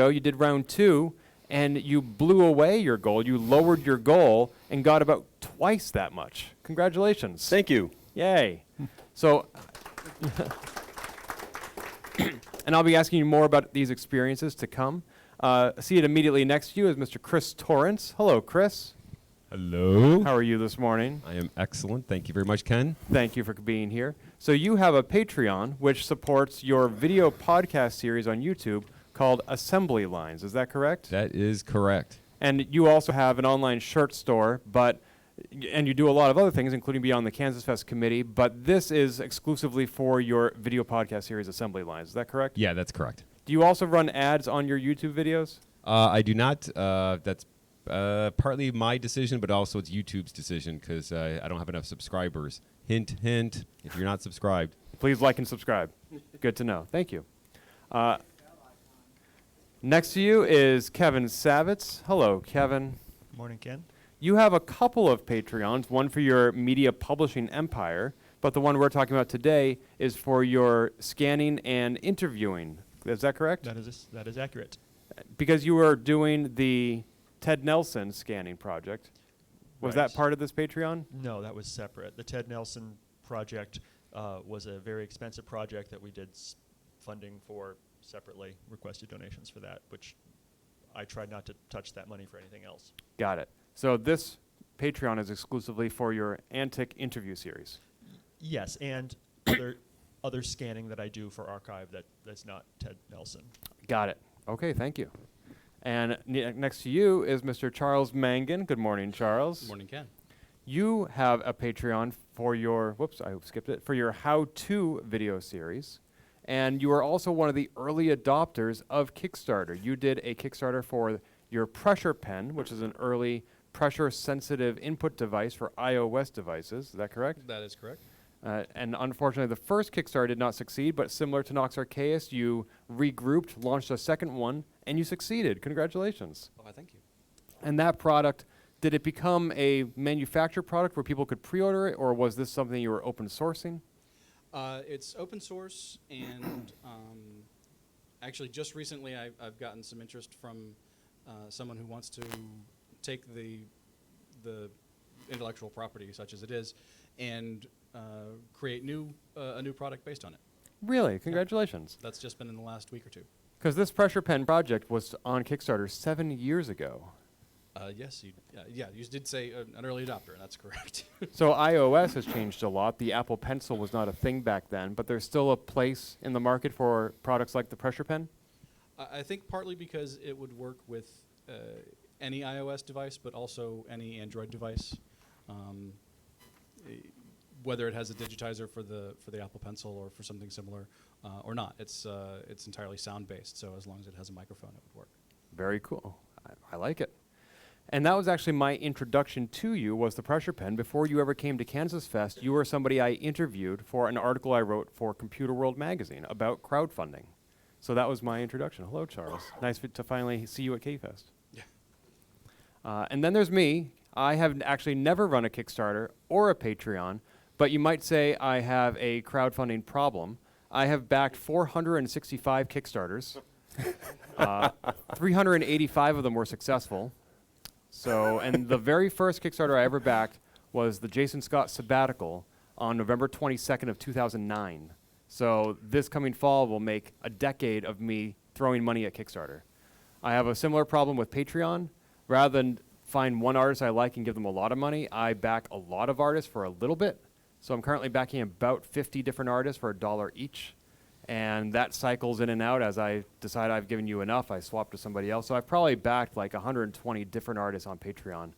You did round 2, and you blew away your goal. You lowered your goal and got about twice that much. Congratulations. Thank you. Yay. So, and I'll be asking you more about these experiences to come. Seated immediately next to you is Mr. Chris Torrence. Hello, Chris. Hello. How are you this morning? I am excellent. Thank you very much, Ken. Thank you for being here. So you have a Patreon which supports your video podcast series on YouTube called Assembly Lines. Is that correct? That is correct. And you also have an online shirt store, and you do a lot of other things, including be on the Kansasfest committee, but this is exclusively for your video podcast series, Assembly Lines. Is that correct? Yeah, that's correct. Do you also run ads on your YouTube videos? I do not. That's partly my decision, but also it's YouTube's decision because I don't have enough subscribers. Hint, hint, if you're not subscribed. Please like and subscribe. Good to know. Thank you. Next to you is Kevin Savitz. Hello, Kevin. Morning, Ken. You have a couple of Patreons, one for your media publishing empire, but the one we're talking about today is for your scanning and interviewing. Is that correct? That is accurate. Because you were doing the Ted Nelson scanning project. Was Right. that part of this Patreon? No, that was separate. The Ted Nelson project was a very expensive project that we did funding for separately, requested donations for that, which I tried not to touch that money for anything else. Got it. So this Patreon is exclusively for your Antic interview series. Yes, and other scanning that I do for archive that's not Ted Nelson. Got it. Okay, thank you. And next to you is Mr. Charles Mangan. Good morning, Charles. Good morning, Ken. You have a Patreon for your, for your how-to video series. And you are also one of the early adopters of Kickstarter. You did a Kickstarter for your pressure pen, which is an early pressure-sensitive input device for iOS devices. Is that correct? That is correct. And unfortunately, the first Kickstarter did not succeed, but similar to Nox Archaeus, you regrouped, launched a second one, and you succeeded. Congratulations. Oh, thank you. And that product, did it become a manufactured product where people could pre-order it, or was this something you were open sourcing? It's open source, and actually just recently I've gotten some interest from someone who wants to take the intellectual property, such as it is, and create a new product based on it. Really? Congratulations. That's just been in the last week or two. Because this pressure pen project was on Kickstarter 7 years ago. Yes, you did say an early adopter, and that's correct. So iOS has changed a lot. The Apple Pencil was not a thing back then, but there's still a place in the market for products like the pressure pen? I think partly because it would work with any iOS device, but also any Android device. Whether it has a digitizer for the Apple Pencil or for something similar or not, it's entirely sound-based. So as long as it has a microphone, it would work. Very cool. I like it. And that was actually my introduction to you, was the pressure pen. Before you ever came to Kansasfest, you were somebody I interviewed for an article I wrote for Computer World magazine about crowdfunding. So that was my introduction. Hello, Charles. Nice to finally see you at KFest. Yeah. And then there's me. I have actually never run a Kickstarter or a Patreon, but you might say I have a crowdfunding problem. I have backed 465 Kickstarters. 385 of them were successful. So, and the very first Kickstarter I ever backed was the Jason Scott sabbatical on November 22nd of 2009. So this coming fall will make a decade of me throwing money at Kickstarter. I have a similar problem with Patreon. Rather than find one artist I like and give them a lot of money, I back a lot of artists for a little bit. So I'm currently backing about 50 different artists for $1 each. And that cycles in and out. As I decide I've given you enough, I swap to somebody else. So I've probably backed like 120 different artists on Patreon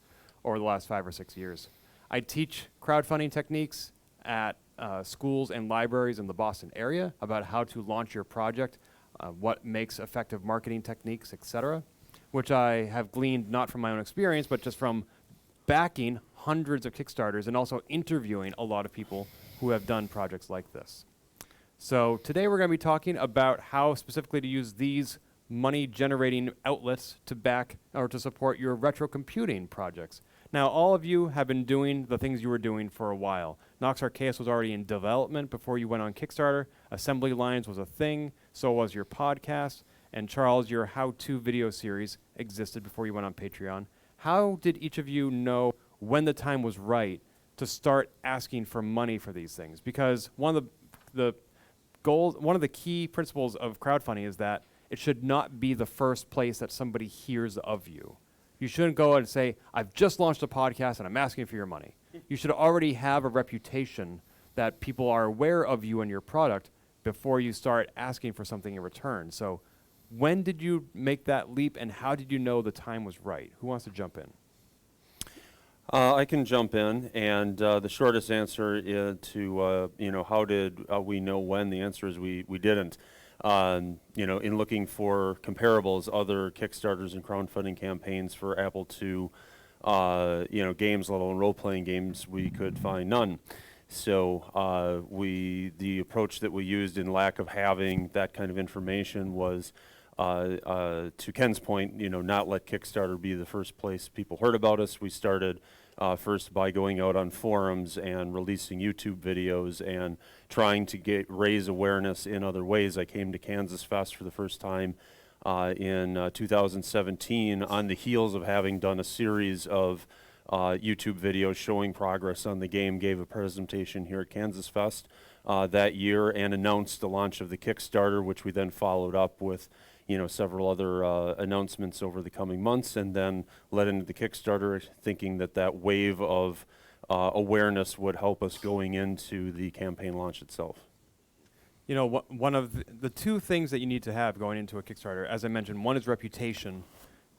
over the last 5 or 6 years. I teach crowdfunding techniques at schools and libraries in the Boston area about how to launch your project, what makes effective marketing techniques, etc., which I have gleaned not from my own experience, but just from backing hundreds of Kickstarters and also interviewing a lot of people who have done projects like this. So today we're going to be talking about how specifically to use these money-generating outlets to back or to support your retro computing projects. Now, all of you have been doing the things you were doing for a while. Nox Archaeus was already in development before you went on Kickstarter. Assembly Lines was a thing. So was your podcast. And Charles, your how-to video series existed before you went on Patreon. How did each of you know when the time was right to start asking for money for these things? Because one of the goals, one of the key principles of crowdfunding is that it should not be the first place that somebody hears of you. You shouldn't go and say, I've just launched a podcast and I'm asking for your money. You should already have a reputation that people are aware of you and your product before you start asking for something in return. So when did you make that leap, and how did you know the time was right? Who wants to jump in? I can jump in, and the shortest answer is to, how did we know when? The answer is we didn't. In looking for comparables, other Kickstarters and crowdfunding campaigns for Apple II, games, let alone role-playing games, we could find none. So the approach that we used in lack of having that kind of information was, to Ken's point, not let Kickstarter be the first place people heard about us. We started first by going out on forums and releasing YouTube videos and trying to raise awareness in other ways. I came to Kansasfest for the first time in 2017 on the heels of having done a series of YouTube videos showing progress on the game, gave a presentation here at Kansasfest that year and announced the launch of the Kickstarter, which we then followed up with several other announcements over the coming months, and then led into the Kickstarter, thinking that wave of awareness would help us going into the campaign launch itself. One of the two things that you need to have going into a Kickstarter, as I mentioned, one is reputation.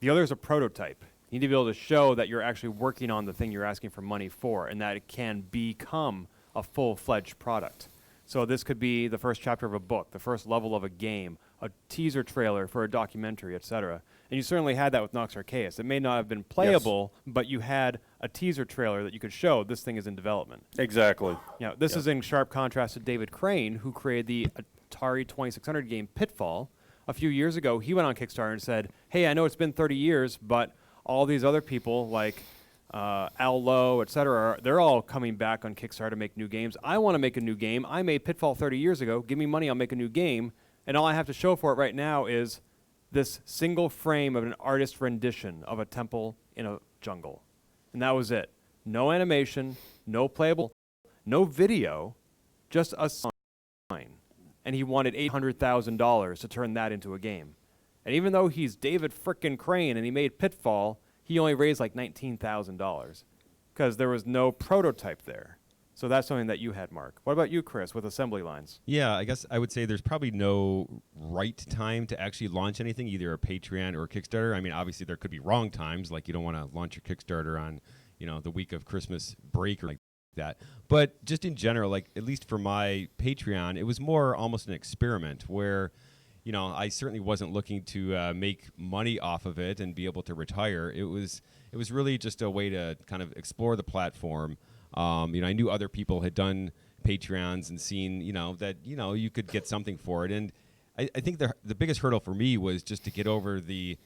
The other is a prototype. You need to be able to show that you're actually working on the thing you're asking for money for, and that it can become a full-fledged product. So this could be the first chapter of a book, the first level of a game, a teaser trailer for a documentary, etc. And you certainly had that with Nox Arceus. It may not have been playable, but you had a teaser trailer that you could show this thing is in development. Exactly. This is in sharp contrast to David Crane, who created the Atari 2600 game Pitfall. A few years ago, he went on Kickstarter and said, hey, I know it's been 30 years, but all these other people like Al Lowe, etc., they're all coming back on Kickstarter to make new games. I want to make a new game. I made Pitfall 30 years ago. Give me money, I'll make a new game. And all I have to show for it right now is this single frame of an artist's rendition of a temple in a jungle. And that was it. No animation, no playable, no video, just a sign. And he wanted $800,000 to turn that into a game. And even though he's David frickin' Crane and he made Pitfall, he only raised like $19,000 because there was no prototype there. So that's something that you had, Mark. What about you, Chris, with assembly lines? Yeah, I guess I would say there's probably no right time to actually launch anything, either a Patreon or a Kickstarter. I mean, obviously there could be wrong times, like you don't want to launch your Kickstarter on, the week of Christmas break or like that. But just in general, like at least for my Patreon, it was more almost an experiment where, I certainly wasn't looking to make money off of it and be able to retire. It was really just a way to kind of explore the platform. I knew other people had done Patreons and seen, that, you could get something for it. And I think the biggest hurdle for me was just to get over the,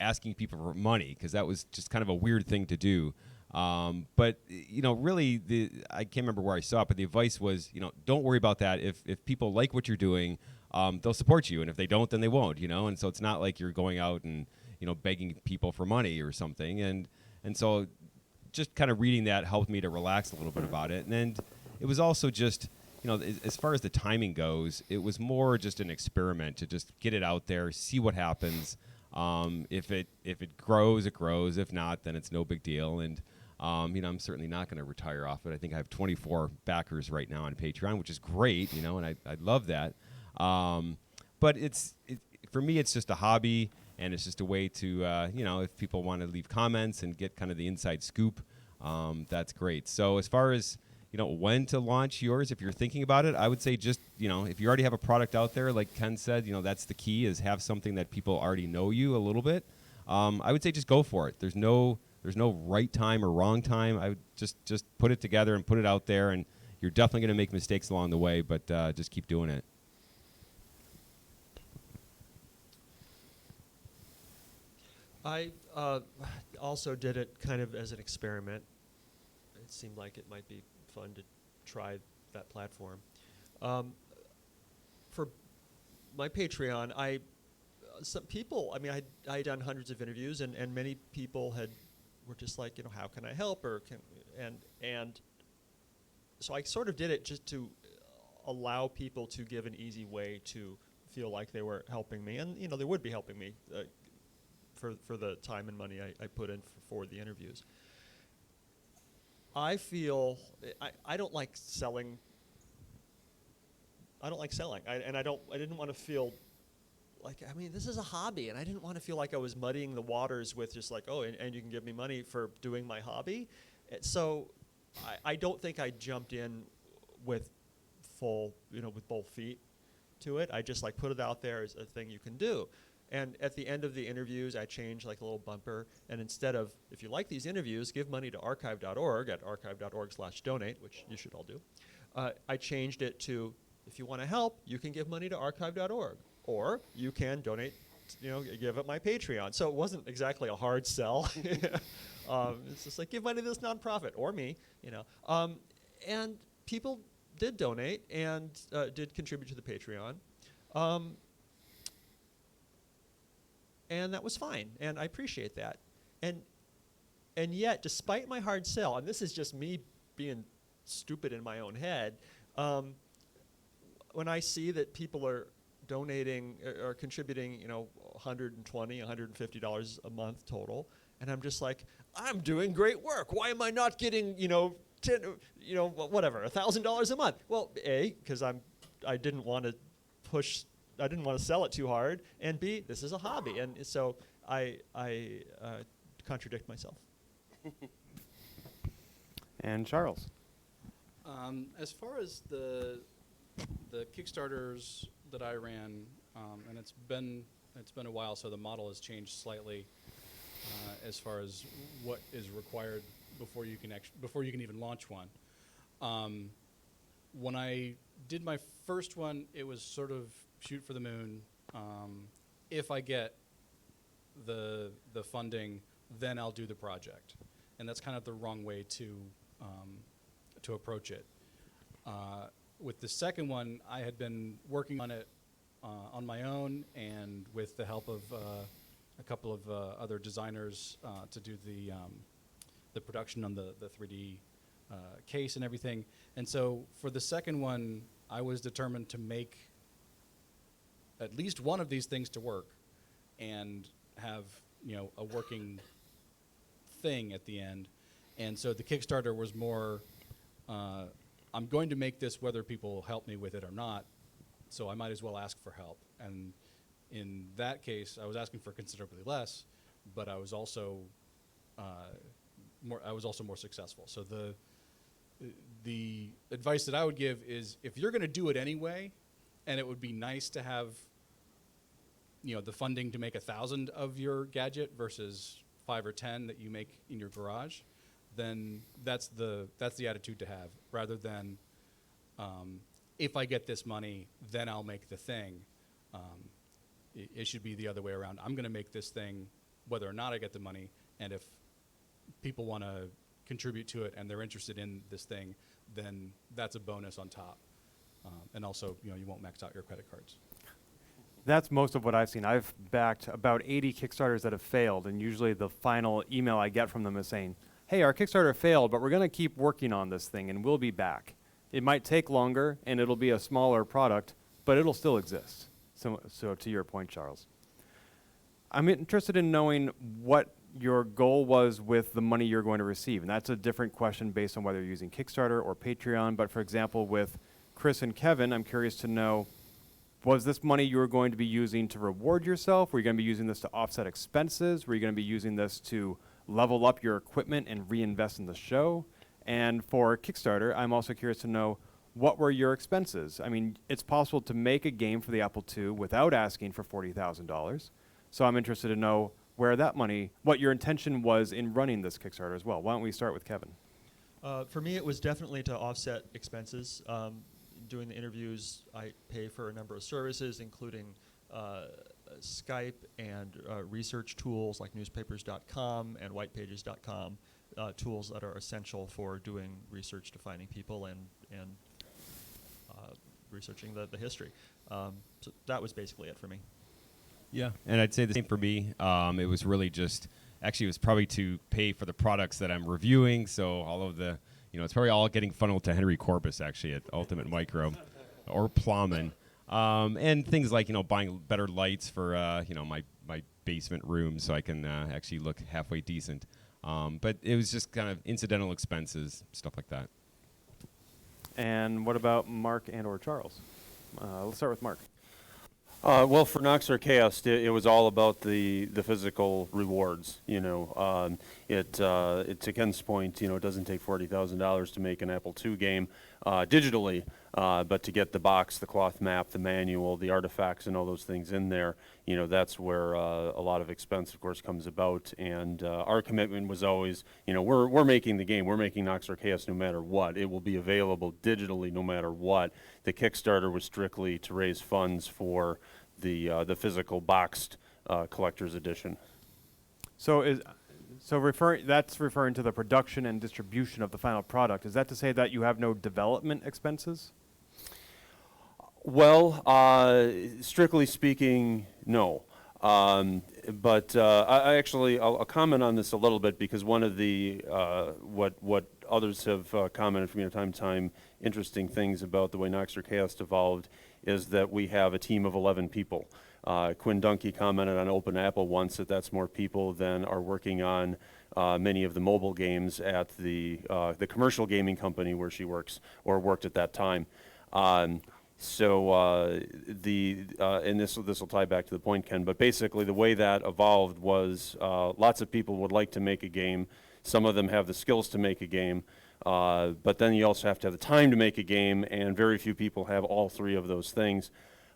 asking people for money, because that was just kind of a weird thing to do. But, really, I can't remember where I saw it, but the advice was, don't worry about that. If people like what you're doing, they'll support you. And if they don't, then they won't, And so it's not like you're going out and, begging people for money or something. And so just kind of reading that helped me to relax a little bit about it. And it was also just, as far as the timing goes, it was more just an experiment to just get it out there, see what happens. If it grows, it grows. If not, then it's no big deal. And I'm certainly not going to retire off it. I think I have 24 backers right now on Patreon, which is great, and I love that. But for me, it's just a hobby. And it's just a way to, if people want to leave comments and get kind of the inside scoop, that's great. So as far as, when to launch yours, if you're thinking about it, I would say just, if you already have a product out there, like Ken said, that's the key, is have something that people already know you a little bit. I would say just go for it. There's no right time or wrong time. I would just put it together and put it out there, and you're definitely going to make mistakes along the way, but just keep doing it. I also did it kind of as an experiment. It seemed like it might be fun to try that platform. For my Patreon, some people, I mean, I had done hundreds of interviews, and many people were just like, how can I help, or and so I sort of did it just to allow people to give an easy way to feel like they were helping me, and they would be helping me for the time and money I put in for the interviews. I feel I don't like selling. I don't like selling, I didn't want to feel like, I mean, this is a hobby, and I didn't want to feel like I was muddying the waters with just like, oh, and you can give me money for doing my hobby. So I don't think I jumped in with with both feet to it. I just like put it out there as a thing you can do. And at the end of the interviews, I changed like a little bumper, and instead of, if you like these interviews, give money to archive.org at archive.org/donate, which you should all do, I changed it to, if you want to help, you can give money to archive.org, or you can donate, give it my Patreon. So it wasn't exactly a hard sell. It's just like, give money to this nonprofit, or me, and people did donate and did contribute to the Patreon. And that was fine, and I appreciate that. And yet, despite my hard sell, and this is just me being stupid in my own head, when I see that people are donating or contributing, $120, $150 a month total, and I'm just like, I'm doing great work. Why am I not getting, $1,000 a month? Well, A, because I didn't want to I didn't want to sell it too hard, and B, this is a hobby, and so I contradict myself. And Charles. As far as the Kickstarters that I ran, and it's been a while, so the model has changed slightly as far as what is required before you can even launch one. When I did my first one, it was sort of shoot for the moon. If I get the funding, then I'll do the project, and that's kind of the wrong way to approach it. With the second one, I had been working on it on my own, and with the help of a couple of other designers to do the production on the 3D case and everything. And so for the second one, I was determined to make at least one of these things to work and have a working thing at the end. And so the Kickstarter was more, I'm going to make this whether people help me with it or not, so I might as well ask for help. And in that case, I was asking for considerably less, but I was also more successful. So the advice that I would give is, if you're going to do it anyway, and it would be nice to have the funding to make 1,000 of your gadget versus 5 or 10 that you make in your garage, then that's the attitude to have, rather than if I get this money, then I'll make the thing. It should be the other way around. I'm going to make this thing whether or not I get the money, and if people want to contribute to it and they're interested in this thing, then that's a bonus on top. And also, you won't max out your credit cards. That's most of what I've seen. I've backed about 80 Kickstarters that have failed, and usually the final email I get from them is saying, hey, our Kickstarter failed, but we're going to keep working on this thing, and we'll be back. It might take longer, and it'll be a smaller product, but it'll still exist. So to your point, Charles. I'm interested in knowing what your goal was with the money you're going to receive, and that's a different question based on whether you're using Kickstarter or Patreon. But for example, with Chris and Kevin, I'm curious to know, was this money you were going to be using to reward yourself? Were you going to be using this to offset expenses? Were you going to be using this to level up your equipment and reinvest in the show? And for Kickstarter, I'm also curious to know, what were your expenses? I mean, it's possible to make a game for the Apple II without asking for $40,000. So I'm interested to know where that money, what your intention was in running this Kickstarter as well. Why don't we start with Kevin? For me, it was definitely to offset expenses. Doing the interviews, I pay for a number of services, including Skype and research tools like newspapers.com and whitepages.com, tools that are essential for doing research to finding people and researching the history. So that was basically it for me. Yeah, and I'd say the same for me. It was really just, actually, it was probably to pay for the products that I'm reviewing. So all of the, it's probably all getting funneled to Henry Corbis, actually, at Ultimate Micro or Plowman. And things like, buying better lights for, my basement room so I can actually look halfway decent. But it was just kind of incidental expenses, stuff like that. And what about Mark and or Charles? Let's start with Mark. Well, for Noxer Chaos, it was all about the physical rewards. To Ken's point, it doesn't take $40,000 to make an Apple II game digitally, but to get the box, the cloth map, the manual, the artifacts, and all those things in there, that's where a lot of expense, of course, comes about. And our commitment was always, we're making the game, we're making Noxer Chaos no matter what. It will be available digitally no matter what. The Kickstarter was strictly to raise funds for the physical boxed collector's edition. That's referring to the production and distribution of the final product. Is that to say that you have no development expenses? Well, strictly speaking, no. But I'll comment on this a little bit, because one of the what others have commented from time to time, interesting things about the way Noxer Chaos evolved is that we have a team of 11 people. Quinn Dunkey commented on Open Apple once that that's more people than are working on many of the mobile games at the commercial gaming company where she works or worked at that time. And this will tie back to the point, Ken, but basically the way that evolved was lots of people would like to make a game. Some of them have the skills to make a game, but then you also have to have the time to make a game, and very few people have all three of those things.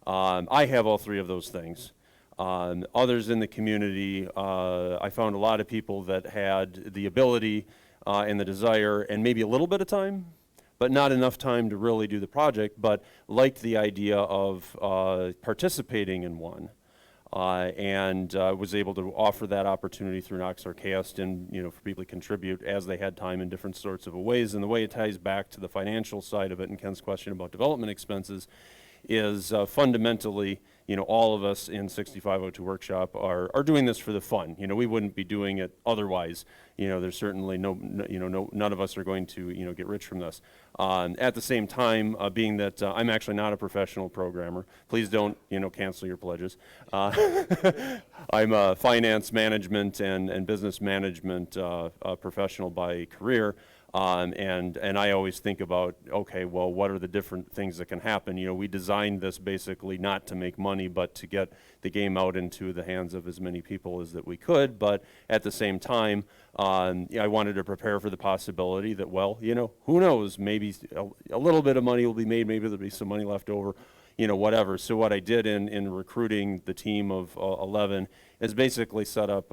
I have all three of those things. Others in the community, I found a lot of people that had the ability and the desire and maybe a little bit of time, but not enough time to really do the project, but liked the idea of participating in one. And was able to offer that opportunity through Noxer Chaos, and for people to contribute as they had time in different sorts of ways. And the way it ties back to the financial side of it, and Ken's question about development expenses, is fundamentally, all of us in 6502 Workshop are doing this for the fun. We wouldn't be doing it otherwise. There's certainly none of us are going to, get rich from this. At the same time, being that I'm actually not a professional programmer, please don't, cancel your pledges. I'm a finance management and business management professional by career. And I always think about, okay, well, what are the different things that can happen? We designed this basically not to make money, but to get the game out into the hands of as many people as that we could. But at the same time, I wanted to prepare for the possibility that, well, who knows, maybe a little bit of money will be made, maybe there'll be some money left over, whatever. So what I did in recruiting the team of 11 is basically set up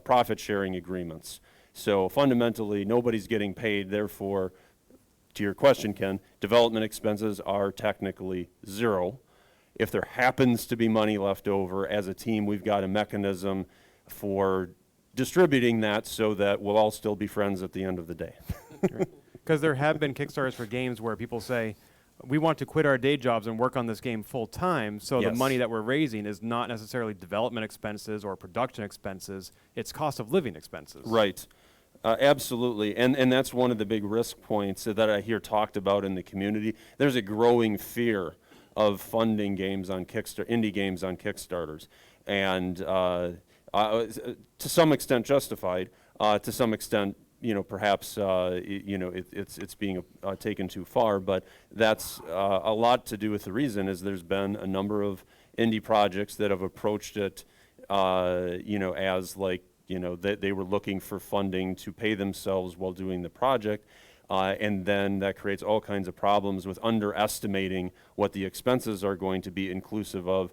profit sharing agreements. So fundamentally, nobody's getting paid. Therefore, to your question, Ken, development expenses are technically zero. If there happens to be money left over, as a team, we've got a mechanism for distributing that so that we'll all still be friends at the end of the day. Because there have been Kickstarters for games where people say, we want to quit our day jobs and work on this game full time, so Yes. the money that we're raising is not necessarily development expenses or production expenses, it's cost of living expenses. Right. Absolutely. And that's one of the big risk points that I hear talked about in the community. There's a growing fear of funding games on Kickstarter, indie games on Kickstarters. And to some extent justified, to some extent, perhaps, it's being taken too far, but that's a lot to do with the reason is there's been a number of indie projects that have approached it, as like, they were looking for funding to pay themselves while doing the project, and then that creates all kinds of problems with underestimating what the expenses are going to be inclusive of,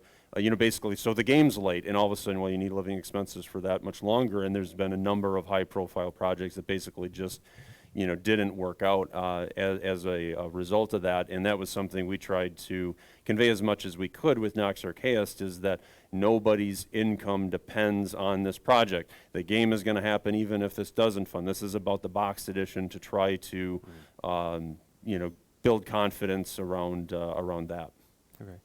basically, so the game's late, and all of a sudden, well, you need living expenses for that much longer, and there's been a number of high-profile projects that basically just, didn't work out as a result of that, and that was something we tried to convey as much as we could with Noxer Chaos, is that nobody's income depends on this project. The game is going to happen even if this doesn't fund. This is about the boxed edition to try to, build confidence around that. Okay.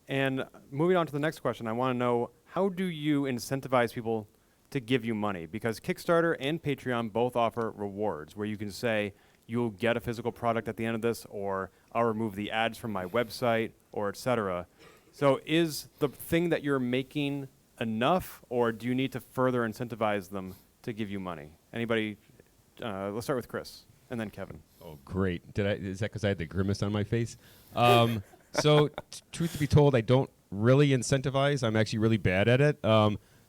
And moving on to the next question, I want to know how do you incentivize people to give you money? Because Kickstarter and Patreon both offer rewards where you can say, you'll get a physical product at the end of this, or I'll remove the ads from my website, or etc. So is the thing that you're making enough, or do you need to further incentivize them to give you money? Anybody? Let's start with Chris, and then Kevin. Oh, great. Is that because I had the grimace on my face? So, truth to be told, I don't really incentivize. I'm actually really bad at it.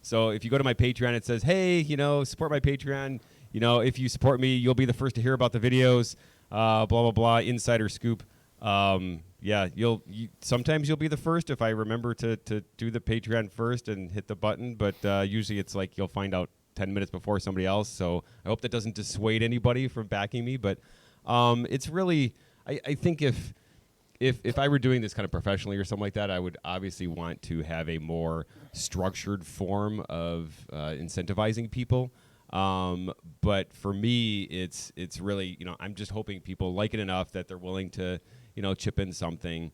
So if you go to my Patreon, it says, hey, support my Patreon. If you support me, you'll be the first to hear about the videos, blah, blah, blah, insider scoop. Yeah, sometimes you'll be the first if I remember to do the Patreon first and hit the button, but usually it's like you'll find out 10 minutes before somebody else, so I hope that doesn't dissuade anybody from backing me, but it's really, I think if I were doing this kind of professionally or something like that, I would obviously want to have a more structured form of incentivizing people. But for me, it's really, I'm just hoping people like it enough that they're willing to, chip in something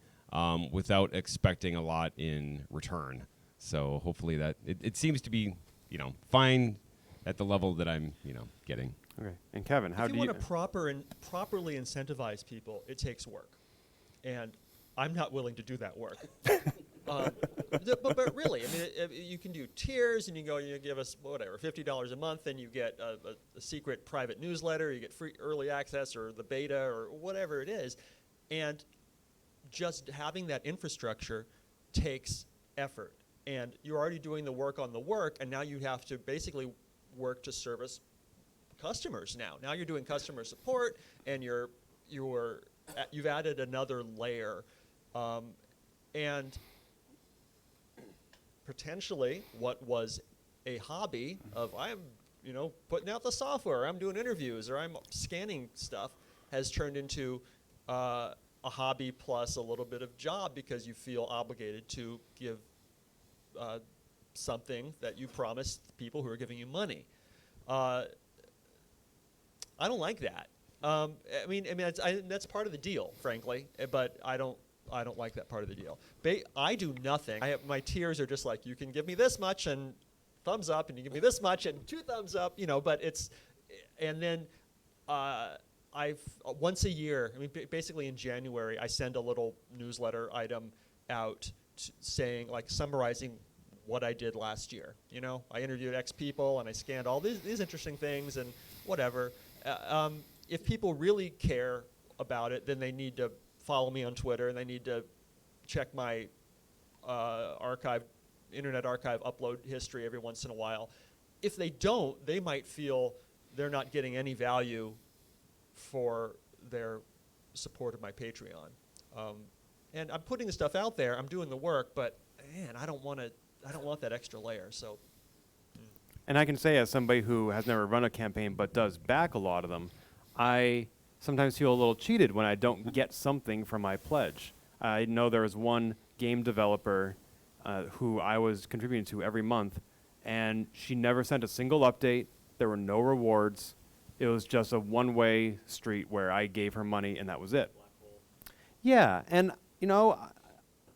without expecting a lot in return. So hopefully that it seems to be, fine at the level that I'm, getting. Okay. And Kevin, how do you? If you want to properly incentivize people, it takes work. And I'm not willing to do that work. But really, you can do tiers, and you give us whatever, $50 a month, and you get a secret private newsletter, you get free early access or the beta or whatever it is. And just having that infrastructure takes effort. And you're already doing the work on the work, and now you have to basically work to service customers now. Now you're doing customer support, and you've added another layer. And potentially what was a hobby of I'm putting out the software, I'm doing interviews, or I'm scanning stuff, has turned into a hobby plus a little bit of job because you feel obligated to give something that you promised people who are giving you money. I don't like that. That's part of the deal, frankly, but I don't like that part of the deal. I do nothing. My tiers are just like, you can give me this much and thumbs up, and you give me this much and 2 thumbs up, but it's, and then I've once a year, basically in January, I send a little newsletter item out saying, like, summarizing what I did last year. I interviewed X people, and I scanned all these interesting things and whatever. If people really care about it, then they need to follow me on Twitter, and they need to check my Internet Archive upload history every once in a while. If they don't, they might feel they're not getting any value for their support of my Patreon. And I'm putting the stuff out there, I'm doing the work, but man, I don't want that extra layer. So. And I can say, as somebody who has never run a campaign but does back a lot of them, I sometimes feel a little cheated when I don't get something from my pledge. I know there was one game developer who I was contributing to every month, and she never sent a single update. There were no rewards. It was just a one-way street where I gave her money, and that was it. Yeah, and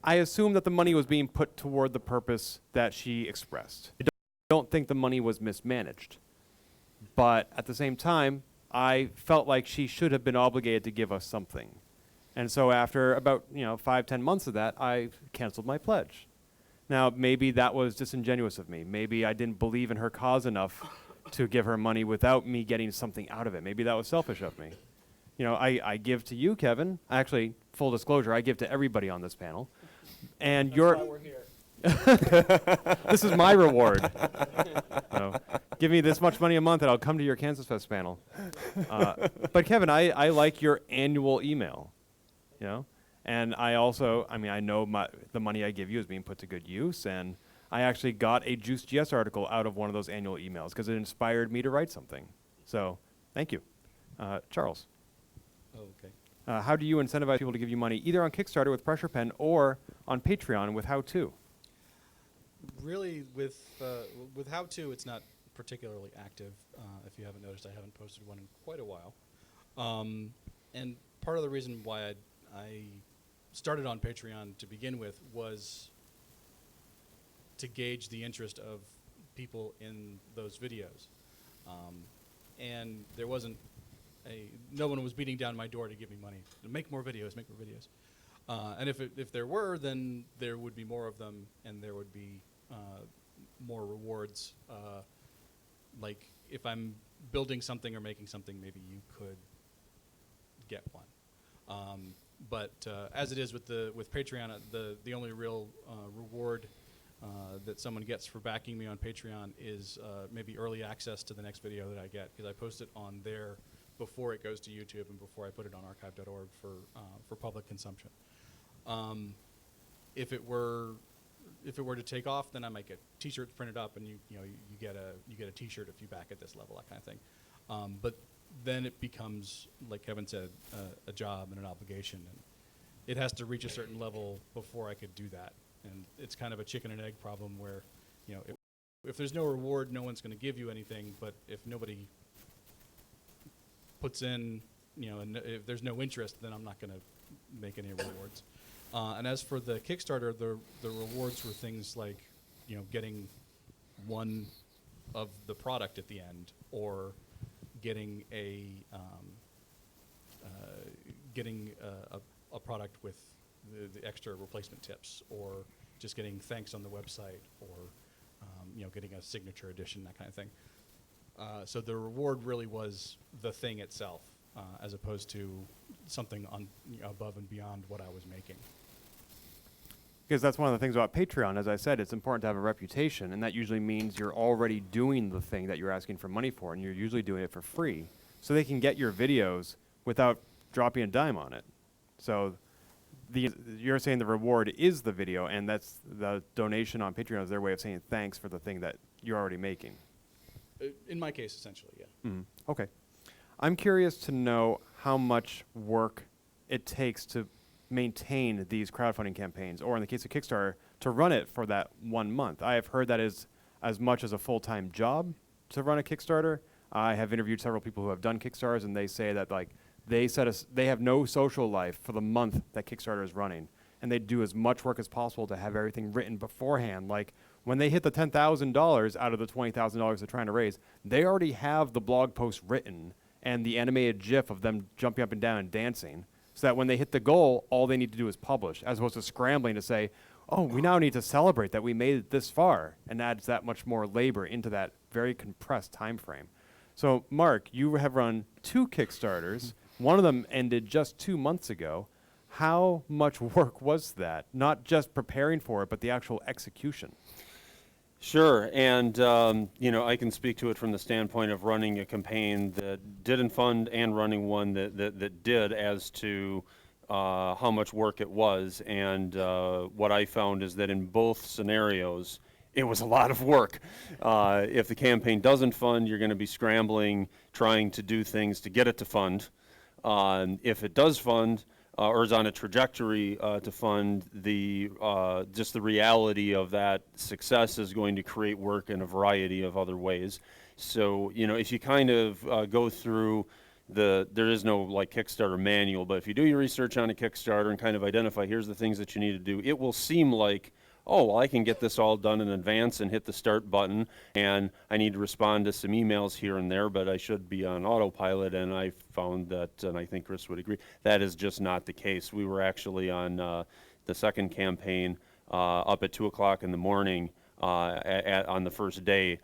I assume that the money was being put toward the purpose that she expressed. I don't think the money was mismanaged. But at the same time, I felt like she should have been obligated to give us something. And so after about 5-10 months of that, I canceled my pledge. Now, maybe that was disingenuous of me. Maybe I didn't believe in her cause enough to give her money without me getting something out of it. Maybe that was selfish of me. I give to you, Kevin. Actually, full disclosure, I give to everybody on this panel. And That's why we're here. This is my reward. Give me this much money a month and I'll come to your Kansasfest panel. But Kevin, I like your annual email, and I also, I know the money I give you is being put to good use, and I actually got a Juice.js article out of one of those annual emails because it inspired me to write something. So thank you. Charles. Oh, okay. How do you incentivize people to give you money, either on Kickstarter with Pressure Pen or on Patreon with How To? Really, with How To, it's not particularly active. If you haven't noticed, I haven't posted one in quite a while. And part of the reason why I started on Patreon to begin with was to gauge the interest of people in those videos. And there wasn't no one was beating down my door to give me money to make more videos, and if there were, then there would be more of them, and there would be more rewards. Like if I'm building something or making something, maybe you could get one. But as it is with Patreon, the only real reward that someone gets for backing me on Patreon is maybe early access to the next video that I get, because I post it on there before it goes to YouTube and before I put it on archive.org for public consumption. If it were to take off, then I might get T-shirts printed up, and you get a T-shirt if you back at this level, that kind of thing. But then it becomes, like Kevin said, a job and an obligation, and it has to reach a certain level before I could do that. And it's kind of a chicken and egg problem where, if there's no reward, no one's going to give you anything. But if nobody puts in, and if there's no interest, then I'm not going to make any rewards. And as for the Kickstarter, the rewards were things like, getting one of the product at the end, or getting a product with the extra replacement tips, or just getting thanks on the website, or getting a signature edition, that kind of thing. So the reward really was the thing itself, as opposed to something on above and beyond what I was making. Because that's one of the things about Patreon. As I said, it's important to have a reputation, and that usually means you're already doing the thing that you're asking for money for, and you're usually doing it for free. So they can get your videos without dropping a dime on it. So you're saying the reward is the video, and that's the donation on Patreon is their way of saying thanks for the thing that you're already making. In my case, essentially, yeah. Okay. I'm curious to know how much work it takes to maintain these crowdfunding campaigns, or in the case of Kickstarter, to run it for that 1 month. I have heard that is as much as a full-time job to run a Kickstarter. I have interviewed several people who have done Kickstarters, and they say that they have no social life for the month that Kickstarter is running, and they do as much work as possible to have everything written beforehand. Like when they hit the $10,000 out of the $20,000 they're trying to raise, they already have the blog post written and the animated GIF of them jumping up and down and dancing, so that when they hit the goal, all they need to do is publish, as opposed to scrambling to say, oh, we now need to celebrate that we made it this far, and adds that much more labor into that very compressed time frame. So, Mark, you have run 2 Kickstarters. One of them ended just 2 months ago. How much work was that? Not just preparing for it, but the actual execution. Sure, and I can speak to it from the standpoint of running a campaign that didn't fund and running one that did, as to how much work it was. And what I found is that in both scenarios, it was a lot of work. If the campaign doesn't fund, you're going to be scrambling, trying to do things to get it to fund. If it does fund, or is on a trajectory to fund, just the reality of that success is going to create work in a variety of other ways. So, if you kind of go through there is no like Kickstarter manual, but if you do your research on a Kickstarter and kind of identify, here's the things that you need to do, it will seem like, oh, well, I can get this all done in advance and hit the start button, and I need to respond to some emails here and there, but I should be on autopilot. And I found that, and I think Chris would agree, that is just not the case. We were actually on the second campaign up at 2 o'clock in the morning on the first day,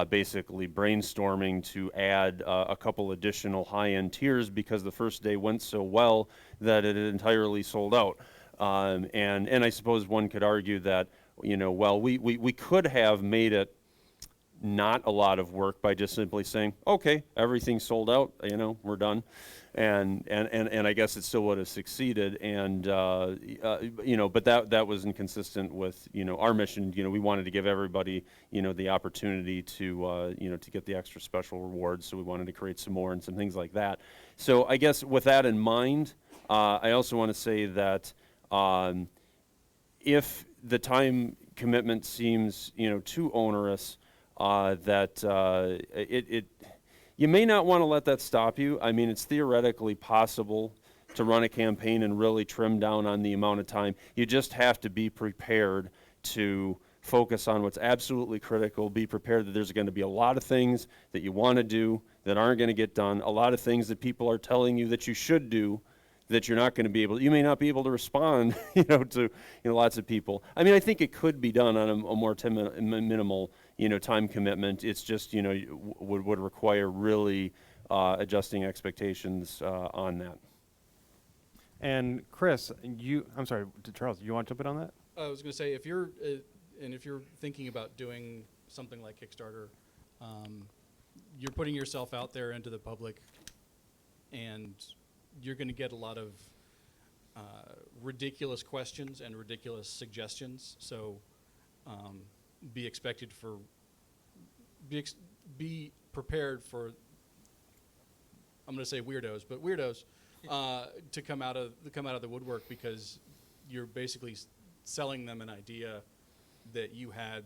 basically brainstorming to add a couple additional high-end tiers, because the first day went so well that it entirely sold out. And I suppose one could argue that, well, we could have made it not a lot of work by just simply saying, okay, everything's sold out, we're done. And I guess it still would have succeeded. And, but that was inconsistent with, our mission. We wanted to give everybody, the opportunity to get the extra special rewards. So we wanted to create some more and some things like that. So I guess with that in mind, I also want to say that, if the time commitment seems, too onerous, you may not want to let that stop you. I mean, it's theoretically possible to run a campaign and really trim down on the amount of time. You just have to be prepared to focus on what's absolutely critical, be prepared that there's going to be a lot of things that you want to do that aren't going to get done, a lot of things that people are telling you that you should do that you're not going to be able, you may not be able to respond, to, lots of people. I mean, I think it could be done on a more minimal, time commitment. It's just, would require really adjusting expectations on that. And Chris, I'm sorry, Charles, you want to jump in on that? I was going to say, if you're thinking about doing something like Kickstarter, you're putting yourself out there into the public, and you're going to get a lot of ridiculous questions and ridiculous suggestions. So be prepared for, I'm going to say weirdos, but weirdos to come out of the woodwork, because you're basically selling them an idea that you have,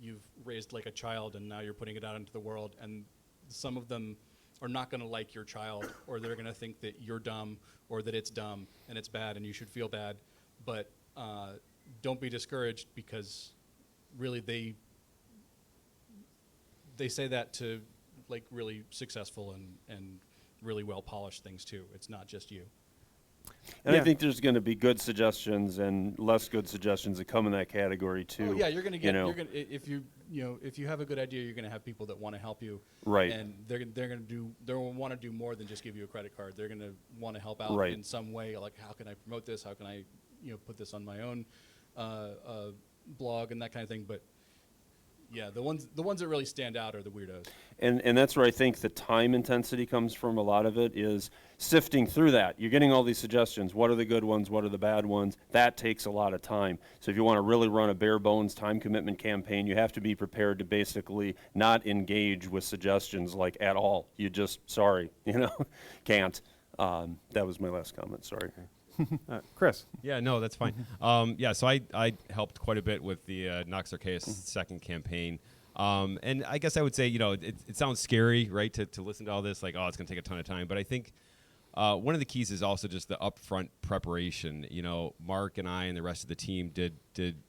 you've raised like a child, and now you're putting it out into the world, and some of them are not going to like your child, or they're going to think that you're dumb, or that it's dumb and it's bad and you should feel bad. But don't be discouraged, because really they say that to like really successful and really well polished things too. It's not just you. And I think there's going to be good suggestions and less good suggestions that come in that category too. Oh yeah, you're going to get. You're going if you have a good idea, you're going to have people that want to help you. Right. And they're going to want to do more than just give you a credit card. They're going to want to help out Right. in some way. Like, how can I promote this? How can I put this on my own blog and that kind of thing. But yeah, the ones that really stand out are the weirdos. And that's where I think the time intensity comes from. A lot of it is sifting through that. You're getting all these suggestions. What are the good ones? What are the bad ones? That takes a lot of time. So if you want to really run a bare bones time commitment campaign, you have to be prepared to basically not engage with suggestions like at all. You just, can't. That was my last comment, sorry. Chris. Yeah, no, that's fine. So I helped quite a bit with the Nox Arceus second campaign. And I guess I would say, it sounds scary, right, to listen to all this, like, oh, it's going to take a ton of time. But I think one of the keys is also just the upfront preparation. Mark and I and the rest of the team did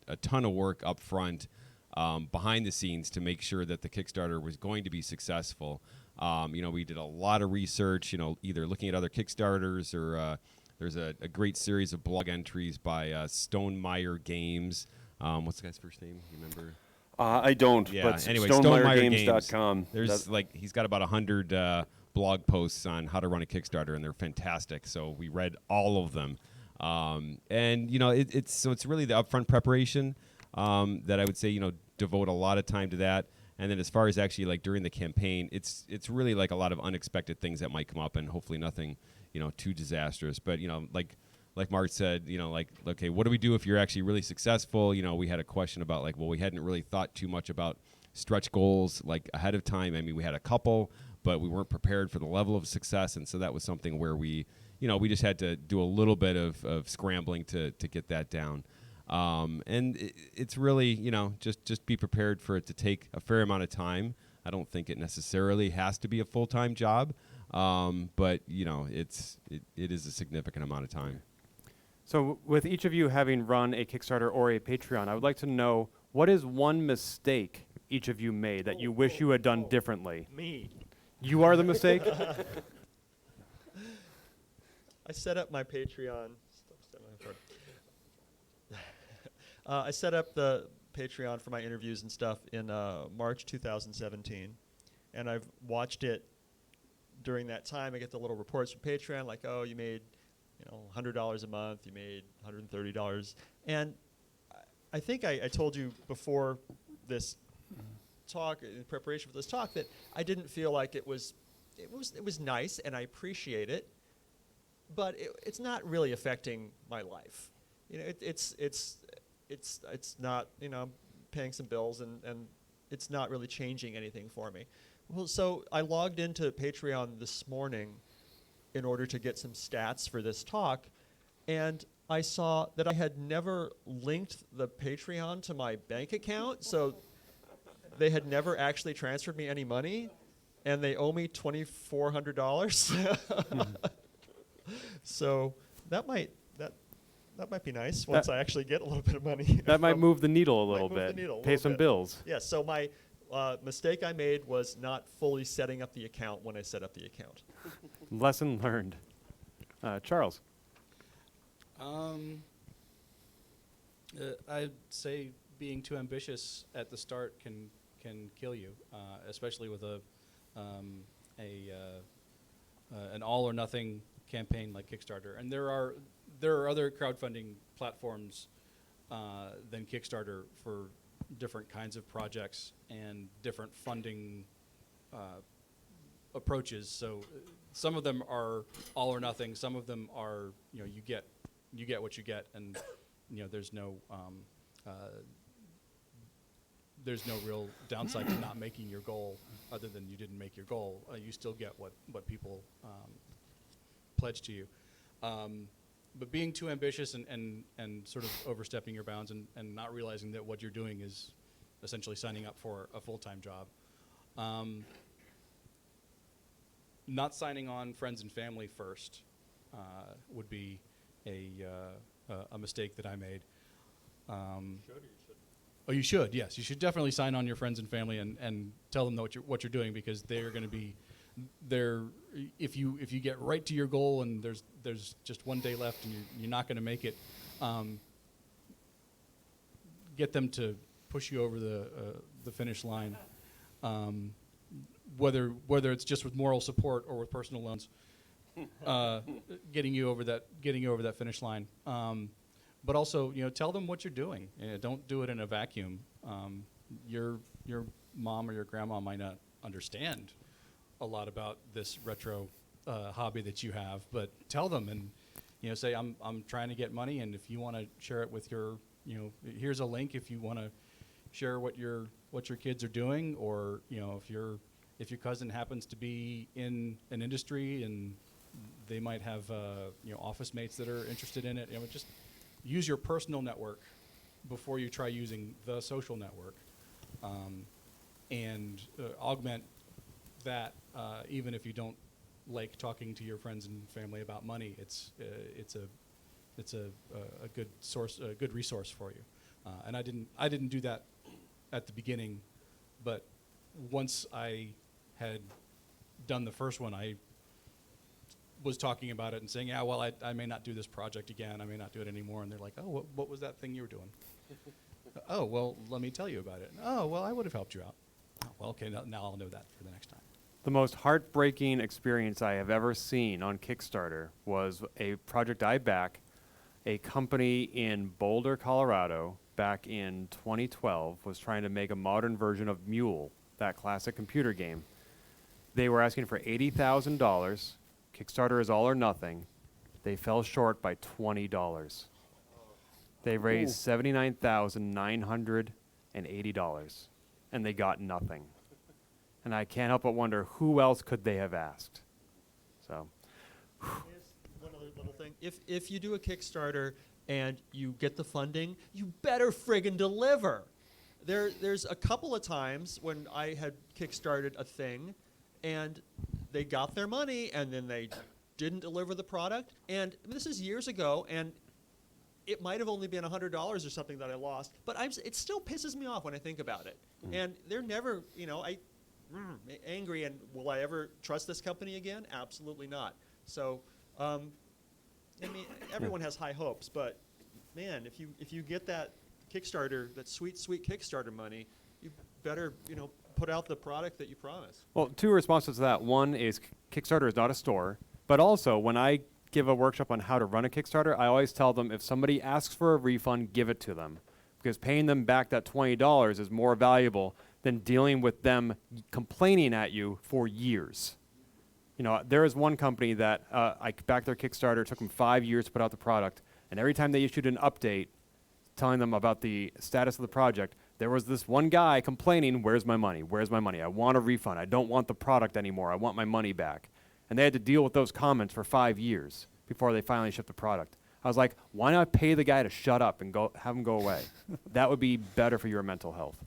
a ton of work up front behind the scenes to make sure that the Kickstarter was going to be successful. We did a lot of research, either looking at other Kickstarters or there's a great series of blog entries by Stonemeyer Games. What's the guy's first name? You remember? I don't, Yeah, but anyway, StonemeyerGames.com. There's he's got about 100 blog posts on how to run a Kickstarter, and they're fantastic. So we read all of them. It's really the upfront preparation that I would say, devote a lot of time to that. And then as far as actually like during the campaign, it's really like a lot of unexpected things that might come up, and hopefully nothing, too disastrous. But, like Mark said, okay, what do we do if you're actually really successful? We had a question about we hadn't really thought too much about stretch goals like ahead of time. I mean, we had a couple, but we weren't prepared for the level of success. And so that was something where we just had to do a little bit of scrambling to get that down. And it's really, just be prepared for it to take a fair amount of time. I don't think it necessarily has to be a full-time job, but it is a significant amount of time. So with each of you having run a Kickstarter or a Patreon, I would like to know, what is one mistake each of you made that you wish you had done differently? Me. You are the mistake? I set up my Patreon. I set up the Patreon for my interviews and stuff in March 2017, and I've watched it during that time. I get the little reports from Patreon, like, oh, you made $100 a month, you made $130, and I think I told you before this talk, in preparation for this talk, that I didn't feel like it was nice, and I appreciate it, but it's not really affecting my life. It's not, paying some bills, and it's not really changing anything for me. Well, so I logged into Patreon this morning in order to get some stats for this talk, and I saw that I had never linked the Patreon to my bank account, so they had never actually transferred me any money, and they owe me $2,400. So that that might be nice once I actually get a little bit of money. That might move the needle a little move the bit. needle a Pay little some bit. bills. Yeah, so my mistake I made was not fully setting up the account when I set up the account. Lesson learned. Charles. I'd say being too ambitious at the start can kill you, especially with an all or nothing campaign like Kickstarter. And there are other crowdfunding platforms than Kickstarter for different kinds of projects and different funding approaches. So some of them are all or nothing. Some of them are, you get what you get, and there's no real downside to not making your goal, other than you didn't make your goal. You still get what people pledge to you. But being too ambitious and sort of overstepping your bounds and not realizing that what you're doing is essentially signing up for a full-time job. Not signing on friends and family first would be a mistake that I made. Oh, you should. Yes, you should definitely sign on your friends and family and tell them what you're doing, because they're going to be there. If you get right to your goal and there's just one day left and you're not going to make it, get them to push you over the finish line. Whether it's just with moral support or with personal loans, getting you over that finish line. But also, tell them what you're doing. Don't do it in a vacuum. Your mom or your grandma might not understand a lot about this retro hobby that you have, but tell them and say, I'm trying to get money, and if you want to share it with your, here's a link if you want to share what your kids are doing, or if your cousin happens to be in an industry and they might have office mates that are interested in it. Just use your personal network before you try using the social network, and augment that. Even if you don't like talking to your friends and family about money, it's a good source, a good resource for you. And I didn't do that at the beginning, but once I had done the first one, I was talking about it and saying, yeah, well, I may not do this project again. I may not do it anymore. And they're like, oh, what was that thing you were doing? Oh, well, let me tell you about it. Oh, well, I would have helped you out. Oh, well, okay, now I'll know that for the next time. The most heartbreaking experience I have ever seen on Kickstarter was a project I backed, a company in Boulder, Colorado, back in 2012, was trying to make a modern version of Mule, that classic computer game. They were asking for $80,000. Kickstarter is all or nothing. They fell short by $20. They raised $79,980, and they got nothing. And I can't help but wonder, who else could they have asked? So, One other little thing. If you do a Kickstarter and you get the funding, you better friggin' deliver. There's a couple of times when I had Kickstarted a thing, and they got their money, and then they didn't deliver the product. And this is years ago, and it might have only been $100 or something that I lost, but it still pisses me off when I think about it. And they're never, angry, and will I ever trust this company again? Absolutely not. So, everyone has high hopes, but man, if you get that Kickstarter, that sweet Kickstarter money, you better, put out the product that you promise. well, two responses to that. One is Kickstarter is not a store, but also when I give a workshop on how to run a Kickstarter, I always tell them if somebody asks for a refund, give it to them, because paying them back that $20 is more valuable than dealing with them complaining at you for years. There is one company that I backed their Kickstarter. It took them 5 years to put out the product, and every time they issued an update telling them about the status of the project, there was this one guy complaining, where's my money? Where's my money? I want a refund. I don't want the product anymore. I want my money back. And they had to deal with those comments for 5 years before they finally shipped the product. I was like, why not pay the guy to shut up and have him go away? That would be better for your mental health.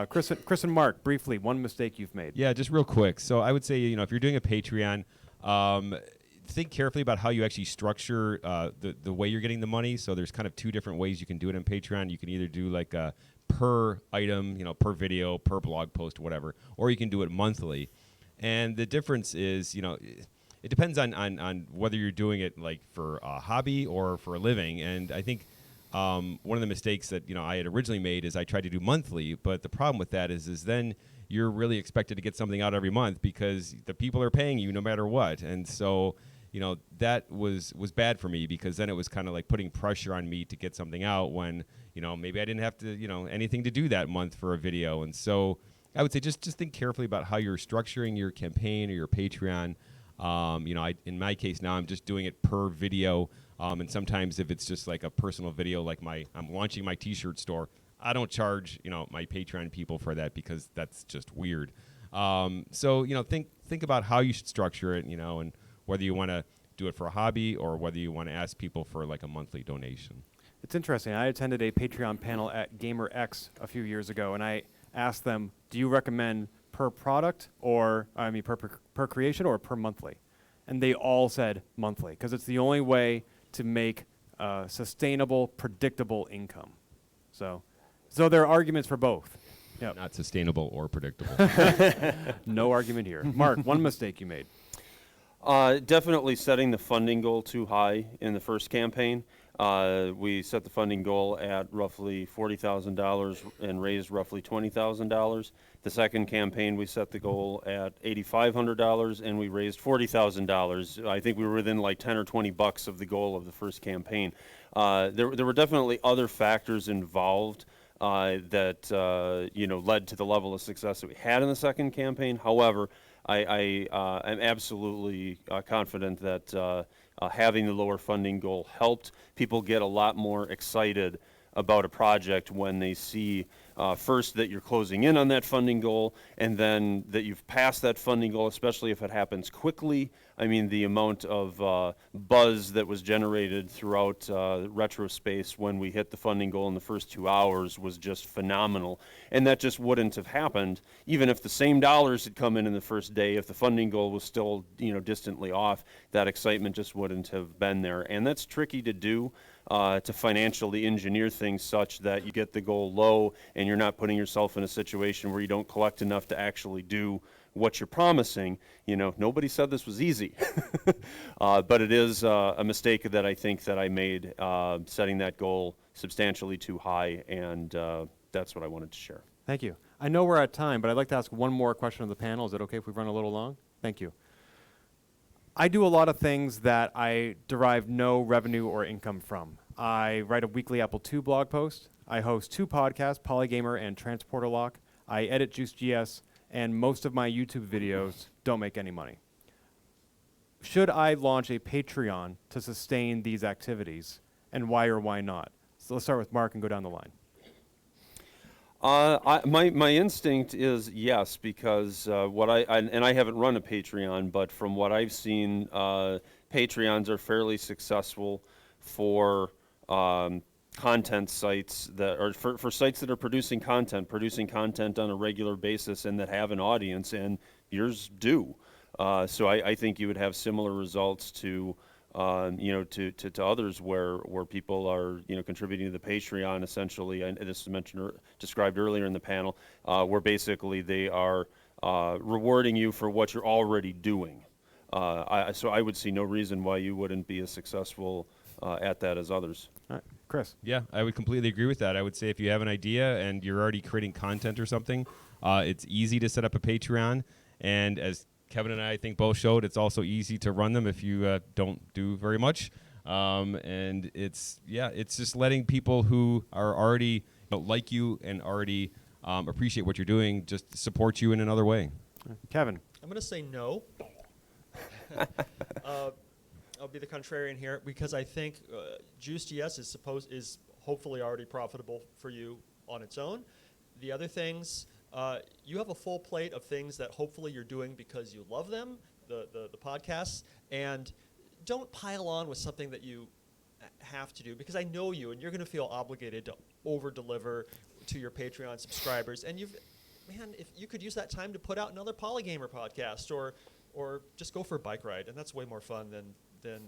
Chris and Mark, briefly, one mistake you've made. Yeah, just real quick. So I would say, if you're doing a Patreon, think carefully about how you actually structure the way you're getting the money. So there's kind of two different ways you can do it on Patreon. You can either do like a per item, per video, per blog post, whatever, or you can do it monthly. And the difference is, it depends on whether you're doing it like for a hobby or for a living. And I think one of the mistakes that I had originally made is I tried to do monthly, but the problem with that is then you're really expected to get something out every month because the people are paying you no matter what. And so that was bad for me, because then it was kind of like putting pressure on me to get something out when maybe I didn't have to anything to do that month for a video. And so I would say just think carefully about how you're structuring your campaign or your Patreon. In my case now, I'm just doing it per video. And sometimes if it's just like a personal video, like I'm launching my T-shirt store, I don't charge my Patreon people for that because that's just weird. So think about how you should structure it, and whether you want to do it for a hobby or whether you want to ask people for like a monthly donation. It's interesting. I attended a Patreon panel at GamerX a few years ago, and I asked them, do you recommend per product or, per creation or per monthly? And they all said monthly, because it's the only way to make sustainable, predictable income. So there are arguments for both. Yep. Not sustainable or predictable. No argument here. Mark, one mistake you made. Definitely setting the funding goal too high in the first campaign. We set the funding goal at roughly $40,000 and raised roughly $20,000. The second campaign, we set the goal at $8,500 and we raised $40,000. I think we were within like 10 or 20 bucks of the goal of the first campaign. There were definitely other factors involved that led to the level of success that we had in the second campaign. However, I'm absolutely confident that having the lower funding goal helped. People get a lot more excited about a project when they see first that you're closing in on that funding goal, and then that you've passed that funding goal, especially if it happens quickly. I mean, the amount of buzz that was generated throughout retro space when we hit the funding goal in the first 2 hours was just phenomenal. And that just wouldn't have happened even if the same dollars had come in the first day. If the funding goal was still distantly off, that excitement just wouldn't have been there. And that's tricky to do, to financially engineer things such that you get the goal low and you're not putting yourself in a situation where you don't collect enough to actually do what you're promising. Nobody said this was easy, but it is a mistake that I think that I made, setting that goal substantially too high, and that's what I wanted to share. Thank you. I know we're at time, but I'd like to ask one more question of the panel. Is it okay if we run a little long? Thank you. I do a lot of things that I derive no revenue or income from. I write a weekly Apple II blog post. I host 2 podcasts, Polygamer and Transporter Lock. I edit Juice.js, and most of my YouTube videos don't make any money. Should I launch a Patreon to sustain these activities, and why or why not? So let's start with Mark and go down the line. My instinct is yes, because I haven't run a Patreon, but from what I've seen, Patreons are fairly successful for content sites that are for sites that are producing content on a regular basis and that have an audience, and yours do. So I think you would have similar results to to others where people are contributing to the Patreon essentially, and this was described earlier in the panel, where basically they are rewarding you for what you're already doing. So I would see no reason why you wouldn't be as successful at that as others. All right. Chris? Yeah, I would completely agree with that. I would say if you have an idea and you're already creating content or something, it's easy to set up a Patreon. And as Kevin and I think both showed, it's also easy to run them if you don't do very much. And it's just letting people who are already like you and already appreciate what you're doing just support you in another way. Kevin? I'm going to say no. I'll be the contrarian here because I think Juice.js is hopefully already profitable for you on its own. The other things, you have a full plate of things that hopefully you're doing because you love them, the podcasts, and don't pile on with something that you have to do, because I know you and you're going to feel obligated to over-deliver to your Patreon subscribers. And if you could use that time to put out another Polygamer podcast or or just go for a bike ride, and that's way more fun than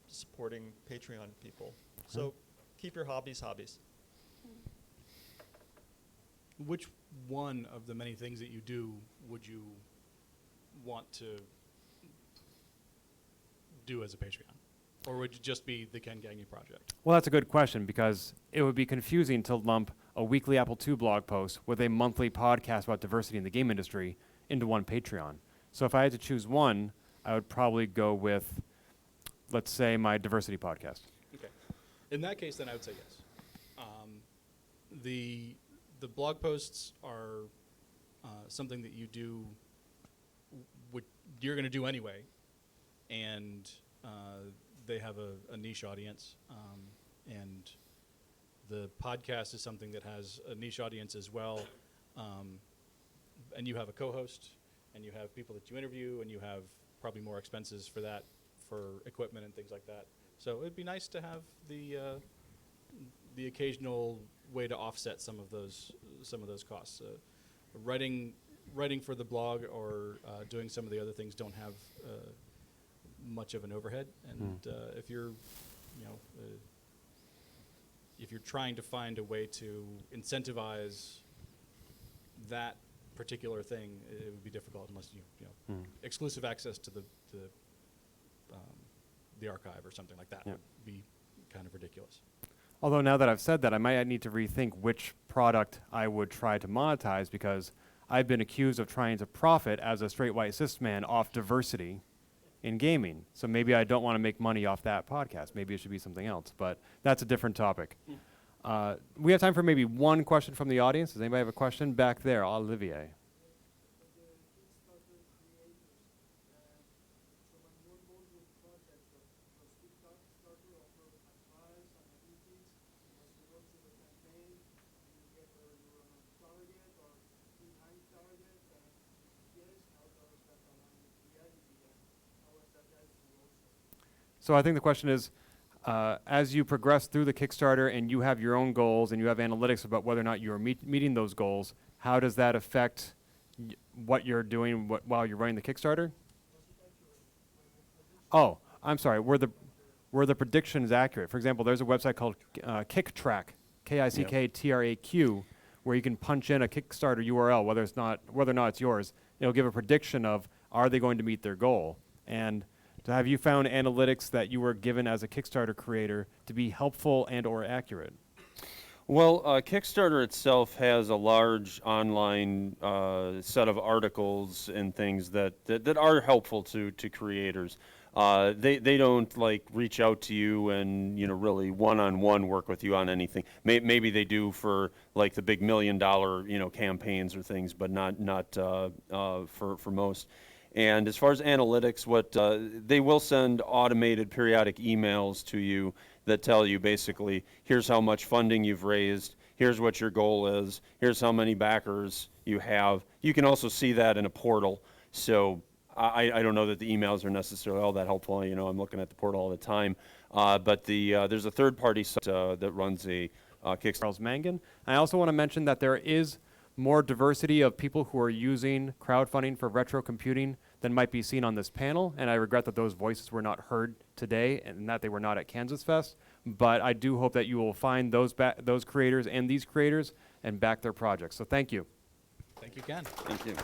supporting Patreon people. So keep your hobbies hobbies. Which one of the many things that you do would you want to do as a Patreon? Or would it just be the Ken Gagne project? Well, that's a good question, because it would be confusing to lump a weekly Apple II blog post with a monthly podcast about diversity in the game industry into one Patreon. So if I had to choose one, I would probably go with, let's say, my diversity podcast. Okay. In that case, then I would say yes. The blog posts are something that you do, you're going to do anyway, and they have a niche audience, and the podcast is something that has a niche audience as well, and you have a co-host, and you have people that you interview, and you have probably more expenses for that, for equipment and things like that. So it'd be nice to have the occasional way to offset some of those costs. Writing for the blog or doing some of the other things don't have much of an overhead, and if you're trying to find a way to incentivize that particular thing, it would be difficult unless you exclusive access to the archive or something like that would be kind of ridiculous. Although now that I've said that, I might need to rethink which product I would try to monetize, because I've been accused of trying to profit as a straight white cis man off diversity in gaming. So maybe I don't want to make money off that podcast. Maybe it should be something else, but that's a different topic. We have time for maybe one question from the audience. Does anybody have a question? Back there, Olivier. So I think the question is, as you progress through the Kickstarter and you have your own goals and you have analytics about whether or not you're meeting those goals, how does that affect what you're doing while you're running the Kickstarter? Oh, I'm sorry. Were the predictions accurate? For example, there's a website called KickTrack, KickTraq, where you can punch in a Kickstarter URL, whether or not it's yours. It'll give a prediction of, are they going to meet their goal? And so have you found analytics that you were given as a Kickstarter creator to be helpful and or accurate? Well, Kickstarter itself has a large online set of articles and things that are helpful to creators. They don't like reach out to you and really one-on-one work with you on anything. Maybe they do for like the big $1 million campaigns or things, but not for most. And as far as analytics, what they will send automated periodic emails to you that tell you basically, here's how much funding you've raised, here's what your goal is, here's how many backers you have. You can also see that in a portal. So I don't know that the emails are necessarily all that helpful. I'm looking at the portal all the time. But there's a third-party site that runs a Kickstarter. Charles Mangan. I also want to mention that there is more diversity of people who are using crowdfunding for retro computing than might be seen on this panel, and I regret that those voices were not heard today and that they were not at Kansasfest, but I do hope that you will find those creators and these creators and back their projects. So thank you. Thank you, Ken. Thank you.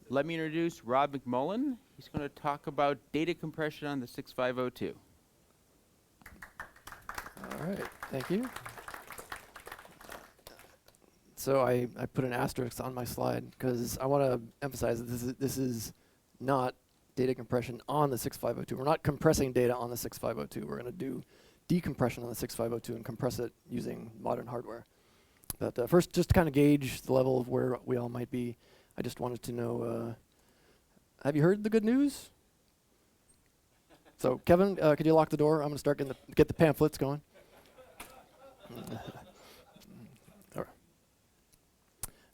Let me introduce Rob McMullen. He's going to talk about data compression on the 6502. All right, thank you. So I put an asterisk on my slide because I want to emphasize that this is not data compression on the 6502. We're not compressing data on the 6502. We're going to do decompression on the 6502 and compress it using modern hardware. But first, just to kind of gauge the level of where we all might be, I just wanted to know, have you heard the good news? So Kevin, could you lock the door? I'm going to start get the pamphlets going. All right.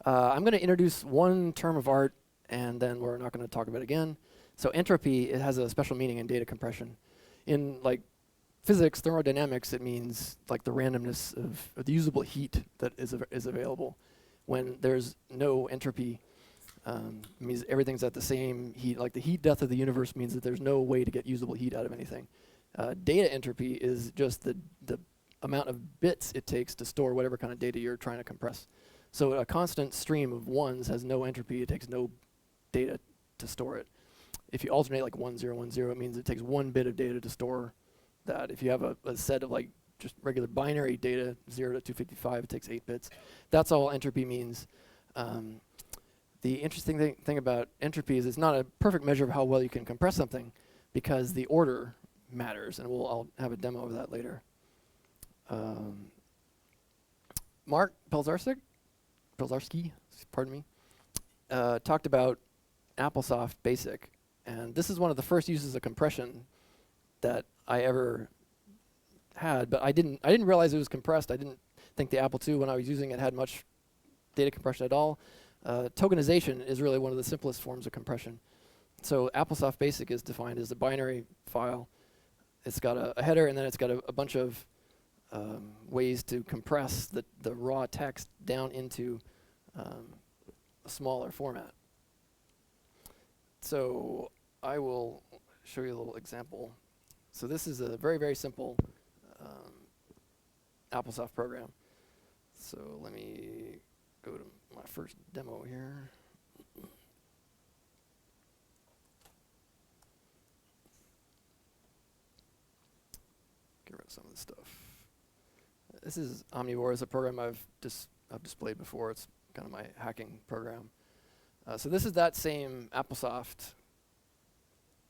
I'm going to introduce one term of art, and then we're not going to talk about it again. So entropy, it has a special meaning in data compression. In like physics, thermodynamics, it means like the randomness of the usable heat that is available. When there's no entropy, it means everything's at the same heat. Like the heat death of the universe means that there's no way to get usable heat out of anything. Data entropy is just the amount of bits it takes to store whatever kind of data you're trying to compress. So a constant stream of ones has no entropy. It takes no data to store it. If you alternate like 1, 0, 1, 0, it means it takes 1 bit of data to store that. If you have a set of like just regular binary data, 0 to 255, it takes 8 bits. That's all entropy means. The interesting thing about entropy is it's not a perfect measure of how well you can compress something because the order matters, and I'll have a demo of that later. Mark Pelzarski, pardon me, talked about AppleSoft Basic, and this is one of the first uses of compression that I ever had, but I didn't realize it was compressed. I didn't think the Apple II, when I was using it, had much data compression at all. Tokenization is really one of the simplest forms of compression. So AppleSoft Basic is defined as a binary file. It's got a header, and then it's got a bunch of ways to compress the raw text down into a smaller format. So I will show you a little example. So this is a very, very simple AppleSoft program. So let me go to my first demo here. Get rid of some of this stuff. This is Omnivore. It's a program I've displayed before. It's kind of my hacking program. So this is that same AppleSoft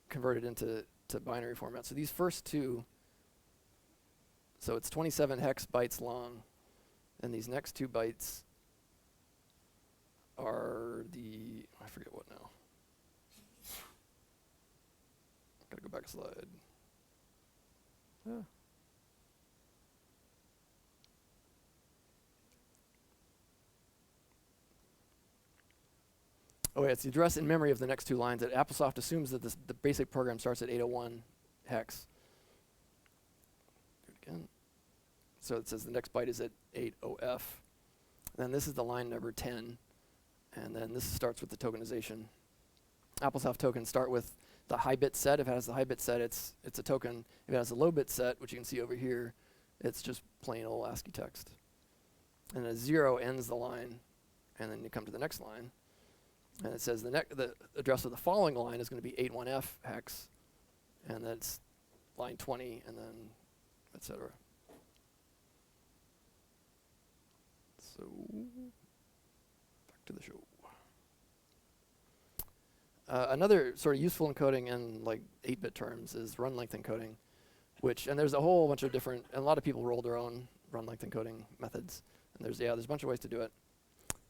converted into binary format. So these first two, so it's 27 hex bytes long, and these next 2 bytes are I forget what now. Gotta go back a slide. Oh yeah, it's the address in memory of the next 2 lines. That AppleSoft assumes that the basic program starts at 801 hex. Do it again. So it says the next byte is at 80F. Then this is the line number 10. And then this starts with the tokenization. AppleSoft tokens start with the high bit set. If it has the high bit set, it's a token. If it has a low bit set, which you can see over here, it's just plain old ASCII text. And a 0 ends the line. And then you come to the next line. And it says the address of the following line is going to be 81F hex, and that's line 20, and then et cetera. So back to the show. Another sort of useful encoding in like 8-bit terms is run length encoding, and there's a whole bunch of different, and a lot of people roll their own run length encoding methods, and there's a bunch of ways to do it.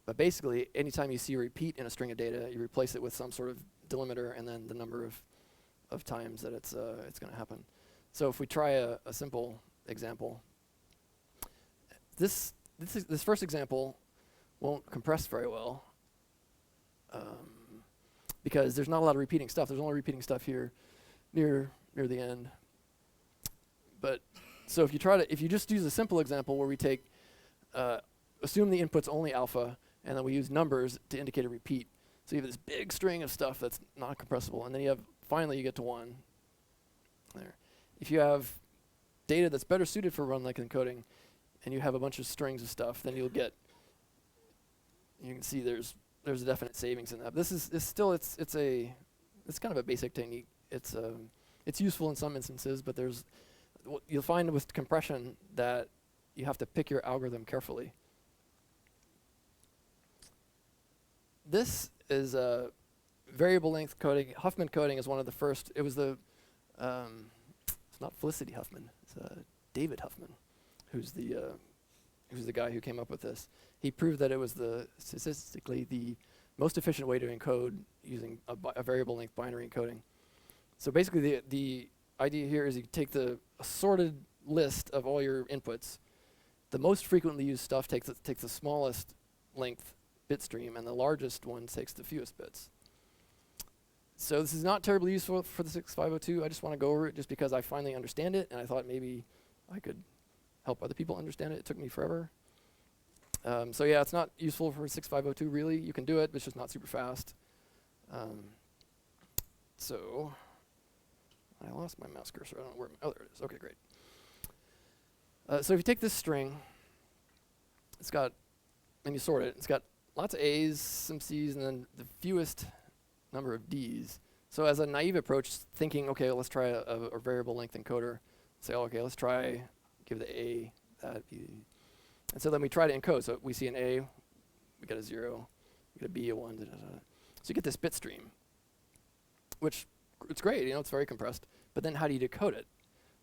But basically, anytime you see a repeat in a string of data, you replace it with some sort of delimiter and then the number of times that it's going to happen. So if we try a simple example, this first example won't compress very well because there's not a lot of repeating stuff. There's only repeating stuff here near the end. But so if you just use a simple example where we take assume the input's only alpha, and then we use numbers to indicate a repeat. So you have this big string of stuff that's not compressible, and then finally you get to 1. There. If you have data that's better suited for run length encoding, and you have a bunch of strings of stuff, then you can see there's there's a definite savings in that. This is still it's kind of a basic technique. It's useful in some instances, but you'll find with compression that you have to pick your algorithm carefully. This is a variable length coding. Huffman coding is one of the first. It was it's not Felicity Huffman. It's David Huffman, who's the guy who came up with this. He proved that it was statistically the most efficient way to encode using a variable length binary encoding. So basically, the idea here is you take a sorted list of all your inputs. The most frequently used stuff takes the smallest length bit stream, and the largest one takes the fewest bits. So this is not terribly useful for the 6502. I just want to go over it just because I finally understand it, and I thought maybe I could help other people understand it. It took me forever. So yeah, it's not useful for 6502 really. You can do it, but it's just not super fast. So I lost my mouse cursor. I don't know where. Oh, there it is. Okay, great. So if you take this string, and you sort it, it's got lots of A's, some C's, and then the fewest number of D's. So as a naive approach, thinking, okay, let's try a variable length encoder. Say, oh, okay, let's try, give the A that. And so then we try to encode. So we see an A, we get a 0, we get a B, a 1, So you get this bit stream, which it's great, it's very compressed. But then how do you decode it?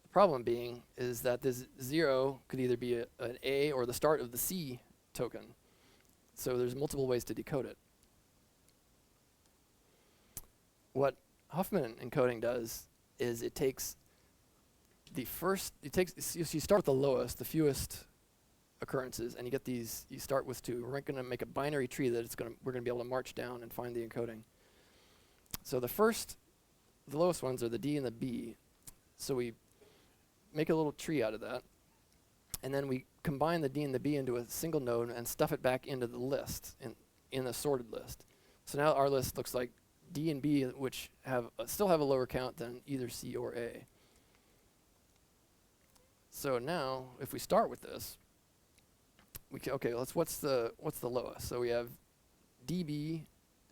The problem being is that this 0 could either be an A or the start of the C token. So there's multiple ways to decode it. What Huffman encoding does is it takes you start with the lowest, the fewest occurrences, and you get these, you start with 2. We're going to make a binary tree that we're going to be able to march down and find the encoding. So the lowest ones are the D and the B. So we make a little tree out of that, and then we combine the D and the B into a single node and stuff it back into the list, in a sorted list. So now our list looks like D and B, which still have a lower count than either C or A. So now, if we start with this, what's the lowest? So we have D, B,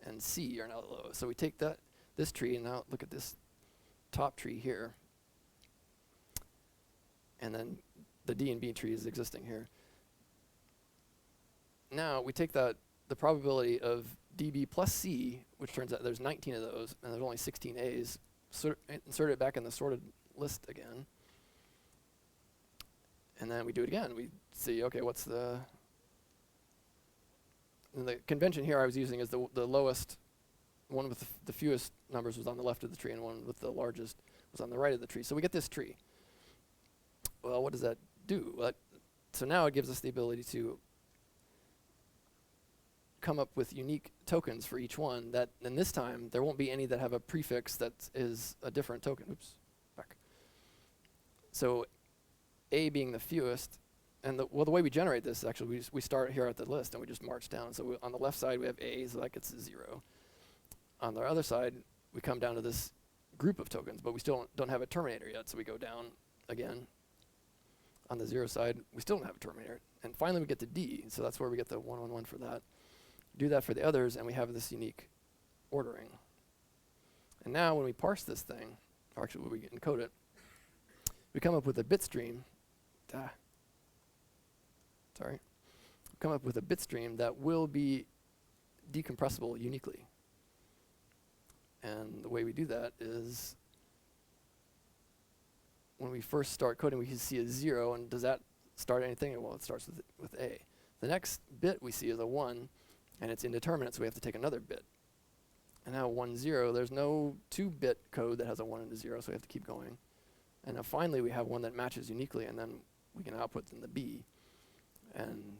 and C are now the lowest. So we take this tree, and now look at this top tree here. And then the D and B tree is existing here. Now we take the probability of DB plus C, which turns out there's 19 of those, and there's only 16 A's, insert it back in the sorted list again. And then we do it again. We see, okay, and the convention here I was using is the lowest one with the fewest numbers was on the left of the tree, and one with the largest was on the right of the tree. So we get this tree. Well, what does that do? So now it gives us the ability to come up with unique tokens for each one. And this time there won't be any that have a prefix that is a different token. Oops, back. So A being the fewest, and the way we generate this is actually we start here at the list and we just march down. So on the left side we have A, so that gets a 0. On the other side we come down to this group of tokens, but we still don't have a terminator yet, so we go down again. On the 0 side we still don't have a terminator, and finally we get to D, so that's where we get the 111 for that. Do that for the others, and we have this unique ordering. And now when we parse this thing, or actually when we encode it, we come up with a bit stream. Come up with a bit stream that will be decompressible uniquely. And the way we do that is when we first start coding, we can see a 0, and does that start anything? Well, it starts with A. The next bit we see is a 1, and it's indeterminate, so we have to take another bit. And now 1, 0, there's no 2-bit code that has a 1 and a 0, so we have to keep going. And now finally we have one that matches uniquely, and then we can output in the B and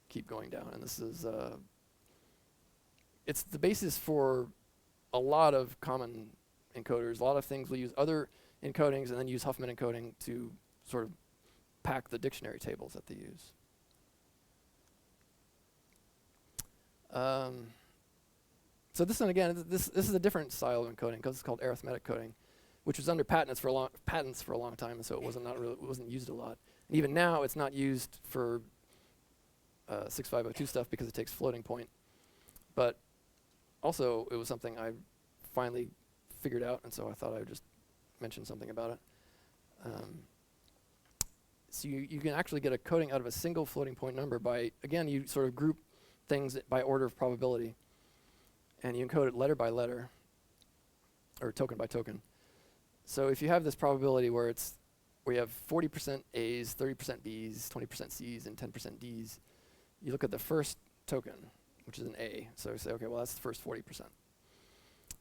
keep going down. And this is, it's the basis for a lot of common encoders. A lot of things we use other encodings and then use Huffman encoding to sort of pack the dictionary tables that they use. So this one again, this is a different style of encoding because it's called arithmetic coding, which was under patents for a long time, and so it wasn't used a lot. And even now, it's not used for 6502 stuff because it takes floating point. But also, it was something I finally figured out, and so I thought I would just mention something about it. So you can actually get a coding out of a single floating point number by, again, you sort of group things by order of probability, and you encode it letter by letter, or token by token. So if you have this probability where you have 40% A's, 30% B's, 20% C's, and 10% D's, you look at the first token, which is an A. So you say, okay, well, that's the first 40%.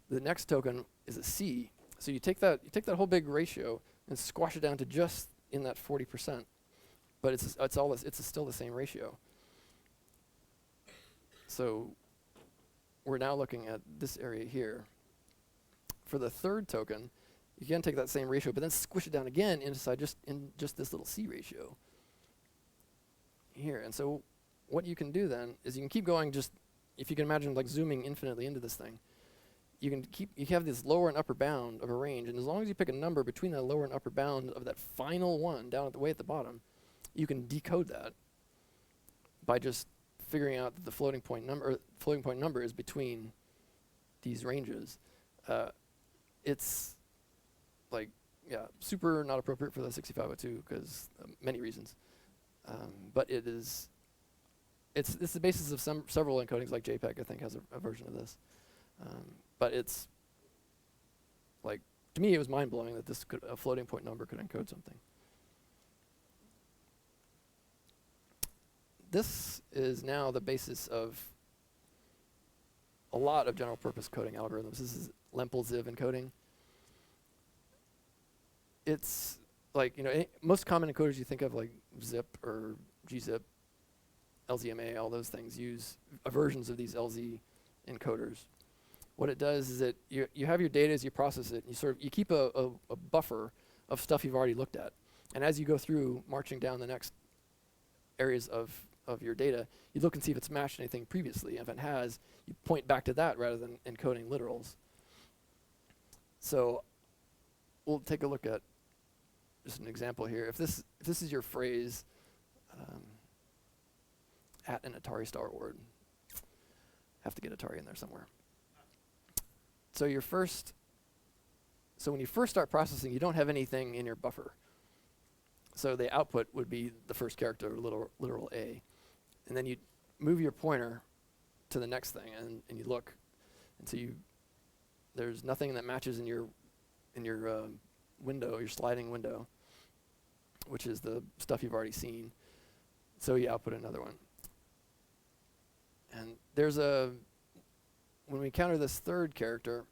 The next token is a C. So you take that whole big ratio and squash it down to just in that 40%, but it's still the same ratio. So we're now looking at this area here. For the third token, you can take that same ratio, but then squish it down again inside just this little C ratio here. And so what you can do then is you can keep going, just if you can imagine like zooming infinitely into this thing, you have this lower and upper bound of a range, and as long as you pick a number between that lower and upper bound of that final one down way at the bottom, you can decode that by just figuring out that the floating point number is between these ranges. It's like, yeah, super not appropriate for the 6502 because many reasons, but it's the basis of several encodings, like JPEG I think has a version of this. But it's like, to me, it was mind-blowing that a floating point number could encode something. This is now the basis of a lot of general-purpose coding algorithms. This is Lempel Ziv Encoding. It's like, most common encoders you think of, like zip or gzip, LZMA, all those things, use versions of these LZ encoders. What it does is that you have your data as you process it, and you keep a buffer of stuff you've already looked at. And as you go through marching down the next areas of your data, you look and see if it's matched anything previously. If it has, you point back to that rather than encoding literals. So we'll take a look at just an example here. If this is your phrase, at an Atari Star Wars, have to get Atari in there somewhere. So when you first start processing, you don't have anything in your buffer. So the output would be the first character, literal A. And then you move your pointer to the next thing, and you look, and so there's nothing that matches in your window, your sliding window, which is the stuff you've already seen. So you output another one. And when we encounter this third character,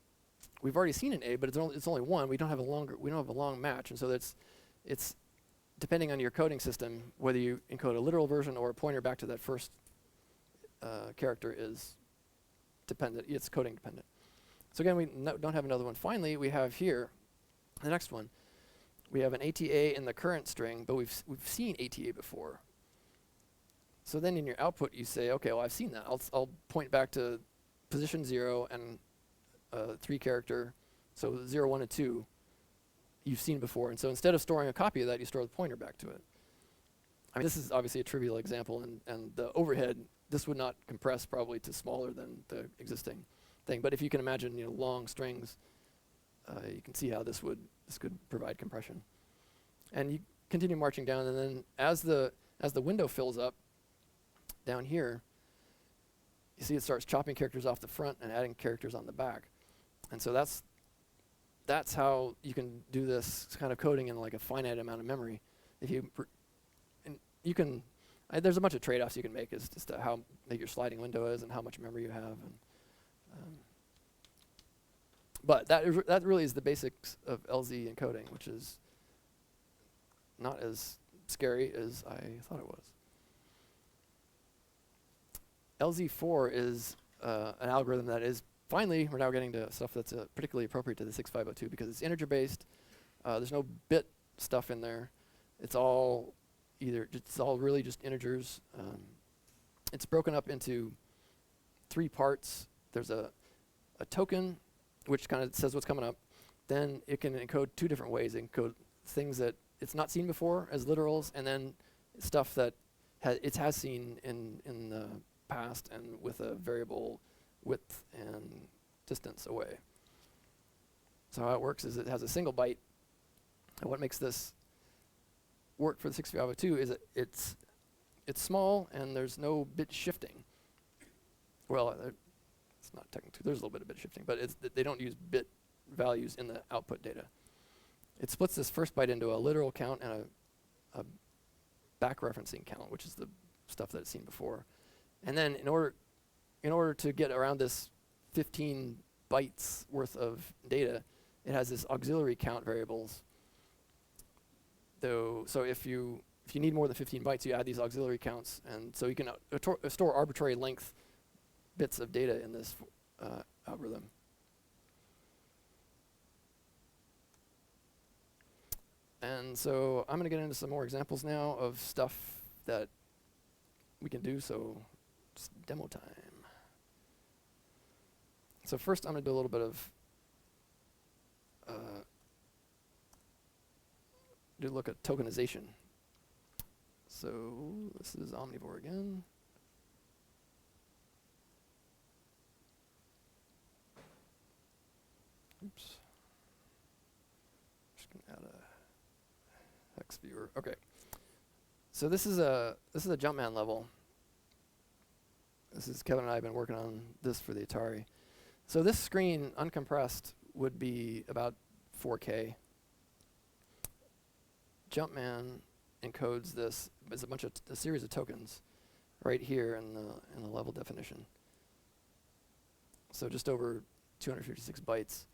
we've already seen an A, but it's only one. We don't have a long match, and so it's depending on your coding system, whether you encode a literal version or a pointer back to that first character is dependent. It's coding dependent. So again, we don't have another one. Finally, we have here the next one. We have an ATA in the current string, but we've seen ATA before. So then in your output, you say, okay, well, I've seen that. I'll point back to position 0 and 3 character, so 0, 1, and 2 you've seen before. And so instead of storing a copy of that, you store the pointer back to it. I mean, this is obviously a trivial example, and the overhead, this would not compress probably to smaller than the existing thing. But if you can imagine, long strings, you can see how this could provide compression. And you continue marching down, and then as the window fills up down here, you see it starts chopping characters off the front and adding characters on the back. And so that's how you can do this kind of coding in like a finite amount of memory. There's a bunch of trade-offs you can make as to how big your sliding window is and how much memory you have. But that really is the basics of LZ encoding, which is not as scary as I thought it was. LZ4 is an algorithm that is, finally, we're now getting to stuff that's particularly appropriate to the 6502 because it's integer-based. There's no bit stuff in there. It's all really just integers. It's broken up into 3 parts. There's a token, which kind of says what's coming up. Then it can encode 2 different ways. It can encode things that it's not seen before as literals, and then stuff that it has seen in the past and with a variable width and distance away. So how it works is it has a single byte, and what makes this work for the 6502 is it's small and there's no bit shifting. Well, it's not technically, there's a little bit of bit shifting, but they don't use bit values in the output data. It splits this first byte into a literal count and a back referencing count, which is the stuff that it's seen before. And then in order to get around this 15 bytes worth of data, it has this auxiliary count variables. So if you need more than 15 bytes, you add these auxiliary counts, and so you can store arbitrary length bits of data in this algorithm. And so I'm going to get into some more examples now of stuff that we can do, so it's demo time. So first I'm going to do a little bit of look at tokenization. So this is Omnivore again. Oops. Just gonna add a hex viewer. Okay. So this is a Jumpman level. This is Kevin and I have been working on this for the Atari. So this screen uncompressed would be about 4K. Jumpman encodes this as a series of tokens right here in the level definition. So just over 256 bytes.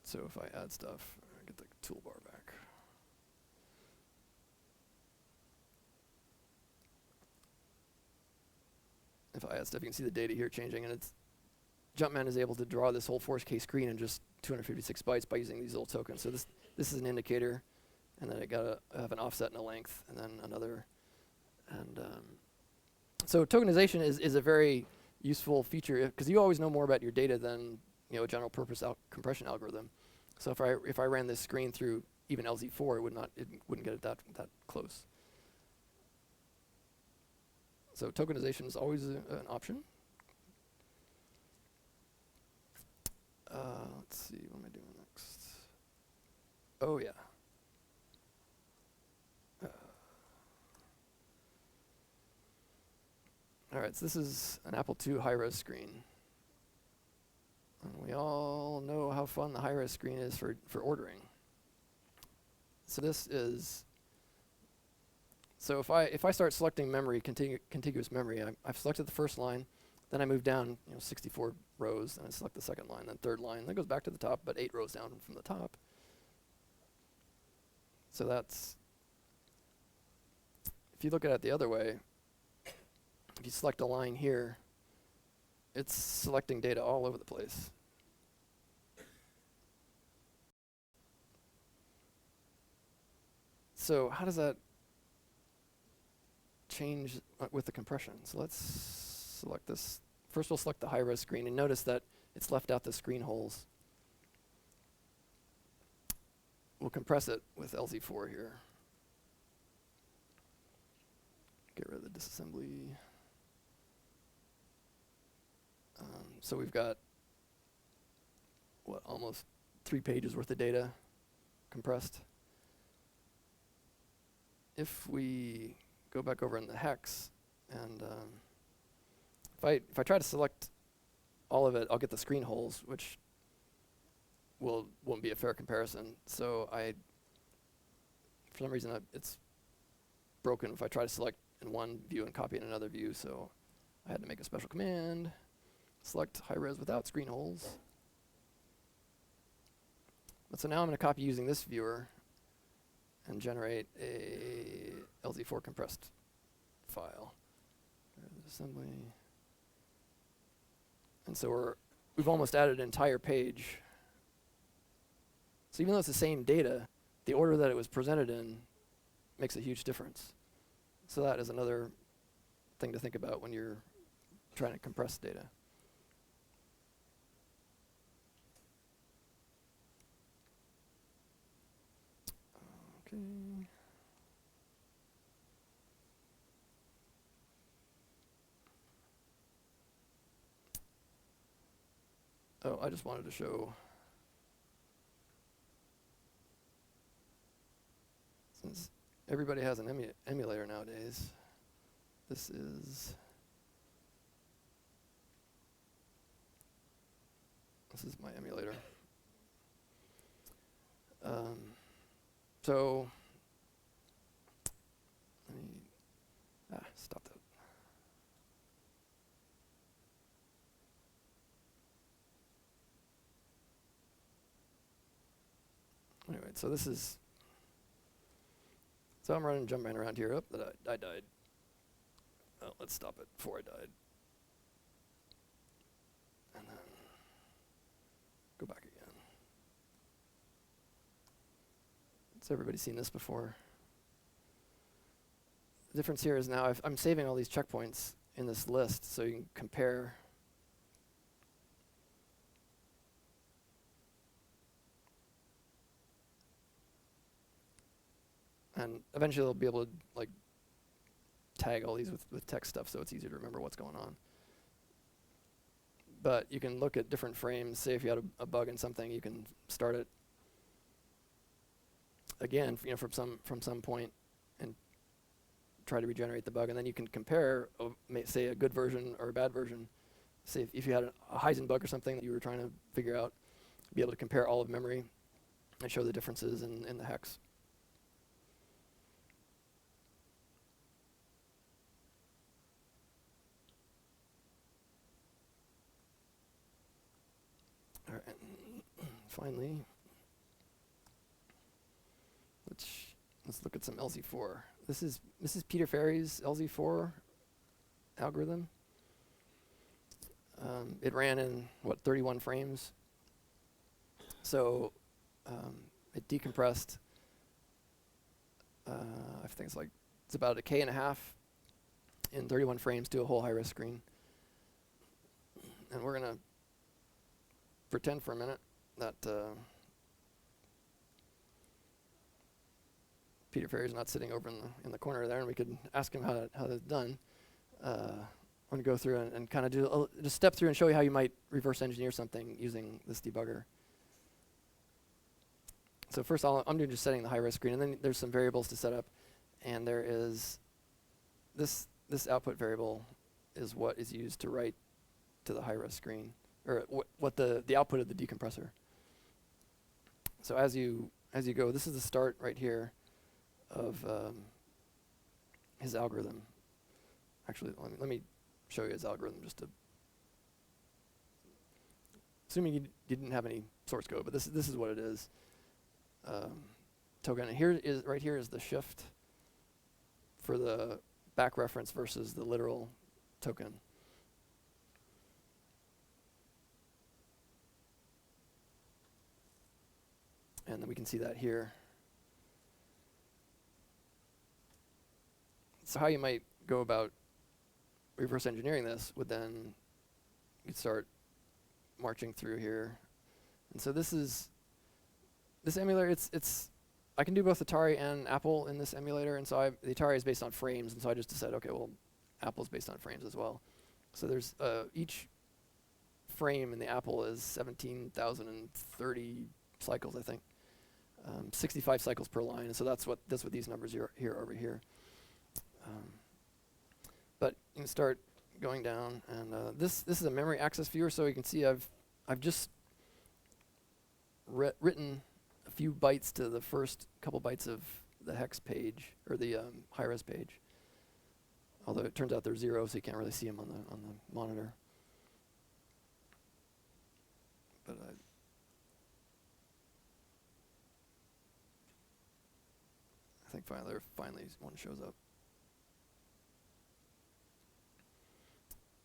So if I add stuff, I get the toolbar back. If I add stuff, you can see the data here changing, and Jumpman is able to draw this whole 4K screen in just 256 bytes by using these little tokens. So this is an indicator, and then I gotta have an offset and a length, and then another. And so tokenization is a very useful feature because you always know more about your data than a general purpose compression algorithm. So if I ran this screen through even LZ4, it wouldn't get it that close. So tokenization is always an option. Let's see, what am I doing next? Oh yeah. All right, so this is an Apple II high-res screen. And we all know how fun the high-res screen is for ordering. So this is, so if I start selecting memory, contiguous memory, I've selected the first line, then I move down 64 rows, and I select the second line, then third line, then it goes back to the top, but 8 rows down from the top. So that's, if you look at it the other way, if you select a line here, it's selecting data all over the place. So how does that change with the compression? So let's select this. First we'll select the high-res screen, and notice that it's left out the screen holes. We'll compress it with LZ4 here. Get rid of the disassembly. So we've got, almost 3 pages worth of data compressed. If we go back over in the hex, and if I try to select all of it, I'll get the screen holes, which won't be a fair comparison. So for some reason, it's broken if I try to select in one view and copy in another view. So I had to make a special command. Select high res without screen holes. But so now I'm going to copy using this viewer and generate a LZ4 compressed file. Assembly. And so we've almost added an entire page. So even though it's the same data, the order that it was presented in makes a huge difference. So that is another thing to think about when you're trying to compress data. Okay. Oh, I just wanted to show, since everybody has an emulator nowadays, this is my emulator. So let me stop that. Anyway, so this is, so I'm jumping around here. I died. Oh, let's stop it before I died. And then go back again. Has everybody seen this before? The difference here is now I'm saving all these checkpoints in this list so you can compare. And eventually they'll be able to like tag all these with text stuff so it's easier to remember what's going on. But you can look at different frames. Say if you had a bug in something, you can start it again, from some point and try to regenerate the bug, and then you can compare, say, a good version or a bad version. Say if you had a Heisenberg or something that you were trying to figure out, be able to compare all of memory and show the differences in the hex. All right, and finally, let's look at some LZ4. This is Peter Ferry's LZ4 algorithm. It ran in 31 frames. So it decompressed. I think it's about 1.5 K in 31 frames to a whole high-res screen. And we're gonna pretend for a minute that Peter Ferry's not sitting over in the corner there, and we could ask him how that's done. I'm going to go through and kind of just step through and show you how you might reverse engineer something using this debugger. So first I'm doing just setting the high-res screen, and then there's some variables to set up, and there is this output variable is what is used to write to the high-res screen, or what the output of the decompressor. So as you go, this is the start right here of his algorithm. Actually, let me show you his algorithm just to, assuming you didn't have any source code, but this is what it is. Token. And right here is the shift for the back reference versus the literal token. And then we can see that here. So how you might go about reverse engineering this would then you'd start marching through here. And so this emulator, I can do both Atari and Apple in this emulator, and so the Atari is based on frames, and so I just decided, okay, well, Apple's based on frames as well. So there's each frame in the Apple is 17,030 cycles, I think. 65 cycles per line, and so that's what these numbers are here over here. But you can start going down, and this is a memory access viewer, so you can see I've just written a few bytes to the first couple bytes of the hex page, or the high-res page. Although it turns out they're 0, so you can't really see them on the monitor. But I think finally one shows up.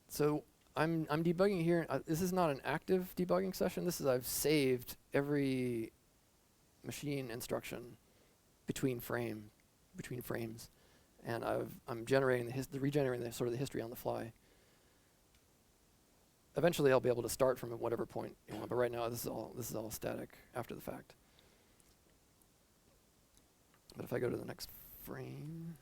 So I'm debugging here. This is not an active debugging session. I've saved every machine instruction between frames, and I'm generating regenerating the sort of the history on the fly. Eventually, I'll be able to start from whatever point you want, but right now this is all static after the fact. But if I go to the next frame.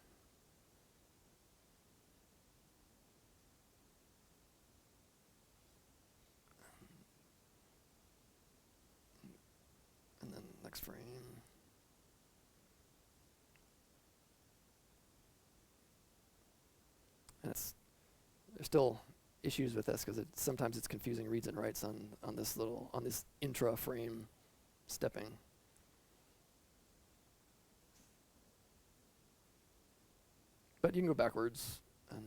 There's still issues with this because sometimes it's confusing reads and writes on this intra frame stepping. But you can go backwards and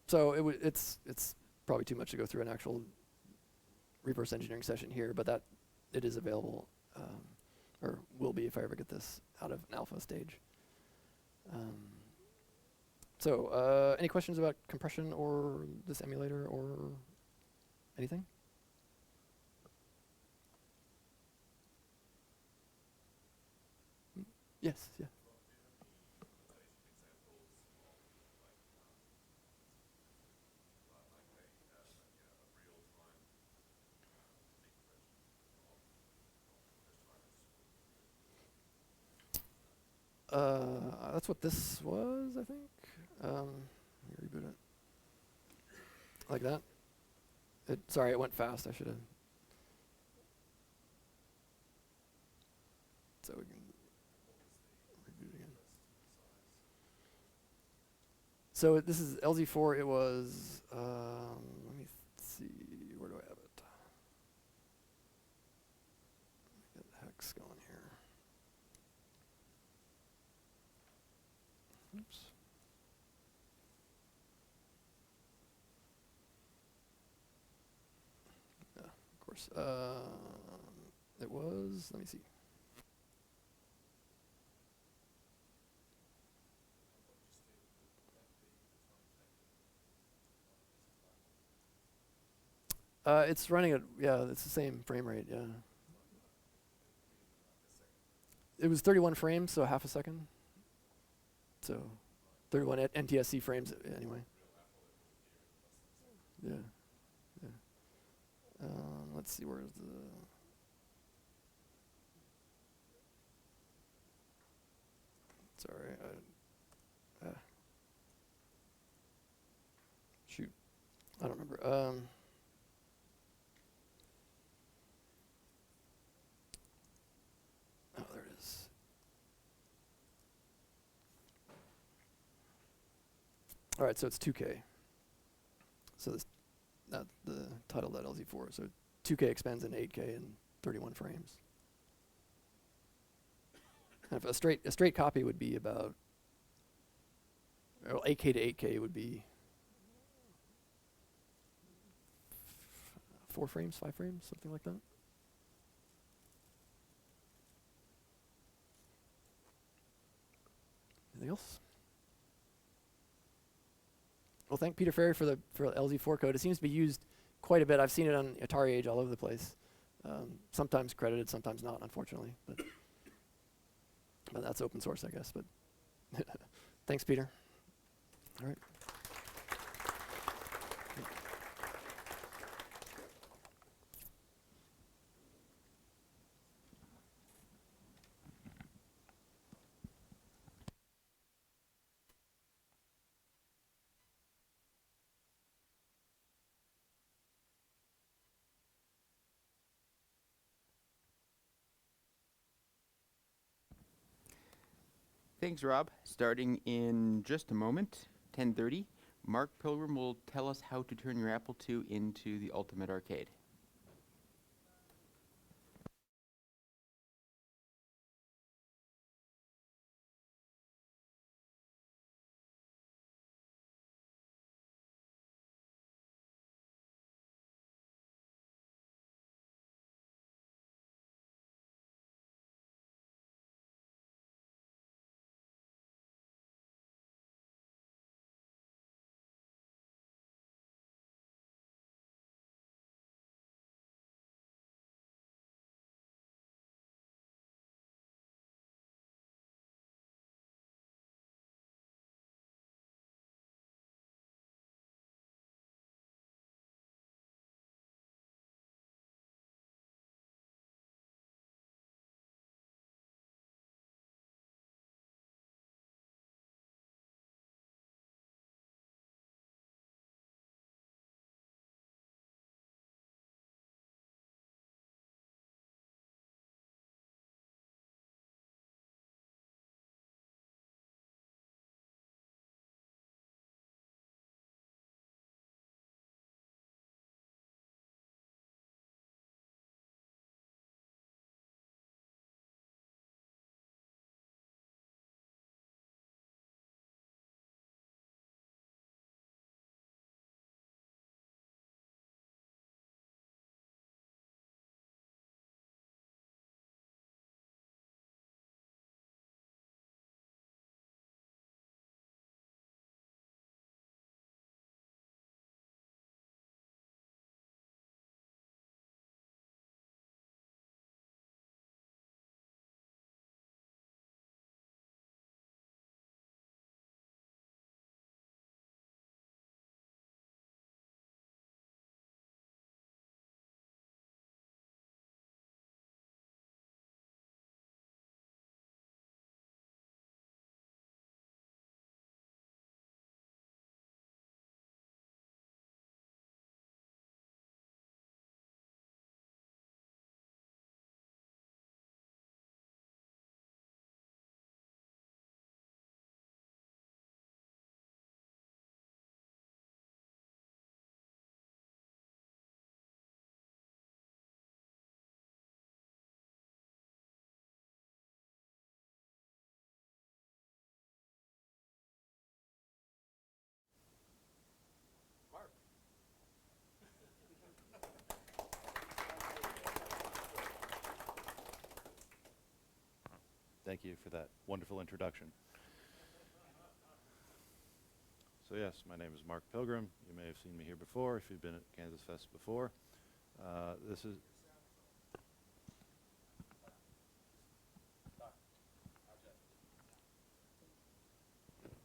so it's probably too much to go through an actual reverse engineering session here, but that it is available, or will be if I ever get this out of an alpha stage. So any questions about compression or this emulator or anything? Yes, yeah. That's what this was, I think. Let me reboot it. Like that. Sorry, it went fast. I should have. So we can reboot it again. So this is LZ4. It was. Let me see. Where do I have it? Get hex going here. Oops. Yeah, of course. It was. Let me see. It's running at, yeah, it's the same frame rate, yeah. It was 31 frames, so half a second. So 31 NTSC frames anyway. Yeah. Yeah. Let's see, where's the... Sorry. Shoot. I don't remember. Oh, there it is. All right, so it's 2K. So this, not the title that LZ4. So 2K expands into 8K in 31 frames. And if a straight copy would be about, well, 8K to 8K would be 4 frames, 5 frames, something like that. Anything else? Well, thank Peter Ferry for LZ4 code. It seems to be used quite a bit. I've seen it on Atari Age all over the place. Sometimes credited, sometimes not, unfortunately. But that's open source, I guess. But thanks, Peter. All right. Thanks, Rob. Starting in just a moment, 10:30, Mark Pilgrim will tell us how to turn your Apple II into the ultimate arcade. thank you for that wonderful introduction. So yes, my name is Mark Pilgrim. You may have seen me here before if you've been at Kansasfest before. This is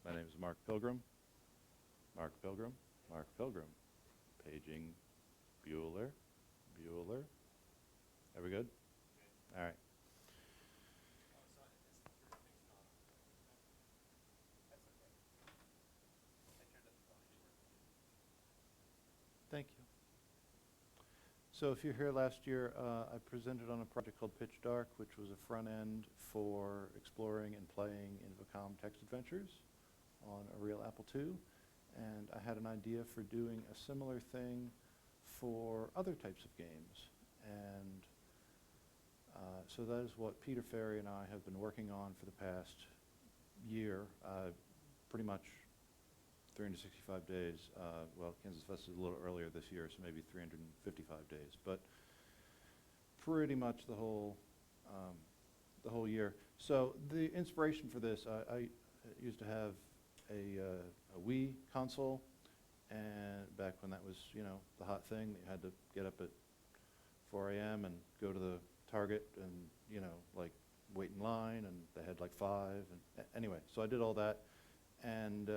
My name is Mark Pilgrim. Mark Pilgrim. Mark Pilgrim. Paging Bueller. Bueller. Are we good? All right. Thank you. So if you're here last year, I presented on a project called Pitch Dark, which was a front end for exploring and playing Infocom text adventures on a real Apple II. And I had an idea for doing a similar thing for other types of games. And so that is what Peter Ferry and I have been working on for the past year, pretty much 365 days. Well, Kansasfest is a little earlier this year, so maybe 355 days, but pretty much the whole year. So the inspiration for this, I used to have a Wii console, and back when that was, you know, the hot thing, you had to get up at 4 a.m. and go to the Target and, you know, like wait in line, and they had like 5. And anyway, so I did all that. And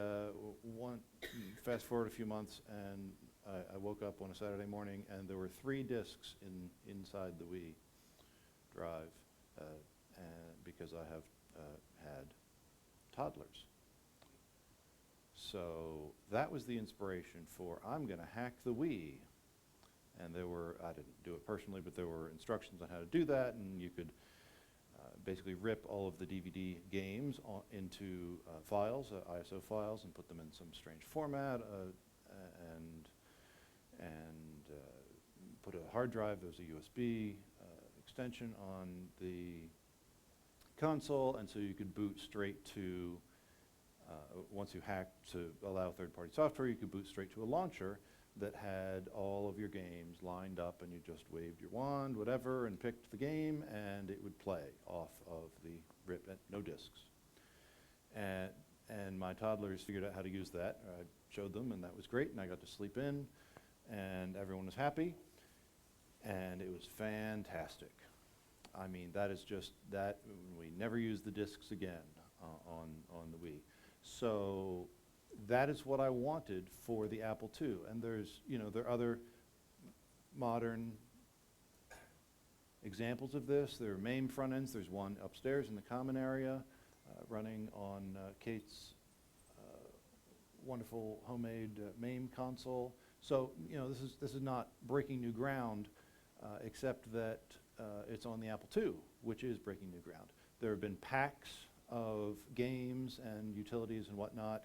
fast forward a few months, and I woke up on a Saturday morning, and there were 3 discs inside the Wii drive, and because I have had toddlers. So that was the inspiration for, I'm going to hack the Wii. And there were, I didn't do it personally, but there were instructions on how to do that, and you could basically rip all of the DVD games into files, ISO files, and put them in some strange format, and put a hard drive. There was a USB extension on the console, and so you could boot straight to, once you hacked to allow third-party software, you could boot straight to a launcher that had all of your games lined up, and you just waved your wand, whatever, and picked the game, and it would play off of the rip, no discs. And my toddlers figured out how to use that. I showed them, and that was great, and I got to sleep in, and everyone was happy, and it was fantastic. I mean, that is just, that, we never used the discs again on the Wii. So that is what I wanted for the Apple II. And there's, you know, there are other modern examples of this. There are MAME front ends. There's one upstairs in the common area running on Kate's wonderful homemade MAME console. So, you know, this is not breaking new ground, except that it's on the Apple II, which is breaking new ground. There have been packs of games and utilities and whatnot,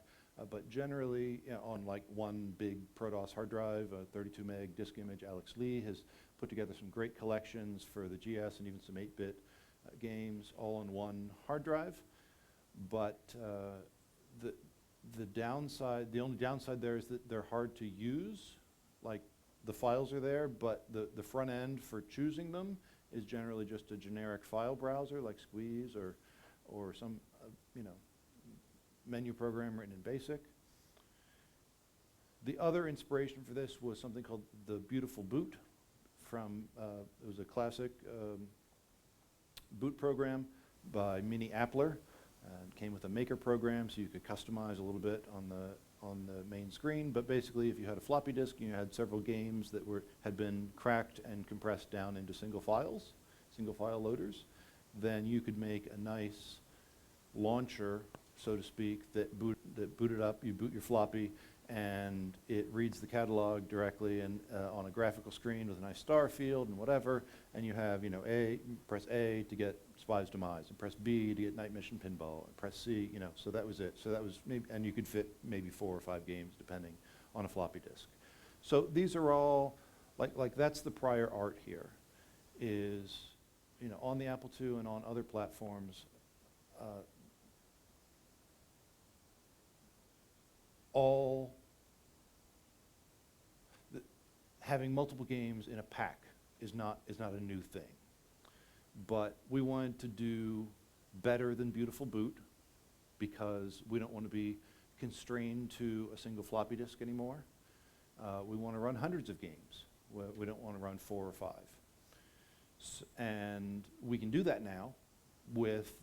but generally, you know, on like one big ProDOS hard drive, a 32 meg disk image, Alex Lee has put together some great collections for the GS and even some 8-bit games all on one hard drive. But the downside, the only downside there is that they're hard to use. Like, the files are there, but the front end for choosing them is generally just a generic file browser like Squeeze or some, you know, menu program written in BASIC. The other inspiration for this was something called the Beautiful Boot from, it was a classic boot program by Minnie Appler. It came with a maker program, so you could customize a little bit on the main screen. But basically, if you had a floppy disk and you had several games that had been cracked and compressed down into single files, single file loaders, then you could make a nice launcher, so to speak, that booted up. You boot your floppy, and it reads the catalog directly and on a graphical screen with a nice star field and whatever. And you have, you know, press A to get Spies Demise, and press B to get Night Mission Pinball, and press C, you know. So that was it. So that was maybe, and you could fit maybe 4 or 5 games depending on a floppy disk. So these are all like that's the prior art here, is, you know, on the Apple II and on other platforms. Having multiple games in a pack is not a new thing, but we wanted to do better than beautiful boot because we don't want to be constrained to a single floppy disk anymore. We want to run hundreds of games. We don't want to run 4 or 5. And we can do that now with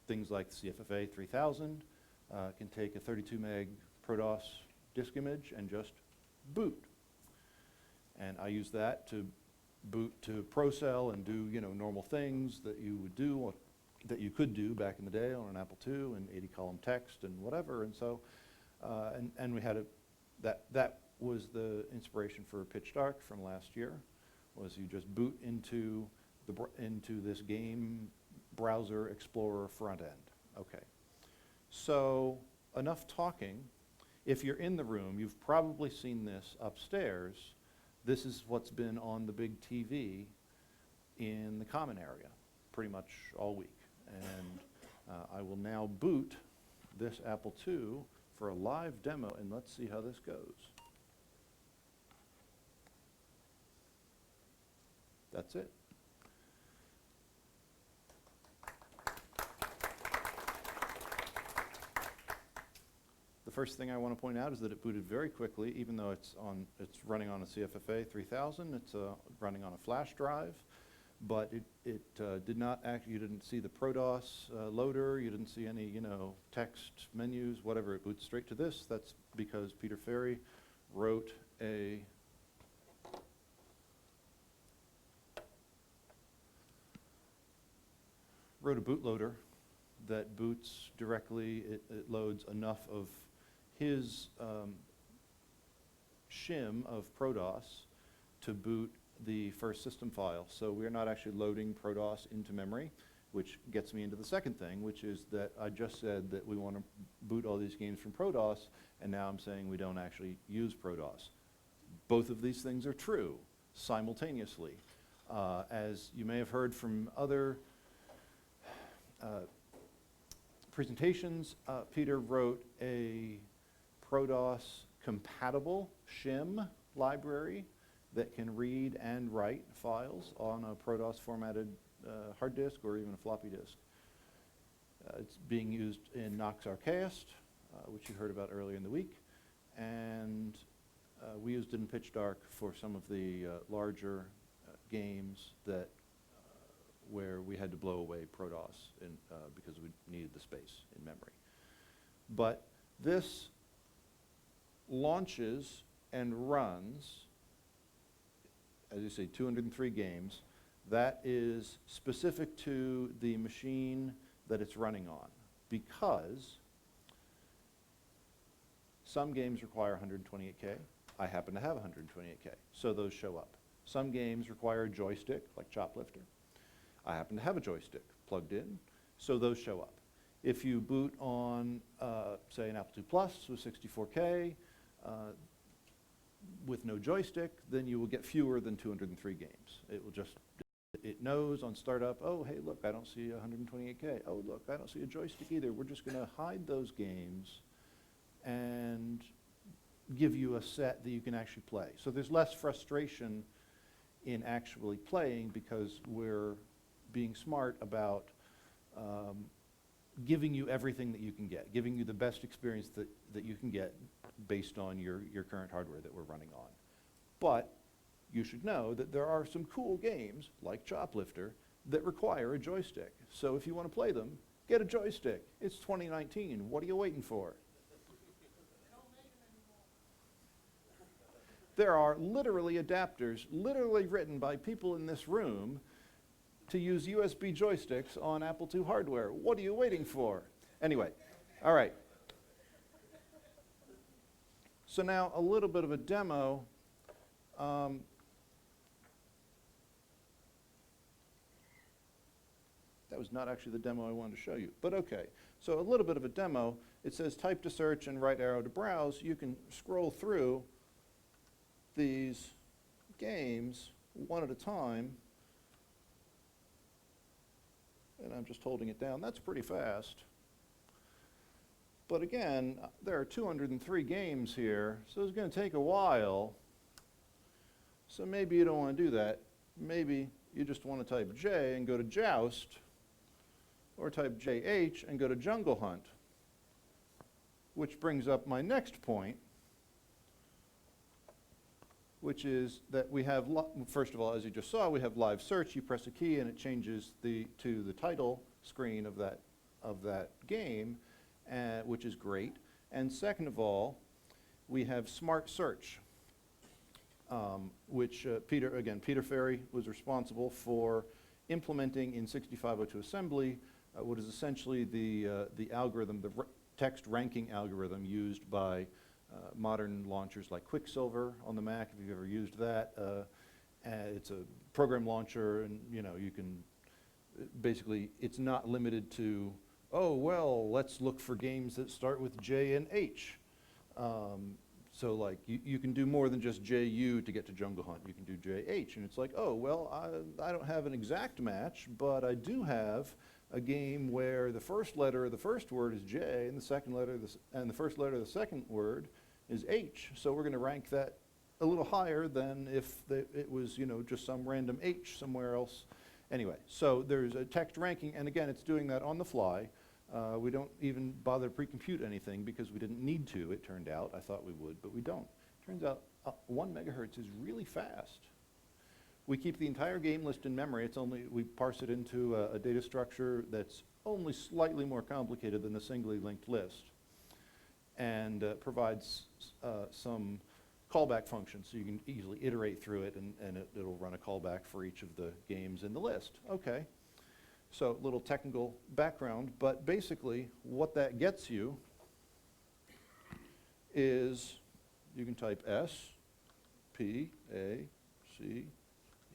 things like CFFA 3000. Can take a 32 meg ProDOS disk image and just boot. And I use that to boot to ProCell and do normal things that you would do, that you could do back in the day on an Apple II and 80 column text and whatever. And so, and we had that was the inspiration for Pitch Dark from last year, was you just boot into this game browser explorer front end. Okay, so enough talking. If you're in the room, you've probably seen this upstairs. This is what's been on the big TV in the common area pretty much all week. And I will now boot this Apple II for a live demo, and let's see how this goes. That's it. The first thing I want to point out is that it booted very quickly, even though it's running on a CFFA 3000. It's running on a flash drive, but it did not you didn't see the ProDOS loader. You didn't see any text menus, whatever. It boots straight to this. That's because Peter Ferry wrote a bootloader that boots directly. It loads enough of his shim of ProDOS to boot the first system file. So we're not actually loading ProDOS into memory, which gets me into the second thing, which is that I just said that we want to boot all these games from ProDOS, and now I'm saying we don't actually use ProDOS. Both of these things are true simultaneously. As you may have heard from other presentations, Peter wrote a ProDOS compatible shim library that can read and write files on a ProDOS formatted hard disk or even a floppy disk. It's being used in Nox Archaist, which you heard about earlier in the week, and we used it in Pitch Dark for some of the larger games that where we had to blow away ProDOS because we needed the space in memory. But this launches and runs, as you say, 203 games. That is specific to the machine that it's running on, because some games require 128K. I happen to have 128K, so those show up. Some games require a joystick, like Choplifter. I happen to have a joystick plugged in, so those show up. If you boot on, say, an Apple II Plus with 64K with no joystick, then you will get fewer than 203 games. It will just, it knows on startup, oh, hey, look, I don't see 128K. Oh, look, I don't see a joystick either. We're just going to hide those games and give you a set that you can actually play. So there's less frustration in actually playing because we're being smart about giving you everything that you can get, giving you the best experience that you can get based on your current hardware that we're running on. But you should know that there are some cool games, like Choplifter, that require a joystick. So if you want to play them, get a joystick. It's 2019. What are you waiting for? There are literally adapters, literally written by people in this room to use USB joysticks on Apple II hardware. What are you waiting for? Anyway, all right. So now a little bit of a demo. That was not actually the demo I wanted to show you, but okay. So a little bit of a demo. It says type to search and right arrow to browse. You can scroll through these games one at a time. And I'm just holding it down. That's pretty fast. But again, there are 203 games here, so it's going to take a while. So maybe you don't want to do that. Maybe you just want to type J and go to Joust, or type JH and go to Jungle Hunt, which brings up my next point, which is that we have, first of all, as you just saw, we have live search. You press a key and it changes to the title screen of that game, which is great. And second of all, we have smart search, which Peter Ferry was responsible for implementing in 6502 assembly, what is essentially the algorithm, the text ranking algorithm used by modern launchers like Quicksilver on the Mac, if you've ever used that. It's a program launcher, and you can basically, it's not limited to, oh, well, let's look for games that start with J and H. So like you can do more than just JU to get to Jungle Hunt. You can do JH, and it's like, oh, well, I don't have an exact match, but I do have a game where the first letter of the first word is J, and the second letter and the first letter of the second word is H. So we're going to rank that a little higher than if it was, just some random H somewhere else. Anyway, so there's a text ranking, and again, it's doing that on the fly. We don't even bother to pre-compute anything because we didn't need to, it turned out. I thought we would, but we don't. Turns out 1 megahertz is really fast. We keep the entire game list in memory. We parse it into a data structure that's only slightly more complicated than the singly linked list, and provides some callback functions, so you can easily iterate through it, and it'll run a callback for each of the games in the list. Okay, so little technical background, but basically what that gets you is you can type S, P, A, C,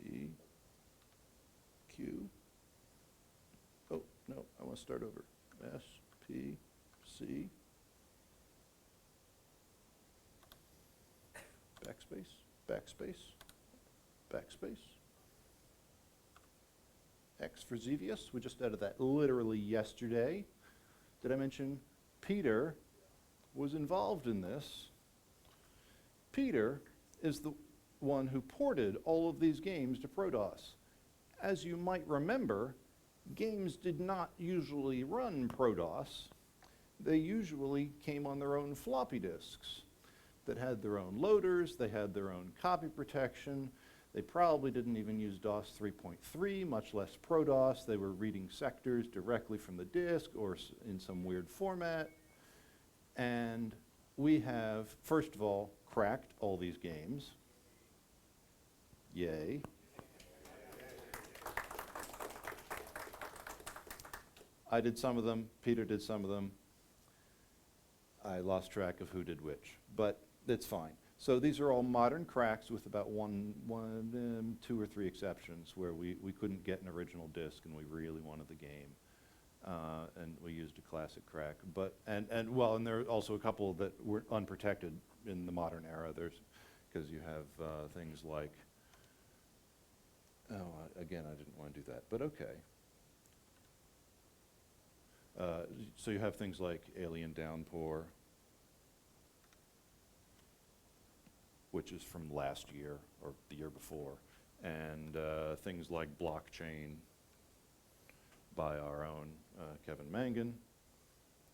E, Q. Oh, no, I want to start over. S, P, C, backspace, backspace, backspace. X for Xevious. We just added that literally yesterday. Did I mention Peter was involved in this? Peter is the one who ported all of these games to ProDOS. As you might remember, games did not usually run ProDOS. They usually came on their own floppy disks that had their own loaders, they had their own copy protection. They probably didn't even use DOS 3.3, much less ProDOS. They were reading sectors directly from the disk or in some weird format. And we have, first of all, cracked all these games. Yay. I did some of them, Peter did some of them. I lost track of who did which, but it's fine. So these are all modern cracks with about 2 or 3 exceptions where we couldn't get an original disk and we really wanted the game. And we used a classic crack. And there are also a couple that were unprotected in the modern era. Because you have things like, again, I didn't want to do that, but okay. So you have things like Alien Downpour, which is from last year or the year before, and things like Blockchain by our own Kevin Mangan.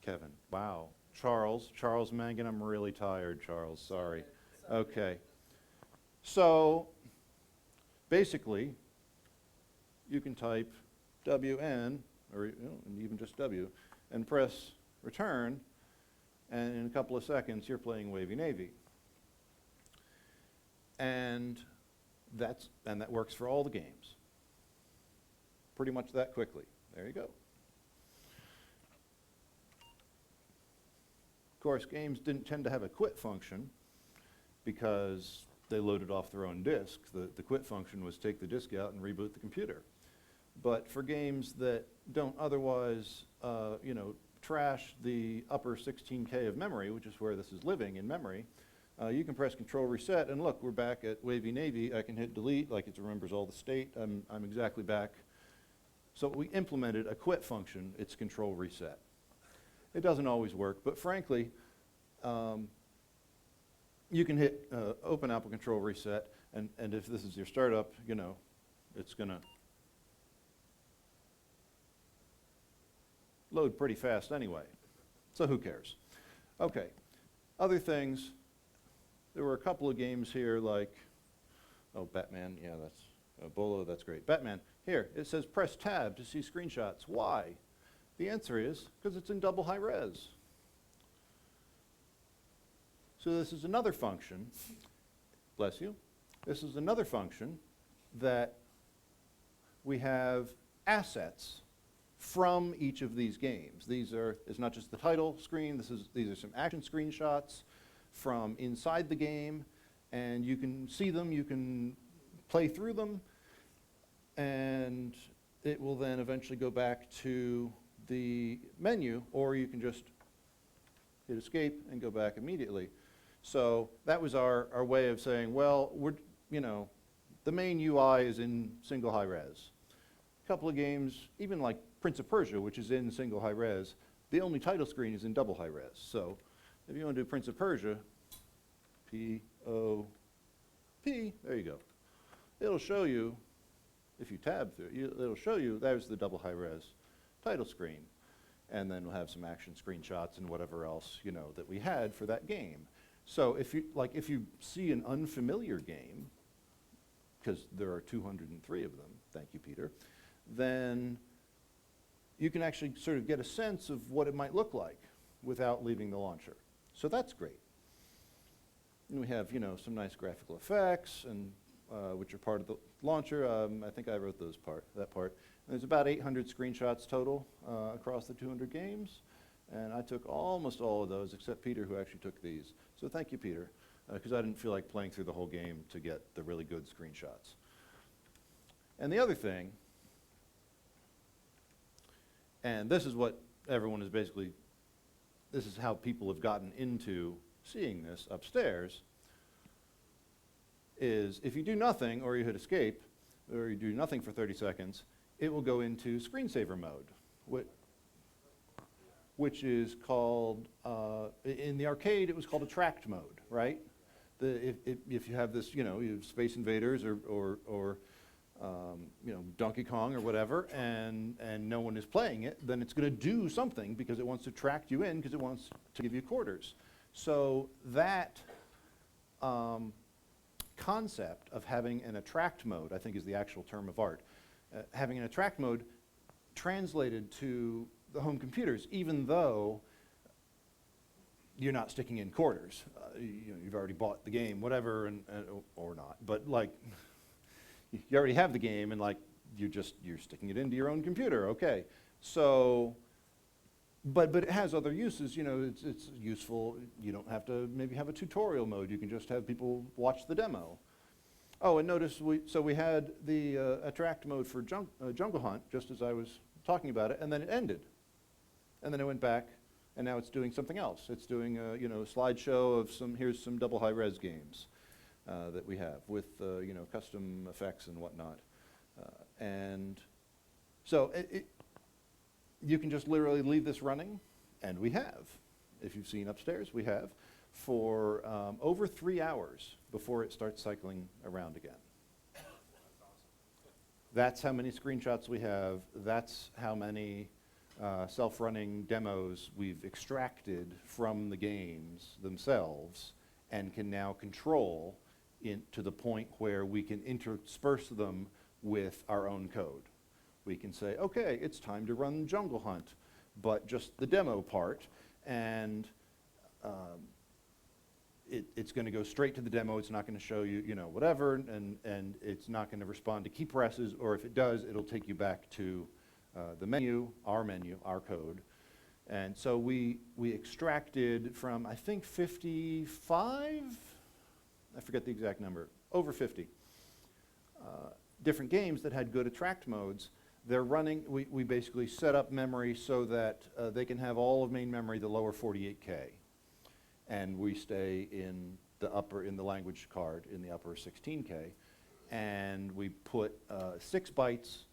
Kevin, wow. Charles Mangan, I'm really tired, Charles, sorry. Okay. So basically, you can type WN, or and even just W, and press return, and in a couple of seconds, you're playing Wavy Navy. And that works for all the games. Pretty much that quickly. There you go. Of course, games didn't tend to have a quit function because they loaded off their own disk. The quit function was take the disk out and reboot the computer. But for games that don't otherwise, trash the upper 16K of memory, which is where this is living in memory, you can press Control Reset, and look, we're back at Wavy Navy. I can hit Delete, like it remembers all the state. I'm exactly back. So we implemented a quit function. It's Control Reset. It doesn't always work, but frankly, you can hit Open Apple Control Reset, and if this is your startup, it's gonna load pretty fast anyway. So who cares? Okay. Other things, there were a couple of games here like, oh, Batman, yeah, that's, Bolo, that's great. Batman, here, it says press tab to see screenshots. Why? The answer is because it's in double high res. So this is another function, bless you, this is another function that we have assets from each of these games. It's not just the title screen, these are some action screenshots from inside the game, and you can see them, you can play through them, and it will then eventually go back to the menu, or you can just hit escape and go back immediately. So that was our way of saying, well, the main UI is in single high res. A couple of games, even like Prince of Persia, which is in single high res, the only title screen is in double high res. So if you want to do Prince of Persia, P-O-P, there you go. It'll show you, if you tab through it, it'll show you there's the double high res title screen. And then we'll have some action screenshots and whatever else, that we had for that game. So if you see an unfamiliar game, because there are 203 of them, thank you, Peter, then you can actually sort of get a sense of what it might look like without leaving the launcher. So that's great. And we have, some nice graphical effects, and which are part of the launcher. I think I wrote that part. And there's about 800 screenshots total across the 200 games. And I took almost all of those, except Peter, who actually took these. So thank you, Peter, because I didn't feel like playing through the whole game to get the really good screenshots. And the other thing, and this is what everyone is basically, this is how people have gotten into seeing this upstairs, is if you do nothing, or you hit escape, or you do nothing for 30 seconds, it will go into screensaver mode, which is called, in the arcade, it was called attract mode, right? If you have this, you have Space Invaders or Donkey Kong or whatever, and no one is playing it, then it's going to do something because it wants to track you in because it wants to give you quarters. So that concept of having an attract mode, I think is the actual term of art. Having an attract mode translated to the home computers, even though you're not sticking in quarters. You've already bought the game, whatever, or not. But like, you already have the game, and like, you're sticking it into your own computer. Okay, so, but it has other uses. It's useful. You don't have to maybe have a tutorial mode. You can just have people watch the demo. Oh, and notice we had the attract mode for Jungle Hunt, just as I was talking about it, and then it ended. And then it went back, and now it's doing something else. It's doing a slideshow of here's some double high res games that we have with custom effects and whatnot. And so you can just literally leave this running, and we have. If you've seen upstairs, we have for over 3 hours before it starts cycling around again. That's how many screenshots we have. That's how many self-running demos we've extracted from the games themselves and can now control to the point where we can intersperse them with our own code. We can say, okay, it's time to run Jungle Hunt, but just the demo part, and it's going to go straight to the demo. It's not going to show you, whatever, and it's not going to respond to key presses, or if it does, it'll take you back to the menu, our code. And so we extracted from, I think, 55, I forget the exact number, over 50 different games that had good attract modes. They're running, we basically set up memory so that they can have all of main memory, the lower 48K. And we stay in the language card in the upper 16K. And we put 6 bytes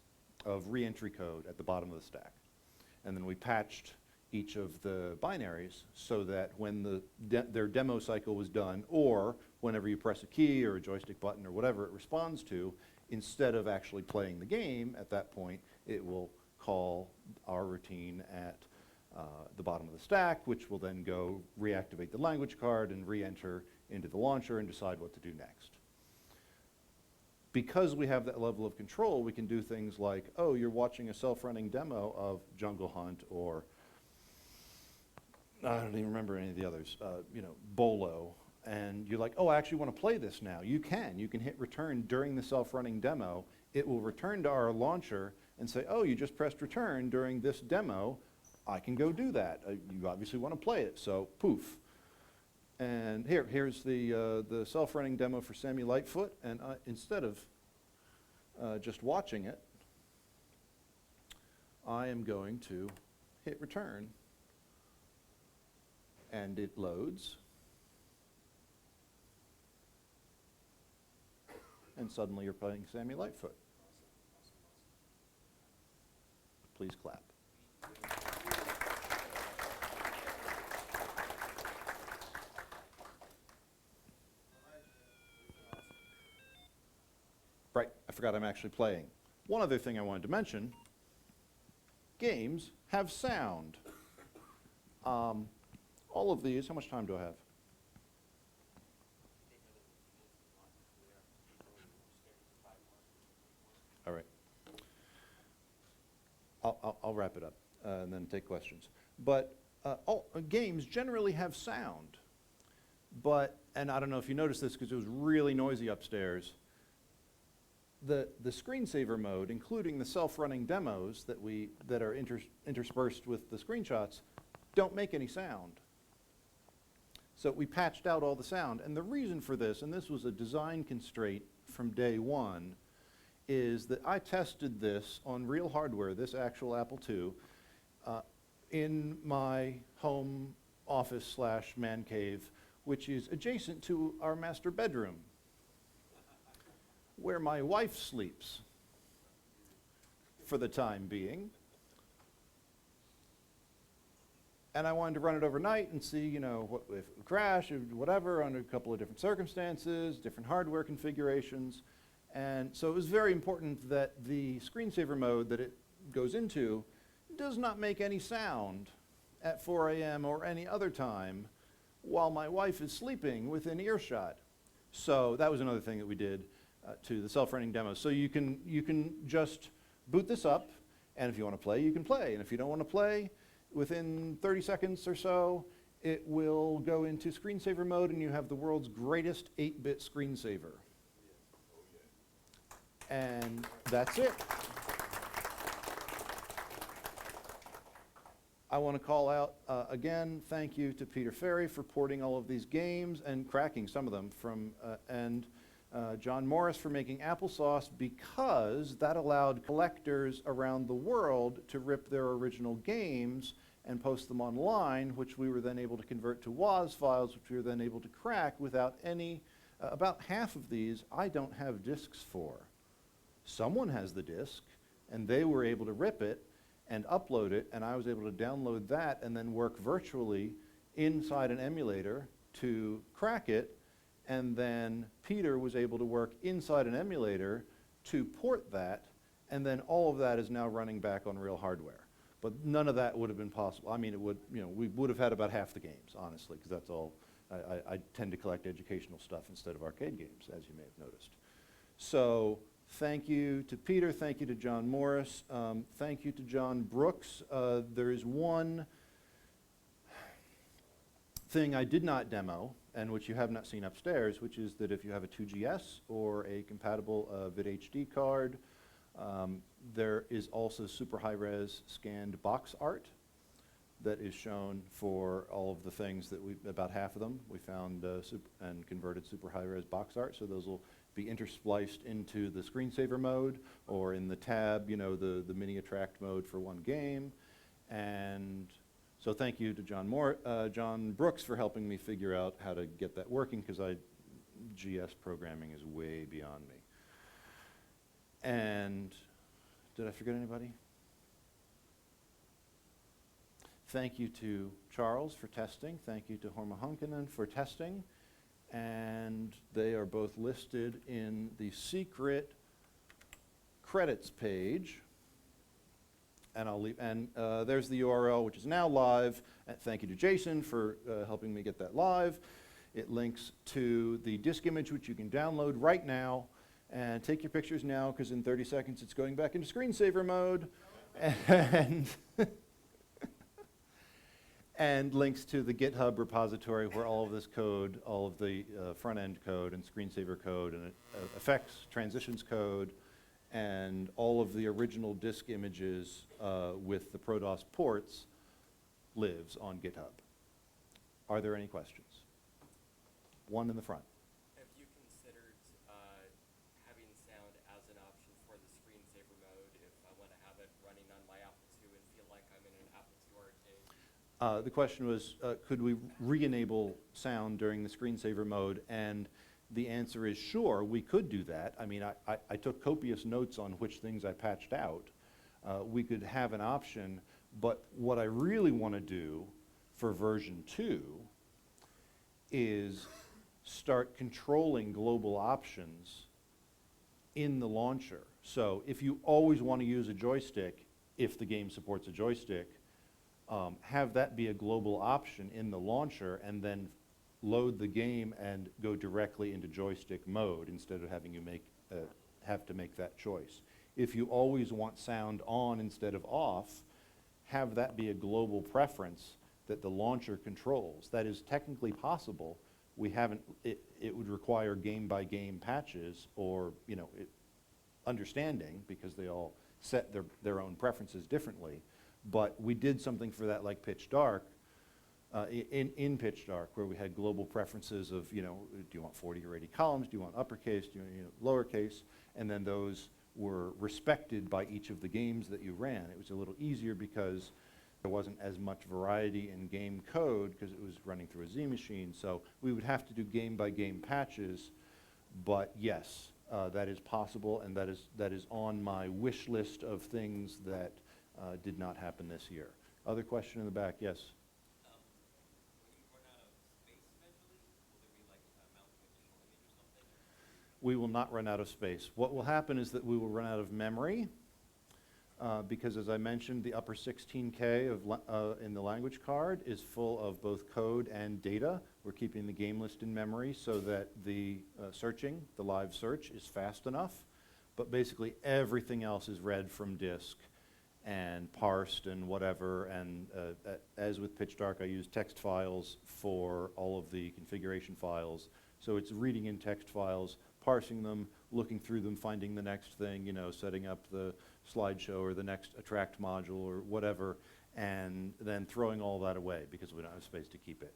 of re-entry code at the bottom of the stack. And then we patched each of the binaries so that when their demo cycle was done, or whenever you press a key or a joystick button or whatever it responds to, instead of actually playing the game at that point, it will call our routine at the bottom of the stack, which will then go reactivate the language card and re-enter into the launcher and decide what to do next. Because we have that level of control, we can do things like, oh, you're watching a self-running demo of Jungle Hunt, or I don't even remember any of the others, Bolo, and you're like, oh, I actually want to play this now. You can hit return during the self-running demo. It will return to our launcher and say, oh, you just pressed return during this demo. I can go do that. You obviously want to play it, so poof. And here's the self-running demo for Sammy Lightfoot, and instead of just watching it, I am going to hit return, and it loads, and suddenly you're playing Sammy Lightfoot. Please clap. Right, I forgot I'm actually playing. One other thing I wanted to mention, games have sound. All of these, how much time do I have? All right. I'll wrap it up and then take questions. But games generally have sound. And I don't know if you noticed this because it was really noisy upstairs. The screensaver mode, including the self-running demos that are interspersed with the screenshots, don't make any sound. So we patched out all the sound. And the reason for this, and this was a design constraint from day one, is that I tested this on real hardware, this actual Apple II, in my home office / man cave, which is adjacent to our master bedroom, where my wife sleeps for the time being. And I wanted to run it overnight and see, what if it would crash or whatever under a couple of different circumstances, different hardware configurations. And so it was very important that the screensaver mode that it goes into does not make any sound at 4 a.m. or any other time while my wife is sleeping within earshot. So that was another thing that we did to the self-running demo. So you can just boot this up, and if you want to play, you can play. And if you don't want to play, within 30 seconds or so, it will go into screensaver mode, and you have the world's greatest 8-bit screensaver. And that's it. I want to call out, again, thank you to Peter Ferry for porting all of these games and cracking some of them from, and John Morris for making applesauce, because that allowed collectors around the world to rip their original games and post them online, which we were then able to convert to WAS files, which we were then able to crack without any, about half of these I don't have discs for. Someone has the disc, and they were able to rip it and upload it, and I was able to download that and then work virtually inside an emulator to crack it, and then Peter was able to work inside an emulator to port that, and then all of that is now running back on real hardware. But none of that would have been possible. I mean, it would, we would have had about half the games, honestly, because that's all. I tend to collect educational stuff instead of arcade games, as you may have noticed. So thank you to Peter, thank you to John Morris, thank you to John Brooks. There is one thing I did not demo, and which you have not seen upstairs, which is that if you have a 2GS or a compatible VidHD card, there is also super high-res scanned box art that is shown for all of the things that about half of them, we found and converted super high-res box art, so those will be interspliced into the screensaver mode or in the tab, the mini attract mode for one game. And so thank you to John Brooks for helping me figure out how to get that working, because GS programming is way beyond me. And did I forget anybody? Thank you to Charles for testing. Thank you to Horma Hunkinen for testing. And they are both listed in the secret credits page And I'll leave, and there's the URL, which is now live. Thank you to Jason for helping me get that live. It links to the disk image, which you can download right now, and take your pictures now, because in 30 seconds it's going back into screensaver mode. And, and links to the GitHub repository where all of this code, all of the front-end code and screensaver code and effects, transitions code, and all of the original disk images with the ProDOS ports lives on GitHub. Are there any questions? One in the front. Have you considered having sound as an option for the screensaver mode if I want to have it running on my Apple II and feel like I'm in an Apple II arcade? The question was, could we re-enable sound during the screensaver mode? And the answer is sure, we could do that. I mean, I took copious notes on which things I patched out. We could have an option, but what I really want to do for version 2 is start controlling global options in the launcher. So if you always want to use a joystick, if the game supports a joystick, have that be a global option in the launcher, and then load the game and go directly into joystick mode instead of having you have to make that choice. If you always want sound on instead of off, have that be a global preference that the launcher controls. That is technically possible. We haven't, it would require game-by-game patches or, you know, understanding, because they all set their own preferences differently. But we did something for that like Pitch Dark, in Pitch Dark, where we had global preferences of, you know, do you want 40 or 80 columns, do you want uppercase, do you want lowercase, and then those were respected by each of the games that you ran. It was a little easier because there wasn't as much variety in game code because it was running through a Z machine, so we would have to do game-by-game patches, but yes, that is possible, and that is on my wish list of things that did not happen this year. Other question in the back, yes? We will not run out of space. What will happen is that we will run out of memory, because as I mentioned, the upper 16K in the language card is full of both code and data. We're keeping the game list in memory so that the searching, the live search, is fast enough. But basically everything else is read from disk and parsed and whatever. And as with Pitch Dark, I use text files for all of the configuration files. So it's reading in text files, parsing them, looking through them, finding the next thing, you know, setting up the slideshow or the next attract module or whatever, and then throwing all that away because we don't have space to keep it.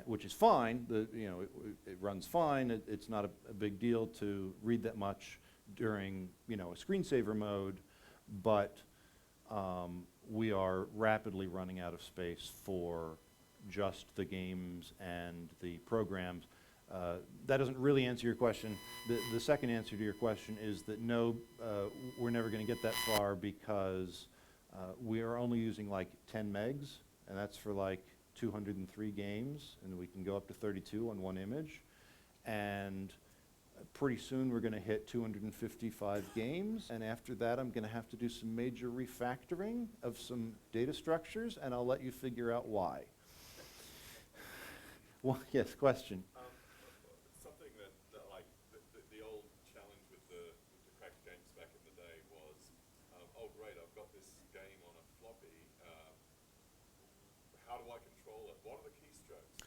Which is fine. It runs fine. It's not a big deal to read that much during, you know, a screensaver mode, but we are rapidly running out of space for just the games and the programs. That doesn't really answer your question. The second answer to your question is that no, we're never going to get that far because we are only using like 10 megs, and that's for like 203 games, and we can go up to 32 on one image. And pretty soon we're going to hit 255 games, and after that I'm going to have to do some major refactoring of some data structures, and I'll let you figure out why. Well, yes, question. Something that like the old challenge with the cracked games back in the day was, oh great, I've got this game on a floppy. How do I control it? What are the keystrokes?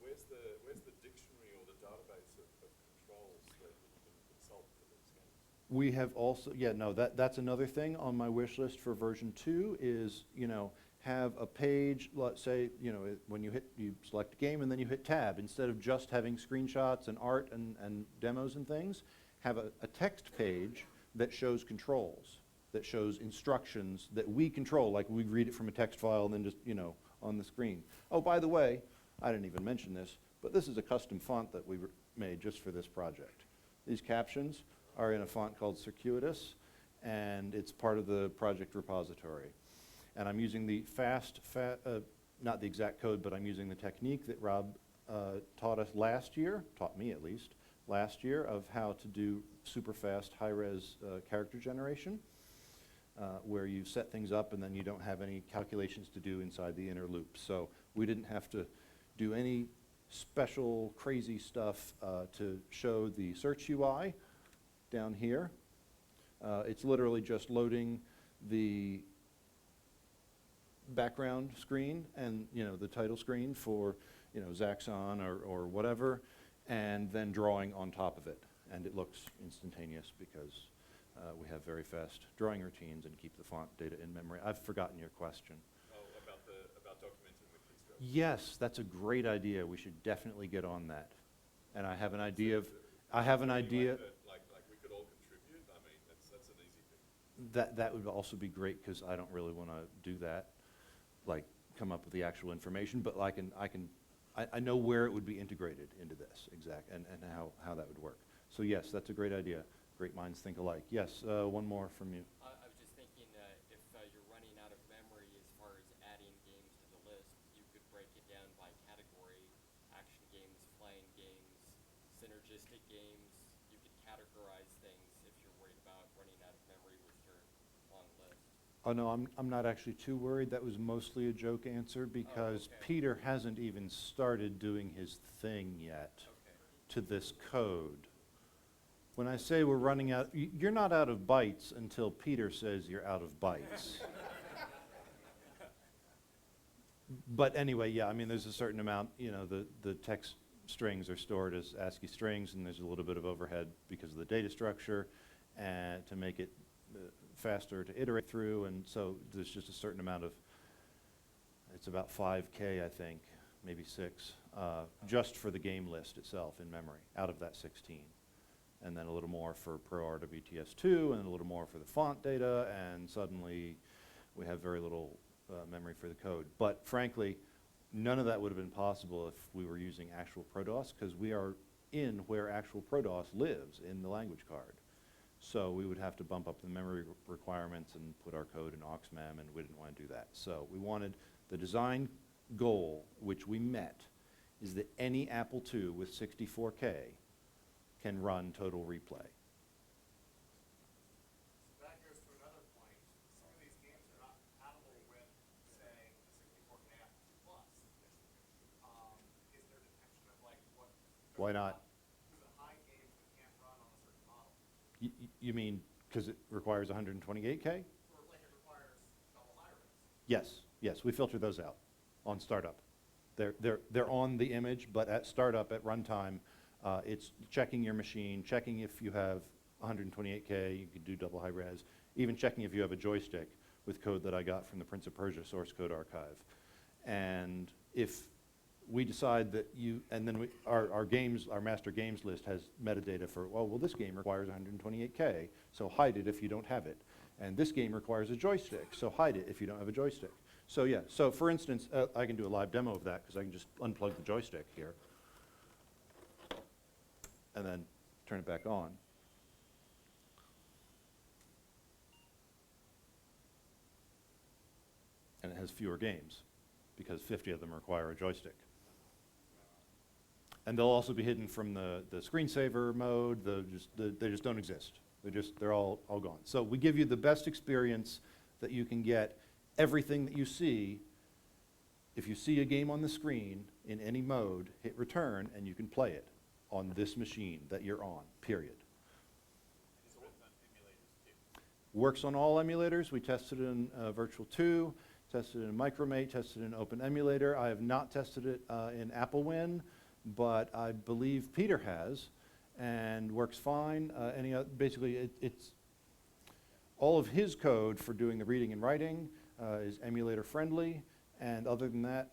Where's the dictionary or the database of controls that you can consult for these games? We have also, yeah, no, that's another thing on my wish list for version 2 is, you know, have a page, let's say, you know, when you select a game and then you hit tab, instead of just having screenshots and art and demos and things, have a text page that shows controls, that shows instructions that we control, like we read it from a text file and then just, you know, on the screen. Oh, by the way, I didn't even mention this, but this is a custom font that we made just for this project. These captions are in a font called Circuitous, and it's part of the project repository. And I'm using the not the exact code, but I'm using the technique that Rob taught us last year, taught me at least, last year, of how to do super fast high-res character generation. where you set things up and then you don't have any calculations to do inside the inner loop. So we didn't have to do any special crazy stuff to show the search UI down here. It's literally just loading the background screen and the title screen for Zaxxon or whatever, and then drawing on top of it. And it looks instantaneous because we have very fast drawing routines and keep the font data in memory. I've forgotten your question. Oh, about documenting the keystroke. Yes, that's a great idea. We should definitely get on that. And I have an idea of, I have an idea. Like we could all contribute. I mean, that's an easy thing. That would also be great because I don't really want to do that, like come up with the actual information, but I know where it would be integrated into this and how that would work. So yes, that's a great idea. Great minds think alike. Yes, one more from you. I was just thinking if you're running out of memory as far as adding games to the list, you could break it down by category: action games, flying games, synergistic games. You could categorize things if you're worried about running out of memory with your long list. Oh no, I'm not actually too worried. That was mostly a joke answer because okay. Peter hasn't even started doing his thing yet to this code. When I say we're running out, you're not out of bytes until Peter says you're out of bytes. But anyway, yeah, I mean, there's a certain amount, the text strings are stored as ASCII strings, and there's a little bit of overhead because of the data structure, and to make it faster to iterate through, and so there's just a certain amount of, it's about 5K, I think, maybe 6, just for the game list itself in memory, out of that 16. And then a little more for ProRWTS2, and a little more for the font data, and suddenly we have very little memory for the code. But frankly, none of that would have been possible if we were using actual ProDOS, because we are in where actual ProDOS lives, in the language card. So we would have to bump up the memory requirements and put our code in AuxMem, and we didn't want to do that. So we wanted the design goal, which we met, is that any Apple II with 64K can run Total Replay. That goes to another point. Some of these games are not compatible with, say, the 64K Apple II Plus. Is there detection of what? Why not? The high games that can't run on a certain model. You mean because it requires 128K? Or it requires double high res. Yes, we filter those out on startup. They're on the image, but at startup, at runtime, it's checking your machine, checking if you have 128K, you could do double high res, even checking if you have a joystick with code that I got from the Prince of Persia source code archive. And if we decide that and then our master games list has metadata for, well, this game requires 128K, so hide it if you don't have it. And this game requires a joystick, so hide it if you don't have a joystick. So yeah, so for instance, I can do a live demo of that because I can just unplug the joystick here and then turn it back on. And it has fewer games because 50 of them require a joystick. And they'll also be hidden from the screensaver mode. They just don't exist. They're all gone. So we give you the best experience that you can get. Everything that you see, if you see a game on the screen in any mode, hit return and you can play it on this machine that you're on, period. Works on all emulators. We tested it in Virtual 2, tested it in Micromate, tested it in Open Emulator. I have not tested it in AppleWin, but I believe Peter has, and works fine. Basically, it's all of his code for doing the reading and writing is emulator friendly, and other than that,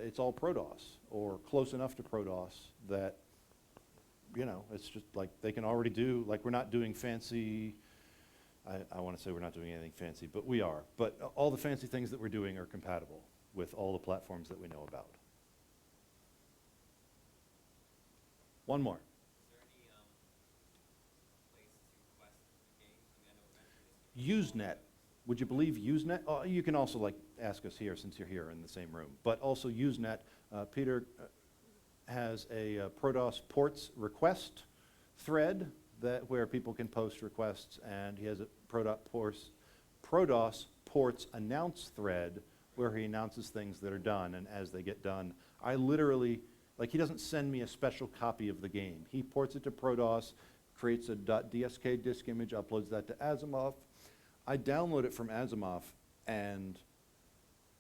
it's all ProDOS, or close enough to ProDOS that, it's just like they can already do, like we're not doing fancy, I want to say we're not doing anything fancy, but we are. But all the fancy things that we're doing are compatible with all the platforms that we know about. One more. Is there any place to quest games? I mean, I know eventually this Usenet. Would you believe Usenet? Oh, you can also ask us here since you're here in the same room. But also Usenet. Peter has a ProDOS ports request thread where people can post requests, and he has a ProDOS ports announce thread where he announces things that are done, and as they get done, I literally, like, he doesn't send me a special copy of the game. He ports it to ProDOS, creates a .dsk disk image, uploads that to Asimov. I download it from Asimov and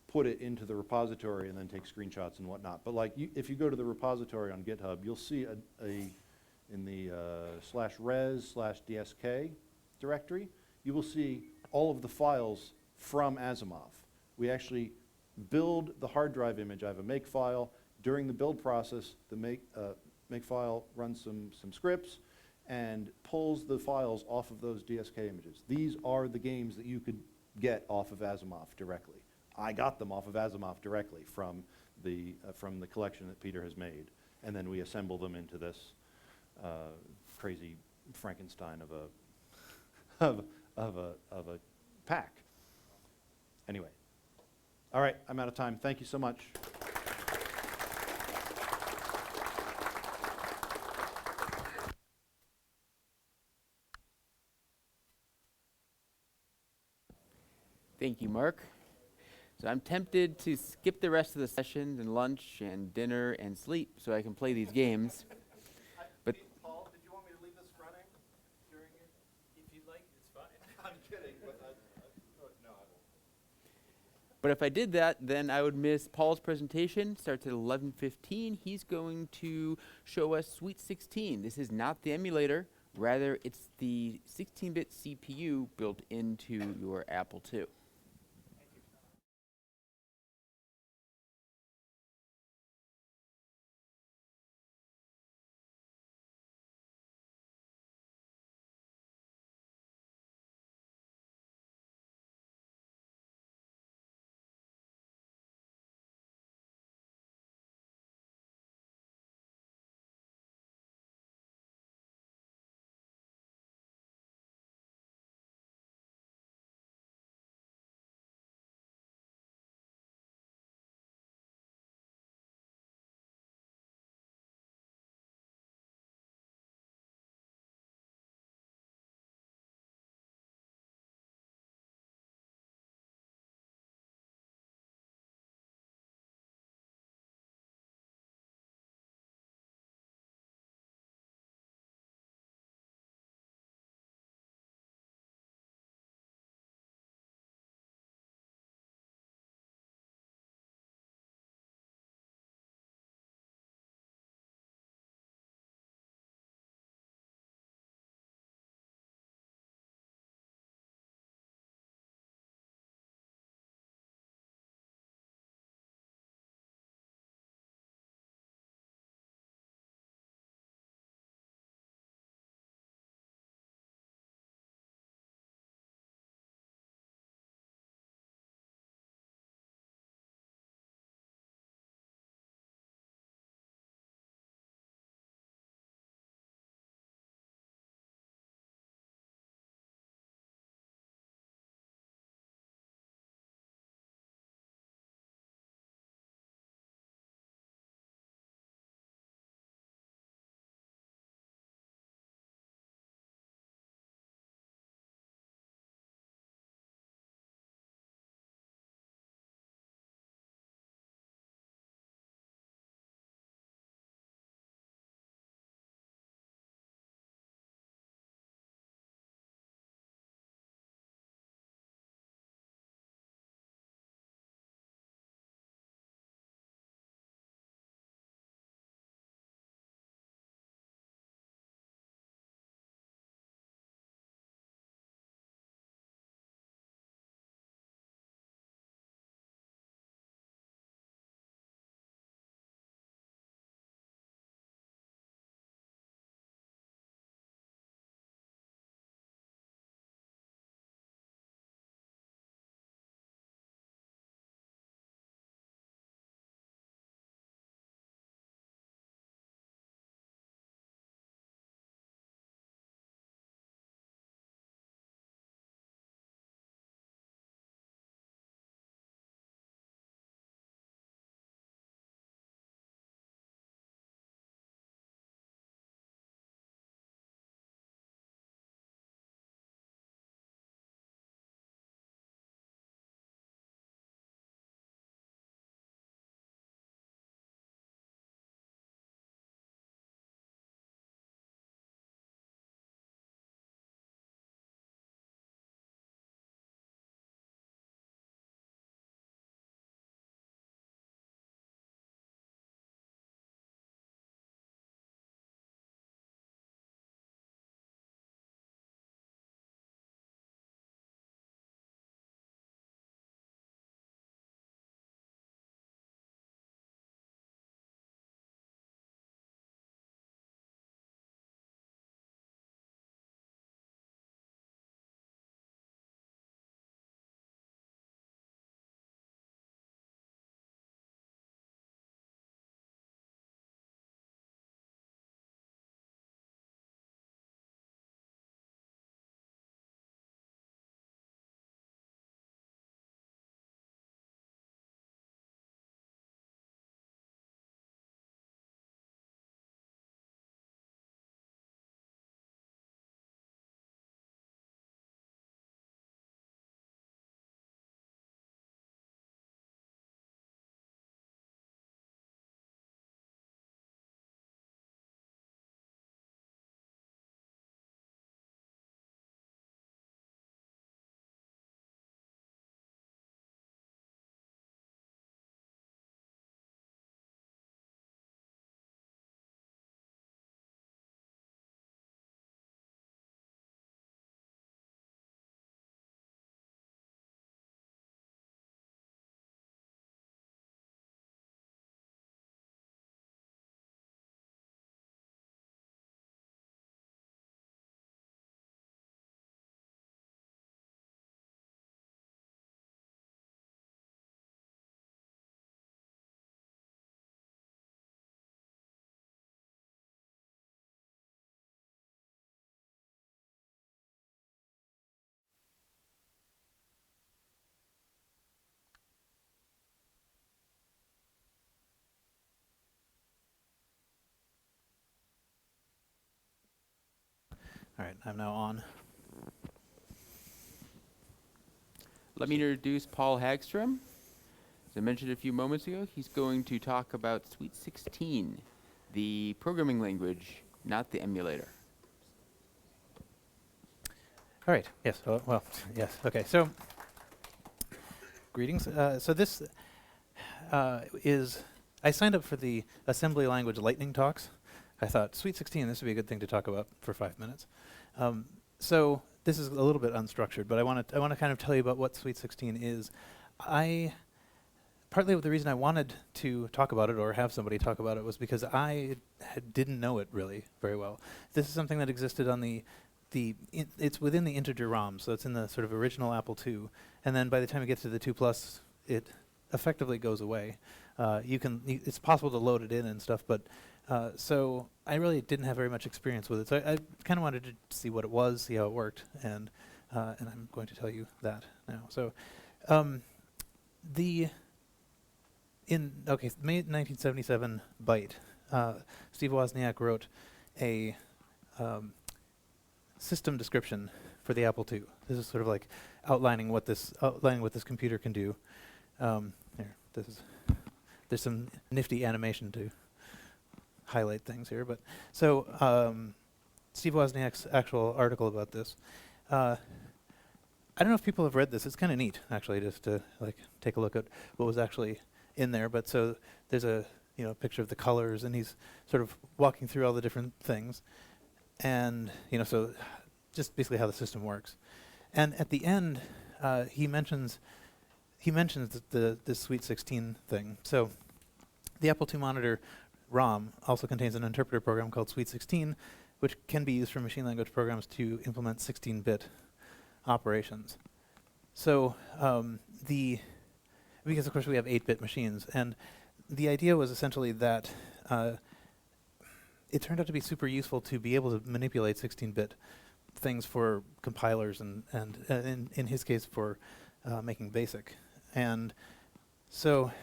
put it into the repository and then take screenshots and whatnot. But like, if you go to the repository on GitHub, you'll see in the /res/dsk directory, you will see all of the files from Asimov. We actually build the hard drive image. I have a make file. During the build process, the make file runs some scripts and pulls the files off of those DSK images. These are the games that you could get off of Asimov directly. I got them off of Asimov directly from the collection that Peter has made, and then we assemble them into this crazy Frankenstein of a pack. Anyway, all right, I'm out of time. Thank you so much. Thank you, Mark. So I'm tempted to skip the rest of the sessions and lunch and dinner and sleep so I can play these games. But Paul, did you want me to leave this running during it? If you'd like, it's fine. I'm kidding, but no, I won't. But if I did that, then I would miss Paul's presentation. Starts at 11:15. He's going to show us Sweet 16. This is not the emulator. Rather, it's the 16-bit CPU built into your Apple II. All right, I'm now on. Let me introduce Paul Hagstrom. As I mentioned a few moments ago, he's going to talk about Sweet 16, the programming language, not the emulator. All right. Yes. Well. Yes. Okay. So, greetings. So this is. I signed up for the assembly language lightning talks. I thought, Sweet 16, this would be a good thing to talk about for 5 minutes. So this is a little bit unstructured, but I want to kind of tell you about what Sweet 16 is. Partly the reason I wanted to talk about it or have somebody talk about it was because I didn't know it really very well. This is something that existed on it's within the integer ROM, so it's in the sort of original Apple II, and then by the time it gets to the 2 Plus, it effectively goes away. It's possible to load it in and stuff, but so I really didn't have very much experience with it. So I kind of wanted to see what it was, see how it worked, and I'm going to tell you that now. So May 1977 byte, Steve Wozniak wrote a system description for the Apple II. This is sort of like outlining what this computer can do. There's some nifty animation to highlight things here, but so Steve Wozniak's actual article about this. I don't know if people have read this. It's kind of neat, actually, just to take a look at what was actually in there. But so there's a picture of the colors, and he's sort of walking through all the different things, and so just basically how the system works. And at the end, he mentions this Sweet 16 thing. So the Apple II monitor ROM also contains an interpreter program called Sweet 16, which can be used for machine language programs to implement 16-bit operations. So because of course we have 8-bit machines, and the idea was essentially that it turned out to be super useful to be able to manipulate 16-bit things for compilers and in his case for making BASIC. And so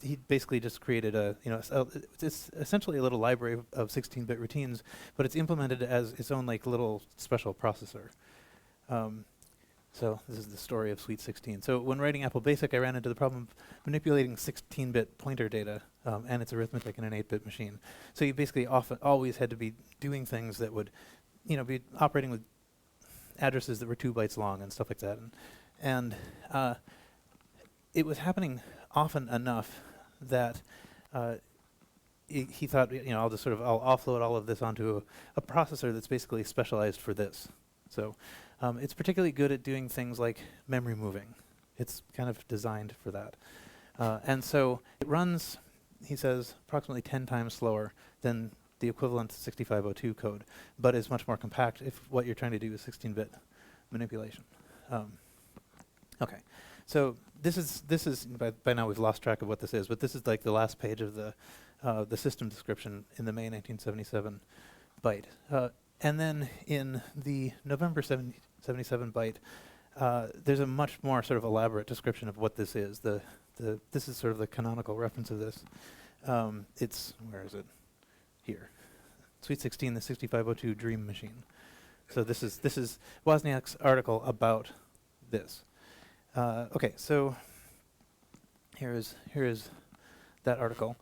he basically just created it's essentially a little library of 16-bit routines, but it's implemented as its own little special processor. So this is the story of Sweet 16. So when writing Apple BASIC, I ran into the problem of manipulating 16-bit pointer data and its arithmetic in an 8-bit machine. So you basically always had to be doing things that would, be operating with addresses that were 2 bytes long and stuff like that. And it was happening often enough that he thought, I'll offload all of this onto a processor that's basically specialized for this. So it's particularly good at doing things like memory moving. It's kind of designed for that. And so it runs, he says, approximately 10 times slower than the equivalent 6502 code, but is much more compact if what you're trying to do is 16-bit manipulation. Okay, so this is by now we've lost track of what this is, but this is the last page of the system description in the May 1977 byte. And then in the November 77 byte, there's a much more sort of elaborate description of what this is. This is sort of the canonical reference of this. Where is it? Here. Sweet 16, the 6502 Dream Machine. So this is Wozniak's article about this. Okay, so here is that article.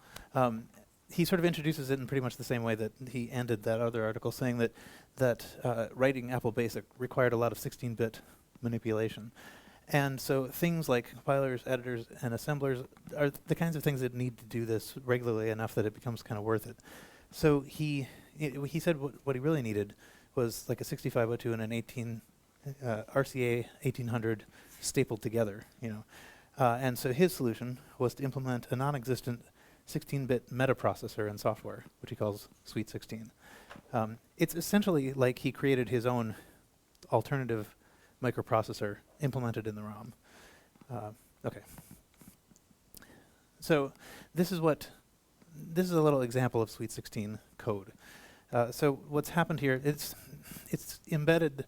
He sort of introduces it in pretty much the same way that he ended that other article, saying that writing Apple BASIC required a lot of 16-bit manipulation. And so things like compilers, editors, and assemblers are the kinds of things that need to do this regularly enough that it becomes kind of worth it. So he said what he really needed was like a 6502 and an RCA 1800 stapled together, and so his solution was to implement a non-existent 16-bit metaprocessor in software, which he calls Sweet 16. It's essentially like he created his own alternative microprocessor implemented in the ROM. Okay. So this is a little example of Sweet 16 code. So what's happened here? It's embedded.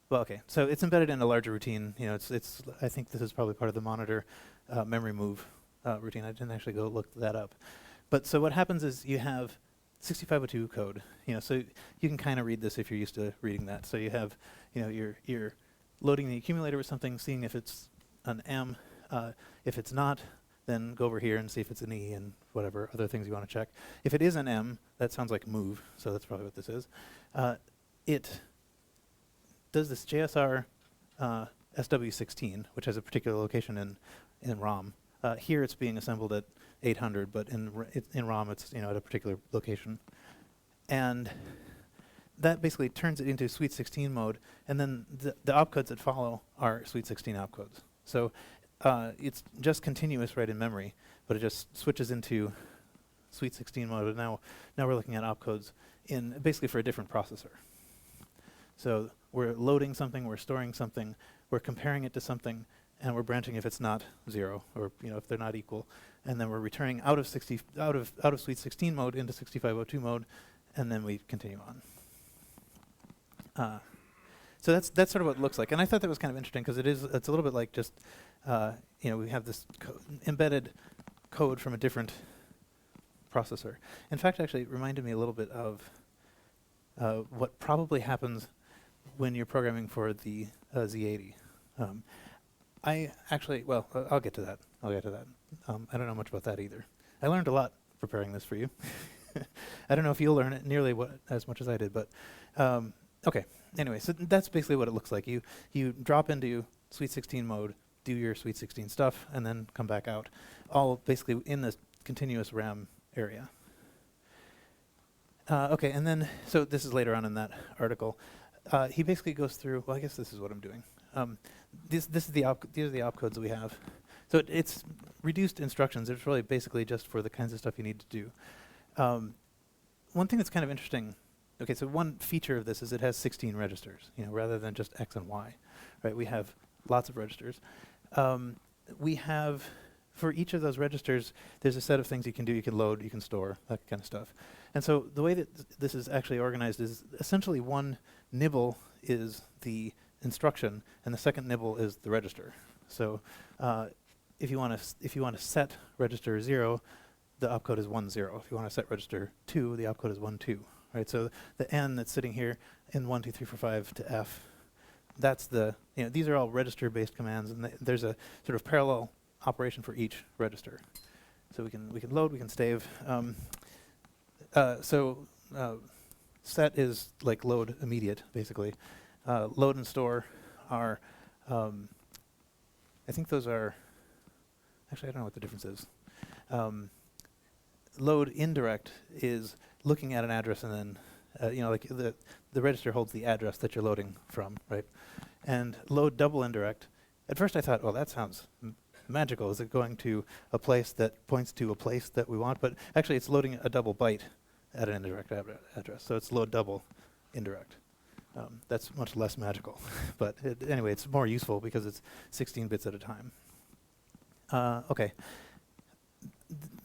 Well, okay. So it's embedded in a larger routine. I think this is probably part of the monitor memory move routine. I didn't actually go look that up. But so what happens is you have 6502 code. So you can kind of read this if you're used to reading that. So you have, you're loading the accumulator with something, seeing if it's an M. If it's not, then go over here and see if it's an E and whatever other things you want to check. If it is an M, that sounds like move, so that's probably what this is. It does this JSR SW16, which has a particular location in ROM. Here it's being assembled at 800, but in ROM it's at a particular location. And that basically turns it into Sweet 16 mode, and then the opcodes that follow are Sweet 16 opcodes. So it's just continuous right in memory, but it just switches into Sweet 16 mode, and now we're looking at opcodes basically for a different processor. So we're loading something, we're storing something, we're comparing it to something, and we're branching if it's not 0, or if they're not equal, and then we're returning out of Sweet 16 mode into 6502 mode, and then we continue on. So that's sort of what it looks like, and I thought that was kind of interesting because it's a little bit like just we have this embedded code from a different processor. In fact, actually, it reminded me a little bit of what probably happens when you're programming for the Z80. I'll get to that. I don't know much about that either. I learned a lot preparing this for you. I don't know if you'll learn it nearly as much as I did, but okay. Anyway, so that's basically what it looks like. You drop into Sweet 16 mode, do your Sweet 16 stuff, and then come back out, all basically in the continuous RAM area. Okay, and then, so this is later on in that article. He basically goes through, well, I guess this is what I'm doing. These are the opcodes that we have. So it's reduced instructions. It's really basically just for the kinds of stuff you need to do. One thing that's kind of interesting, okay, so one feature of this is it has 16 registers, rather than just X and Y, right? We have lots of registers. We have, for each of those registers, there's a set of things you can do. You can load, you can store, that kind of stuff. And so the way that this is actually organized is essentially one nibble is the instruction, and the second nibble is the register. So if you want to set register 0, the opcode is 10. If you want to set register 2, the opcode is 12. Right? So the N that's sitting here in 1, 2, 3, 4, 5 to F, that's these are all register-based commands, and there's a sort of parallel operation for each register. So we can load, we can stave. Set is like load immediate, basically. Load and store are, I think those are, actually I don't know what the difference is. Load indirect is looking at an address and then, like the register holds the address that you're loading from, right? And load double indirect, at first I thought, well, that sounds magical. Is it going to a place that points to a place that we want? But actually it's loading a double byte at an indirect address. So it's load double indirect. That's much less magical. But anyway, it's more useful because it's 16 bits at a time. Okay.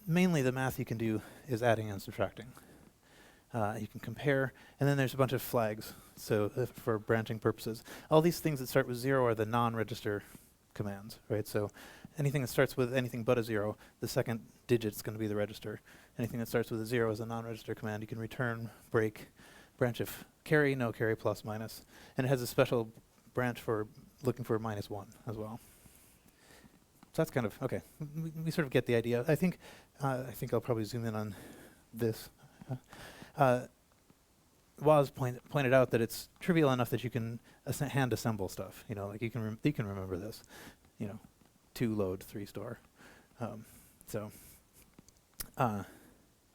Mainly the math you can do is adding and subtracting. You can compare, and then there's a bunch of flags, so for branching purposes. All these things that start with 0 are the non-register commands, right? So anything that starts with anything but a 0, the second digit's going to be the register. Anything that starts with a 0 is a non-register command. You can return, break, branch if carry, no carry, plus, minus. And it has a special branch for looking for -1 as well. So that's kind of, okay. We sort of get the idea. I think I'll probably zoom in on this. Woz pointed out that it's trivial enough that you can hand assemble stuff. Like you can remember this. 2 load, 3 store.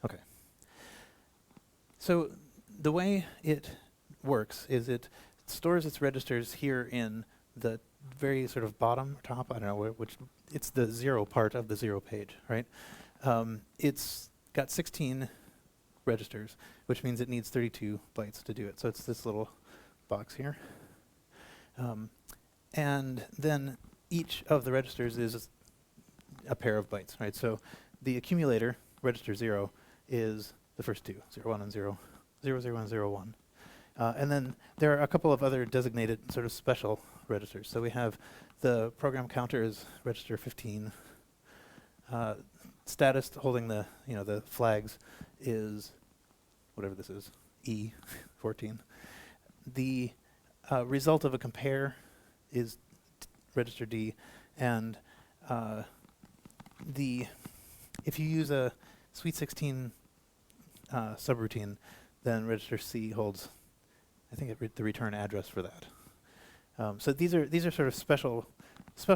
Okay. So the way it works is it stores its registers here in the very sort of bottom or top, I don't know which, it's the 0 part of the 0 page, right? It's got 16 registers, which means it needs 32 bytes to do it. So it's this little box here. And then each of the registers is a pair of bytes, right? So the accumulator, register 0, is the first two, 0, 1 and 0, 0, 0, and 0, 1. And then there are a couple of other designated sort of special registers. So we have the program counter is register 15. Status holding the the flags is whatever this is, E14. The result of a compare is register D, and if you use a Sweet 16 subroutine, then register C holds, I think, the return address for that. So these are sort of special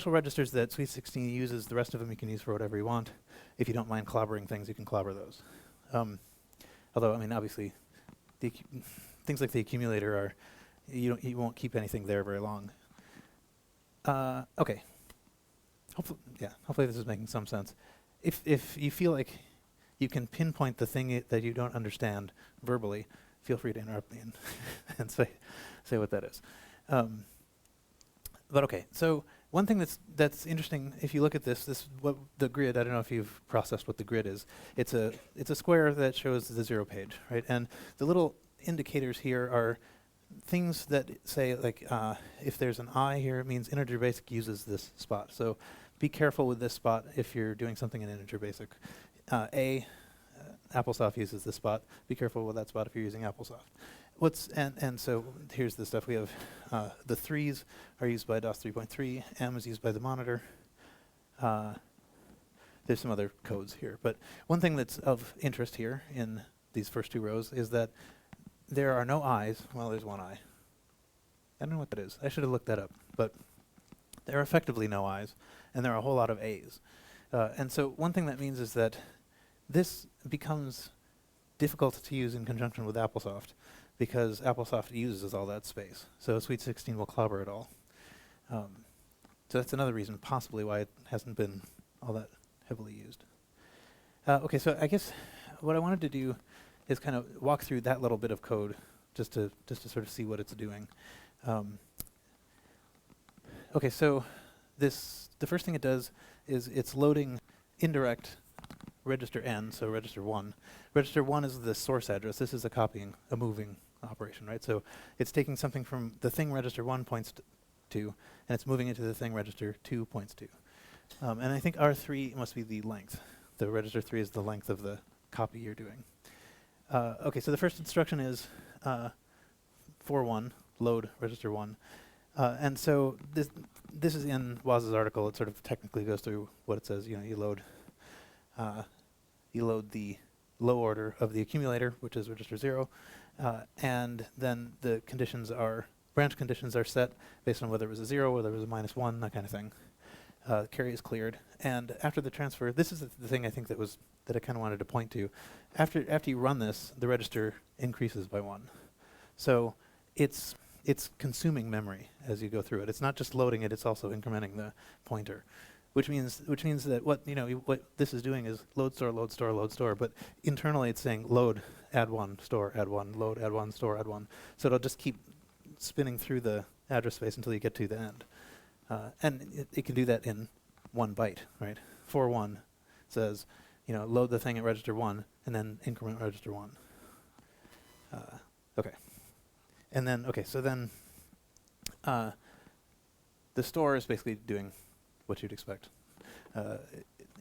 registers that Sweet 16 uses. The rest of them you can use for whatever you want. If you don't mind clobbering things, you can clobber those. Although, I mean, obviously, things like the accumulator are, you won't keep anything there very long. Okay. Hopefully this is making some sense. If you feel like you can pinpoint the thing that you don't understand verbally, feel free to interrupt me and say what that is. But okay, so one thing that's interesting, if you look at what the grid, I don't know if you've processed what the grid is. It's a square that shows the 0 page, right? And the little indicators here are things that say, like, if there's an I here, it means integer basic uses this spot. So be careful with this spot if you're doing something in integer basic. Applesoft uses this spot. Be careful with that spot if you're using Applesoft. And so here's the stuff we have. The 3s are used by DOS 3.3. M is used by the monitor. There's some other codes here. But one thing that's of interest here in these first 2 rows is that there are no I's. Well, there's one I. I don't know what that is. I should have looked that up. But there are effectively no I's, and there are a whole lot of A's. And so one thing that means is that this becomes difficult to use in conjunction with Applesoft, because Applesoft uses all that space. So Sweet 16 will clobber it all. So that's another reason possibly why it hasn't been all that heavily used. Okay, so I guess what I wanted to do is kind of walk through that little bit of code just to sort of see what it's doing. Okay, so the first thing it does is it's loading indirect register N, so register 1. Register 1 is the source address. This is a moving operation, right? So it's taking something from the thing register 1 points to, and it's moving it to the thing register 2 points to. And I think R3 must be the length. The register 3 is the length of the copy you're doing. Okay, so the first instruction is 4.1, load register 1. And so this is in Waz's article. It sort of technically goes through what it says. You know, you load the low order of the accumulator, which is register 0, and then the branch conditions are set based on whether it was a 0, whether it was a -1, that kind of thing. Carry is cleared, and after the transfer, this is the thing I think that I kind of wanted to point to. After you run this, the register increases by 1. So it's consuming memory as you go through it. It's not just loading it; it's also incrementing the pointer, which means that what this is doing is load, store, load, store, load, store. But internally, it's saying load, add 1, store, add 1, load, add 1, store, add 1. So it'll just keep spinning through the address space until you get to the end. And it can do that in 1 byte, right? 4.1 says, load the thing at register 1 and then increment register 1. Okay. And then, so then the store is basically doing what you'd expect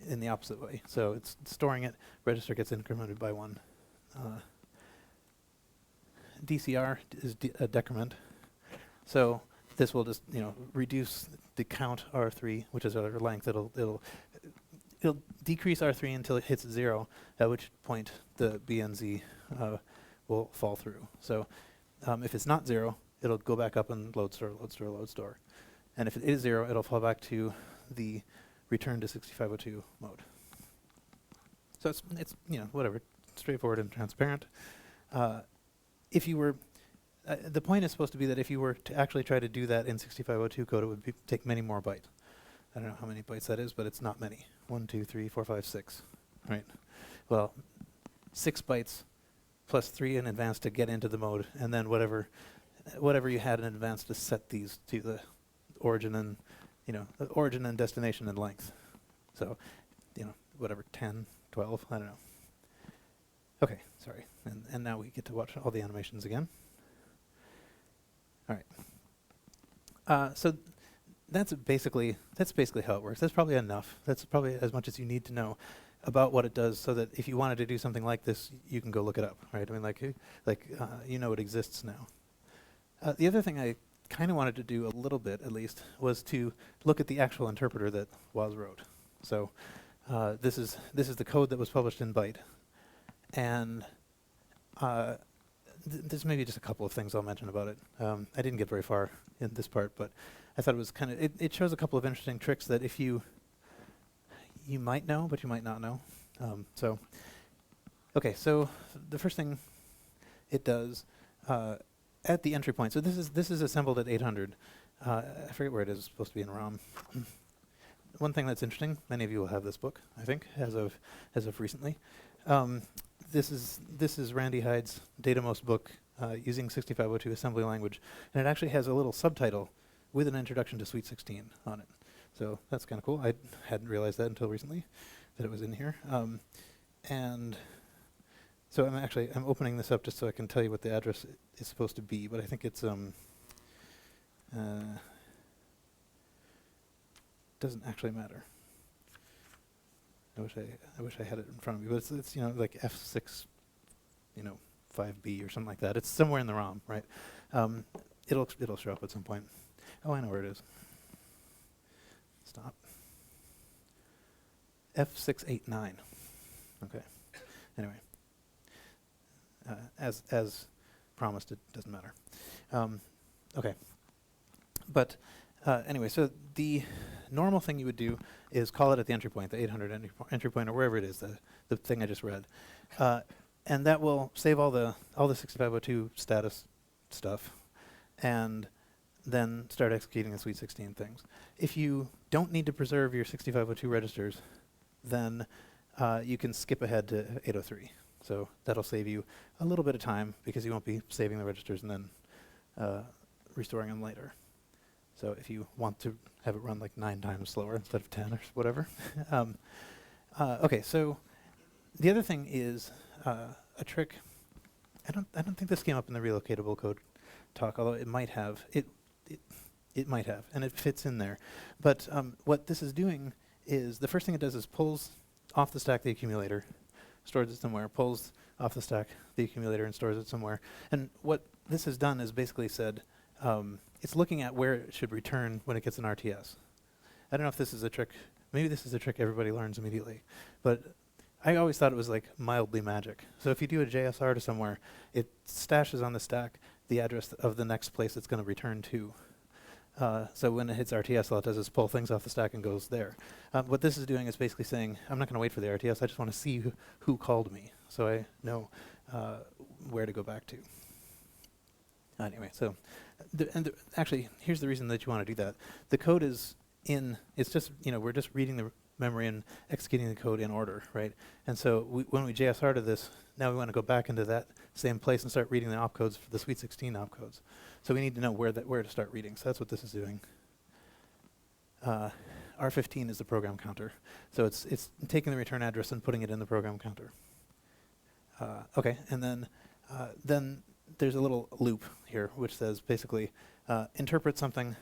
in the opposite way. So it's storing it, register gets incremented by 1. DCR is a decrement. So this will just, reduce the count R3, which is our length. It'll decrease R3 until it hits 0, at which point the BNZ will fall through. So if it's not 0, it'll go back up and load, store, load, store, load, store. And if it is 0, it'll fall back to the return to 6502 mode. So it's whatever, straightforward and transparent. If you were the point is supposed to be that if you were to actually try to do that in 6502 code, it would take many more bytes. I don't know how many bytes that is, but it's not many. 1, 2, 3, 4, 5, 6, right? Well, 6 bytes plus 3 in advance to get into the mode, and then whatever you had in advance to set these to the origin and the origin and destination and length. So, whatever, 10, 12, I don't know. Okay, sorry, and now we get to watch all the animations again. All right. So that's basically how it works. That's probably enough. That's probably as much as you need to know. about what it does, so that if you wanted to do something like this, you can go look it up, right? I mean, you know it exists now. The other thing I kind of wanted to do a little bit, at least, was to look at the actual interpreter that Woz wrote. So this is the code that was published in Byte, and there's maybe just a couple of things I'll mention about it. I didn't get very far in this part, but I thought it was kind of, it shows a couple of interesting tricks that if you might know, but you might not know. Okay, so the first thing it does at the entry point. So this is assembled at 800. I forget where it is. It's supposed to be in ROM. One thing that's interesting. Many of you will have this book, I think, as of recently. This is Randy Hyde's DataMost book using 6502 assembly language, and it actually has a little subtitle with an introduction to Sweet 16 on it. So that's kind of cool. I hadn't realized that until recently, that it was in here. And so I'm opening this up just so I can tell you what the address is supposed to be, but I think it's doesn't actually matter. I wish I had it in front of me, but it's like F6, 5B or something like that. It's somewhere in the ROM, right? It'll show up at some point. Oh, I know where it is. Stop. F689. Okay. Anyway, as promised, it doesn't matter. Okay. But anyway, so the normal thing you would do is call it at the entry point, the 800 entry point, or wherever it is, the thing I just read, and that will save all the 6502 status stuff, and then start executing the Sweet 16 things. If you don't need to preserve your 6502 registers, then you can skip ahead to 803. So that'll save you a little bit of time because you won't be saving the registers and then restoring them later. So if you want to have it run like 9 times slower instead of 10 or whatever. Okay, so the other thing is a trick. I don't think this came up in the relocatable code talk, although it might have. It might have, and it fits in there. But what this is doing is the first thing it does is pulls off the stack the accumulator, stores it somewhere, pulls off the stack the accumulator and stores it somewhere. And what this has done is basically said, it's looking at where it should return when it gets an RTS. I don't know if this is a trick. Maybe this is a trick everybody learns immediately. But I always thought it was like mildly magic. So if you do a JSR to somewhere, it stashes on the stack the address of the next place it's going to return to. So when it hits RTS, all it does is pull things off the stack and goes there. What this is doing is basically saying, I'm not going to wait for the RTS. I just want to see who called me, so I know where to go back to. Anyway, so actually, here's the reason that you want to do that. The code is it's just, we're just reading the memory and executing the code in order, right? And so when we JSR to this, now we want to go back into that same place and start reading the opcodes for the Sweet 16 opcodes. So we need to know where to start reading. So that's what this is doing. R15 is the program counter. So it's taking the return address and putting it in the program counter. Okay, and then there's a little loop here which says basically interpret something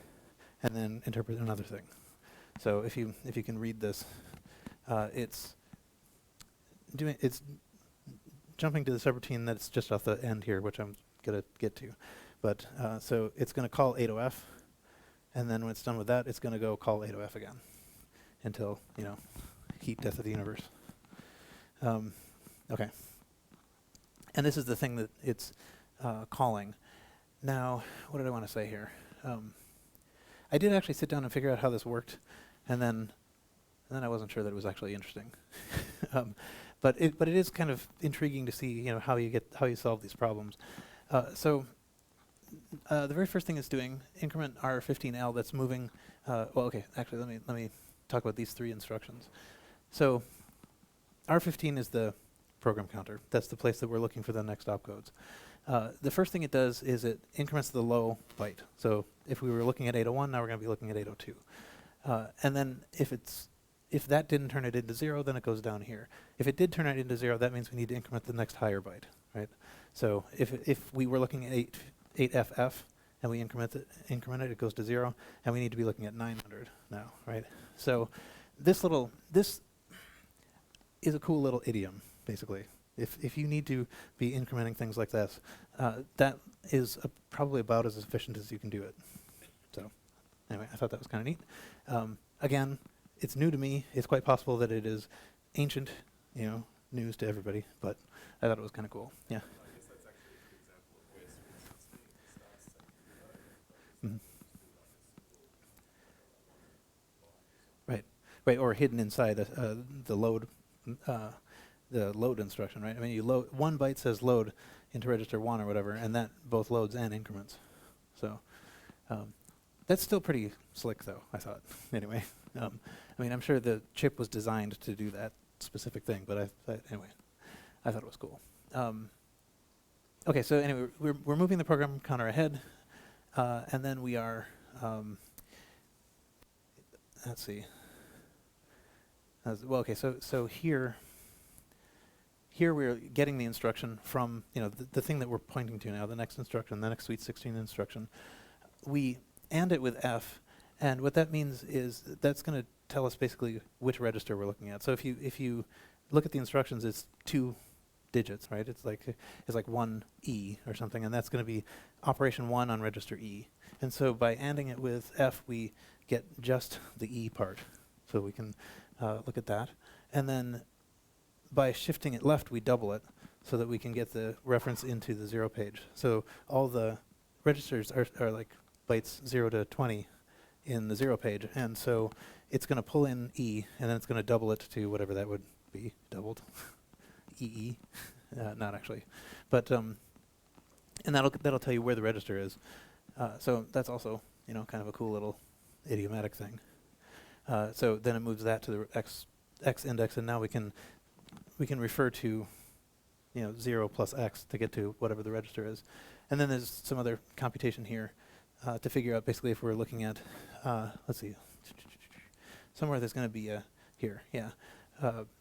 and then interpret another thing. So if you can read this, it's jumping to the subroutine that's just off the end here, which I'm gonna get to. But so it's going to call 80F, and then when it's done with that, it's going to go call 80F again until, heat death of the universe. Okay. And this is the thing that it's calling. Now, what did I want to say here? I did actually sit down and figure out how this worked, and then I wasn't sure that it was actually interesting. But it is kind of intriguing to see, how you solve these problems. So the very first thing it's doing, increment R15L, that's moving. Okay, actually, let me talk about these 3 instructions. So R15 is the program counter. That's the place that we're looking for the next opcodes. The first thing it does is it increments the low byte. So if we were looking at 801, now we're going to be looking at 802. And then if that didn't turn it into 0, then it goes down here. If it did turn it into 0, that means we need to increment the next higher byte, right? So if we were looking at 8FF and we increment it, it goes to 0, and we need to be looking at 900 now, right? So this is a cool little idiom, basically. If you need to be incrementing things like this, that is probably about as efficient as you can do it. So anyway, I thought that was kind of neat. Again, it's new to me. It's quite possible that it is ancient, news to everybody, but I thought it was kind of cool. Yeah. I guess that's actually a good example of where Sweet 16 starts taking Right, right, or hidden inside the load, instruction, right? I mean, you load 1 byte says load into register 1 or whatever, and that both loads and increments. So that's still pretty slick, though, I thought. Anyway, I mean, I'm sure the chip was designed to do that specific thing, but anyway, I thought it was cool. Okay, so anyway, we're moving the program counter ahead, and then we are. Let's see. Well, okay, so here we're getting the instruction from, the thing that we're pointing to now, the next instruction, the next Sweet 16 instruction. We AND it with F, and what that means is that's going to tell us basically which register we're looking at. So if you look at the instructions, it's 2 digits, right? It's like 1E or something, and that's going to be operation 1 on register E. And so by ANDing it with F, we get just the E part. So we can look at that. And then by shifting it left, we double it so that we can get the reference into the 0 page. So all the registers are like bytes 0 to 20 in the 0 page. And so it's going to pull in E, and then it's going to double it to whatever that would be, doubled. EE, not actually. But, and that'll tell you where the register is. So that's also, kind of a cool little idiomatic thing. So then it moves that to the X index, and now we can refer to 0 plus X to get to whatever the register is. And then there's some other computation here to figure out basically if we're looking at, let's see, somewhere there's going to be a, here, yeah.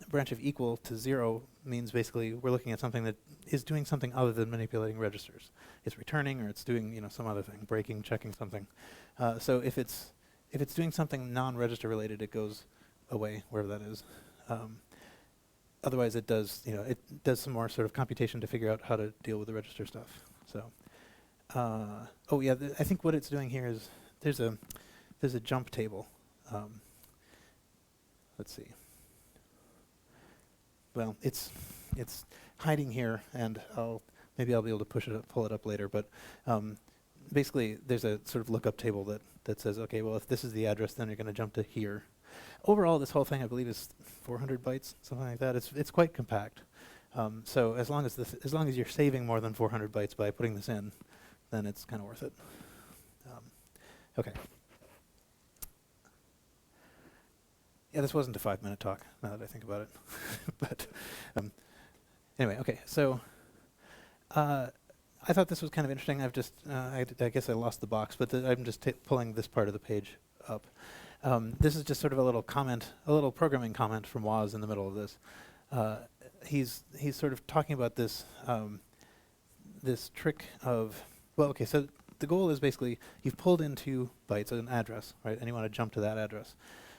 Branch of equal to 0 means basically we're looking at something that is doing something other than manipulating registers. It's returning, or it's doing some other thing, breaking, checking something. So if it's doing something non-register related, it goes away wherever that is. Otherwise, it does some more sort of computation to figure out how to deal with the register stuff. So, oh yeah, I think what it's doing here is there's a jump table. Let's see. Well, it's hiding here, and maybe I'll be able to pull it up later. But basically, there's a sort of lookup table that says, okay, well, if this is the address, then you're going to jump to here. Overall, this whole thing, I believe, is 400 bytes, something like that. It's quite compact. So as long as you're saving more than 400 bytes by putting this in, then it's kind of worth it. Okay. Yeah, this wasn't a 5-minute talk, now that I think about it. But anyway, okay. So I thought this was kind of interesting. I've just, I guess I lost the box, but I'm just pulling this part of the page up. This is just sort of a little comment, a little programming comment from Woz in the middle of this. He's sort of talking about this this trick of, well, okay, so the goal is basically you've pulled in 2 bytes, an address, right, and you want to jump to that address.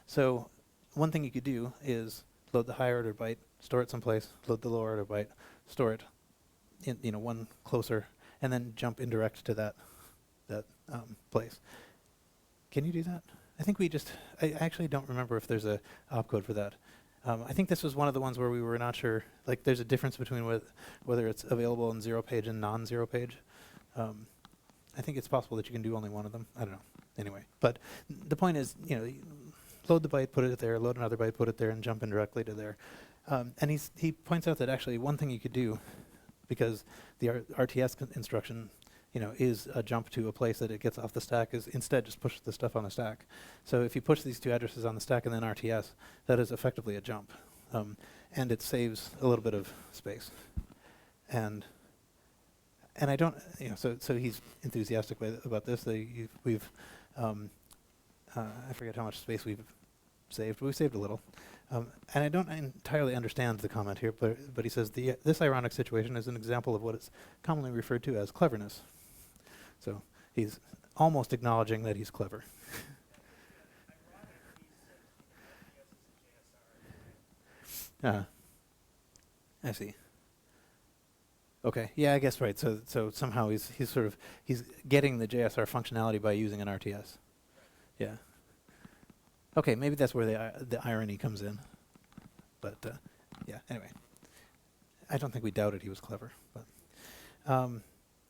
So one thing you could do is load the higher order byte, store it someplace, load the lower order byte, store it in one closer, and then jump indirect to that place. Can you do that? I think I actually don't remember if there's a opcode for that. I think this was one of the ones where we were not sure, like there's a difference between whether it's available in 0 page and non-0 page. I think it's possible that you can do only one of them. I don't know. Anyway, but the point is, load the byte, put it there, load another byte, put it there, and jump indirectly to there. And he points out that actually one thing you could do, because the RTS instruction, is a jump to a place that it gets off the stack, is instead just push the stuff on the stack. So if you push these 2 addresses on the stack and then RTS, that is effectively a jump. And it saves a little bit of space. And I don't, so he's enthusiastic about this. I forget how much space we've saved, but we've saved a little. And I don't entirely understand the comment here, but he says, this ironic situation is an example of what is commonly referred to as cleverness. So he's almost acknowledging that he's clever. I see. Okay, yeah, I guess right. So somehow he's getting the JSR functionality by using an RTS. Yeah. Okay, maybe that's where the irony comes in. But yeah, anyway, I don't think we doubted he was clever. But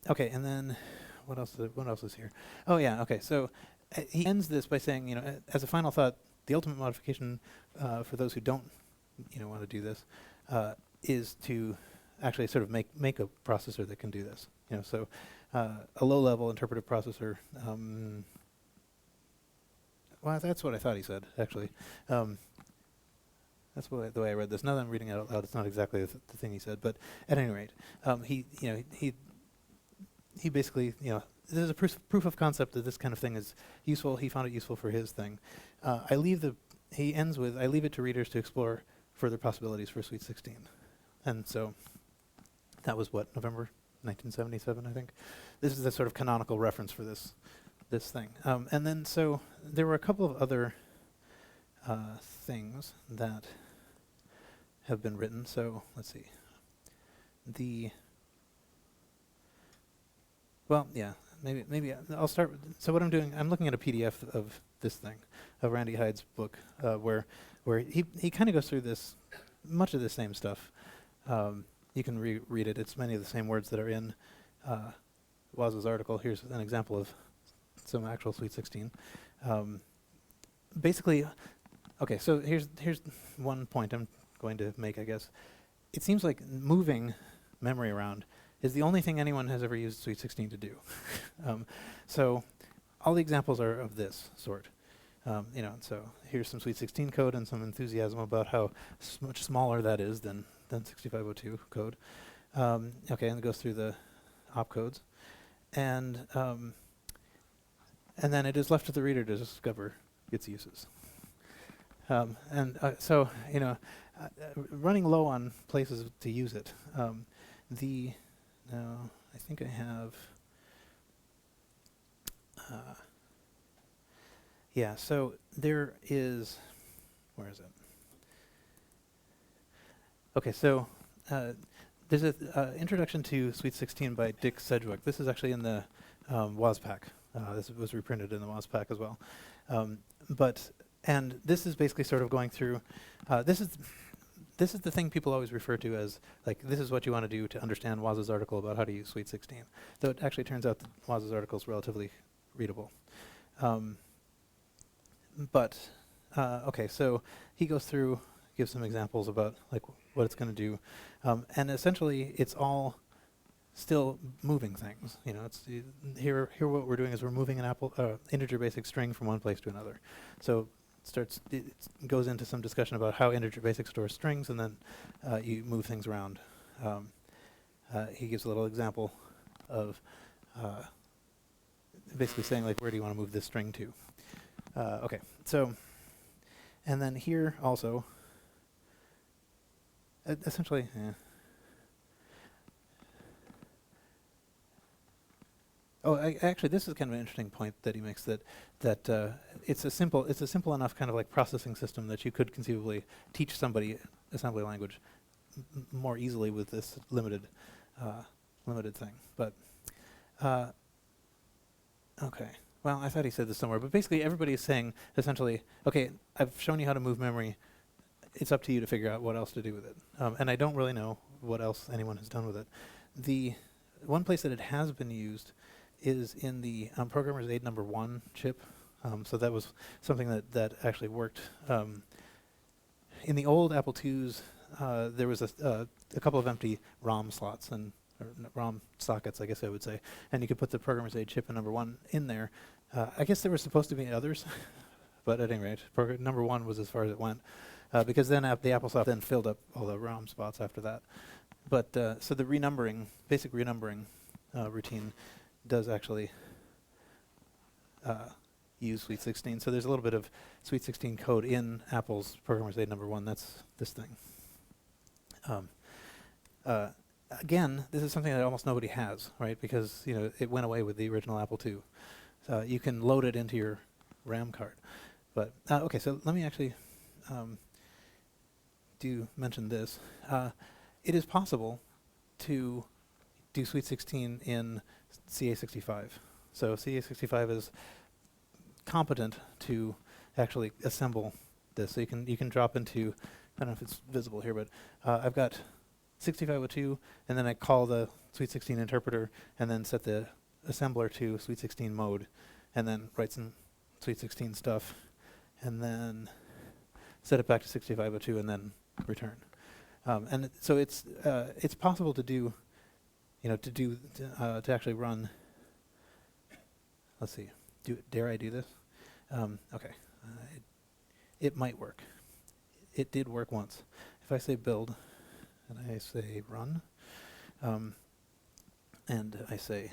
okay, and then what else is here? Oh yeah, okay. So he ends this by saying, as a final thought, the ultimate modification for those who don't, want to do this, is to actually sort of make a processor that can do this. So a low-level interpretive processor. Well, that's what I thought he said, actually. That's the way I read this. Now that I'm reading it out loud, it's not exactly the thing he said, but at any rate, he basically, this is a proof of concept that this kind of thing is useful. He found it useful for his thing. He ends with, I leave it to readers to explore further possibilities for Sweet 16. And so that was what, November 1977, I think. This is the sort of canonical reference for this thing. And then so there were a couple of other things that have been written. So let's see. Maybe I'll start. So what I'm doing, I'm looking at a PDF of this thing, of Randy Hyde's book, where he kind of goes through much of the same stuff. You can read it. It's many of the same words that are in Waz's article. Here's an example of some actual Sweet 16. Basically, okay, so here's one point I'm going to make, I guess. It seems like moving memory around is the only thing anyone has ever used Sweet 16 to do. So all the examples are of this sort. So here's some Sweet 16 code and some enthusiasm about how much smaller that is than 6502 code. Okay, and it goes through the opcodes. And then it is left to the reader to discover its uses. Running low on places to use it. Now, I think I have... so there is... Where is it? Okay, so there's an introduction to Sweet 16 by Dick Sedgwick. This is actually in the WASPAC. This was reprinted in the WASPAC as well. And this is basically sort of going through... This is the thing people always refer to as, like, this is what you want to do to understand Waz's article about how to use Sweet 16. Though it actually turns out that Waz's article is relatively readable. Okay, so he goes through, gives some examples about like what it's going to do, and essentially it's all still moving things. It's here what we're doing is we're moving an integer basic string from one place to another. So it goes into some discussion about how integer basic stores strings, and then you move things around. He gives a little example of basically saying, like, where do you want to move this string to? Okay, so, and then here also, essentially, actually, this is kind of an interesting point that he makes, that it's a simple enough kind of like processing system that you could conceivably teach somebody assembly language more easily with this limited thing. But okay, well, I thought he said this somewhere, but basically everybody is saying essentially, okay, I've shown you how to move memory. It's up to you to figure out what else to do with it. And I don't really know what else anyone has done with it. The one place that it has been used is in the programmer's aid number 1 chip. So that was something that actually worked. In the old Apple IIs, there was a couple of empty ROM slots, or ROM sockets, I guess I would say, and you could put the programmer's aid chip in number 1 in there. I guess there were supposed to be others, but at any rate, number 1 was as far as it went, because then the AppleSoft then filled up all the ROM spots after that. But so the basic renumbering routine does actually use Sweet 16. So there's a little bit of Sweet 16 code in Apple's programmer's aid number 1. That's this thing. Again, this is something that almost nobody has, right? Because it went away with the original Apple II. So you can load it into your RAM card. But okay, so let me actually do mention this. it is possible to do Sweet 16 in CA65. So CA65 is competent to actually assemble this. So you can drop into, I don't know if it's visible here, but I've got 6502, and then I call the Sweet 16 interpreter, and then set the assembler to Sweet 16 mode, and then write some Sweet 16 stuff, and then set it back to 6502, and then return. So it's possible to do, to actually run. Let's see. Dare I do this? Okay. It might work. It did work once. If I say build, and I say run, and I say,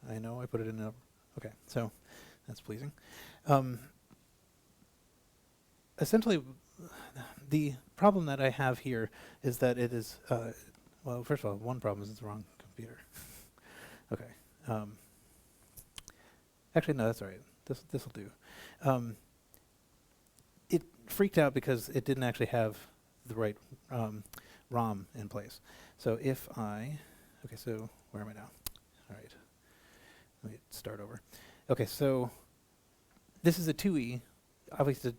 I know I put it in a, okay, so that's pleasing. Essentially, the problem that I have here is that it is, well, first of all, one problem is it's the wrong computer. Okay. Actually, no, that's all right. This will do. It freaked out because it didn't actually have the right ROM in place. So if I, okay, so where am I now? All right, let me start over. Okay, so this is a 2E. Obviously,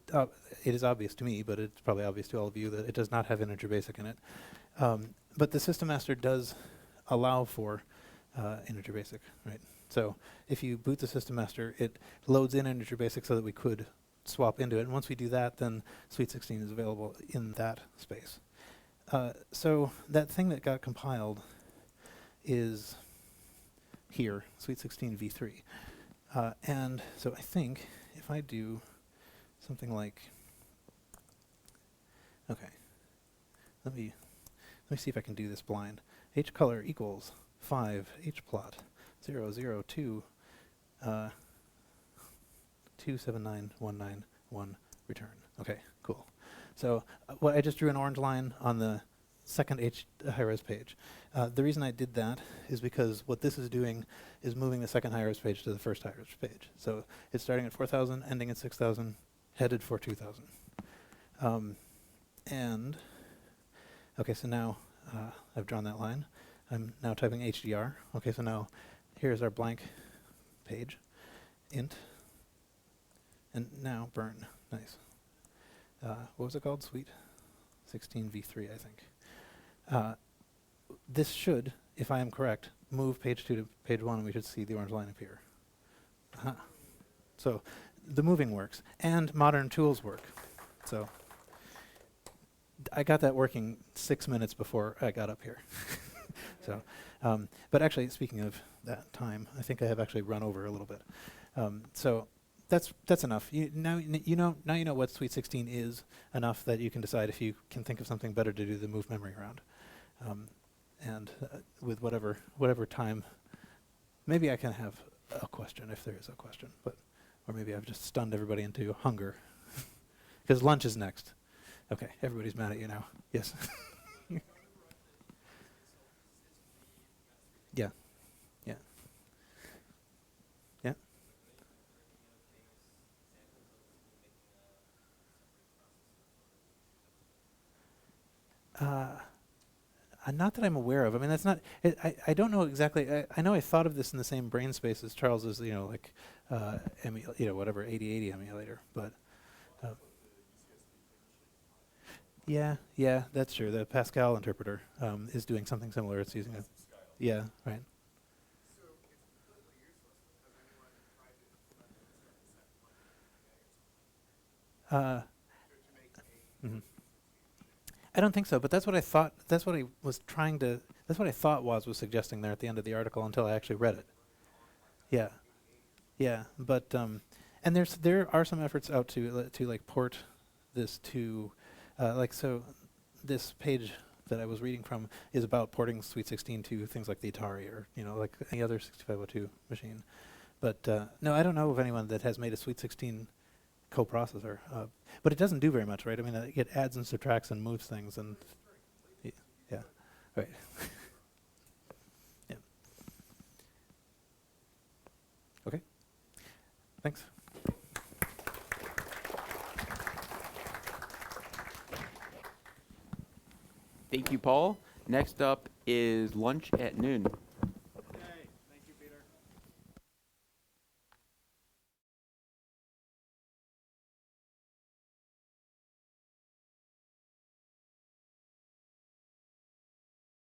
it is obvious to me, but it's probably obvious to all of you that it does not have integer basic in it. But the system master does allow for integer basic, right? So if you boot the system master, it loads in integer basic so that we could swap into it. And once we do that, then Sweet 16 is available in that space. So that thing that got compiled is here, Sweet 16 v3. And so I think if I do something like, okay, let me see if I can do this blind. Hcolor equals 5 hplot 0 0 2 279191 return. Okay, cool. So what I just drew an orange line on the second high-res page. The reason I did that is because what this is doing is moving the second high-res page to the first high-res page. So it's starting at 4,000, ending at 6,000, headed for 2,000. And okay, so now I've drawn that line. I'm now typing HDR. Okay, so now here's our blank page, int, and now burn. Nice. What was it called? Sweet 16 v3, I think. This should, if I am correct, move page 2 to page 1, and we should see the orange line appear. So the moving works, and modern tools work. So I got that working 6 minutes before I got up here. So, but actually, speaking of that time, I think I have actually run over a little bit. So that's enough. Now you know what Sweet 16 is enough that you can decide if you can think of something better to do than move memory around. And with whatever time, maybe I can have a question if there is a question, or maybe I've just stunned everybody into hunger because lunch is next. Okay, everybody's mad at you now. Yes. Yeah. Yeah. Yeah. Not that I'm aware of. I mean, that's not. I don't know exactly. I know I thought of this in the same brain space as Charles's. Like, whatever 8080 emulator. But yeah, that's true. The Pascal interpreter is doing something similar. It's using a. Yeah. Right. So it's completely useless because anyone tried to implement a certain to make a Mm-hmm. I don't think so, but that's what I thought. That's what I was trying to. That's what I thought was suggesting there at the end of the article until I actually read it. Yeah. But and there are some efforts out to like port this to so this page that I was reading from is about porting Sweet 16 to things like the Atari or like any other 6502 machine. But no, I don't know of anyone that has made a Sweet 16 coprocessor. But it doesn't do very much, right? I mean, it adds and subtracts and moves things, and yeah, right. Yeah. Okay. Thanks. Thank you, Paul. Next up is lunch at noon.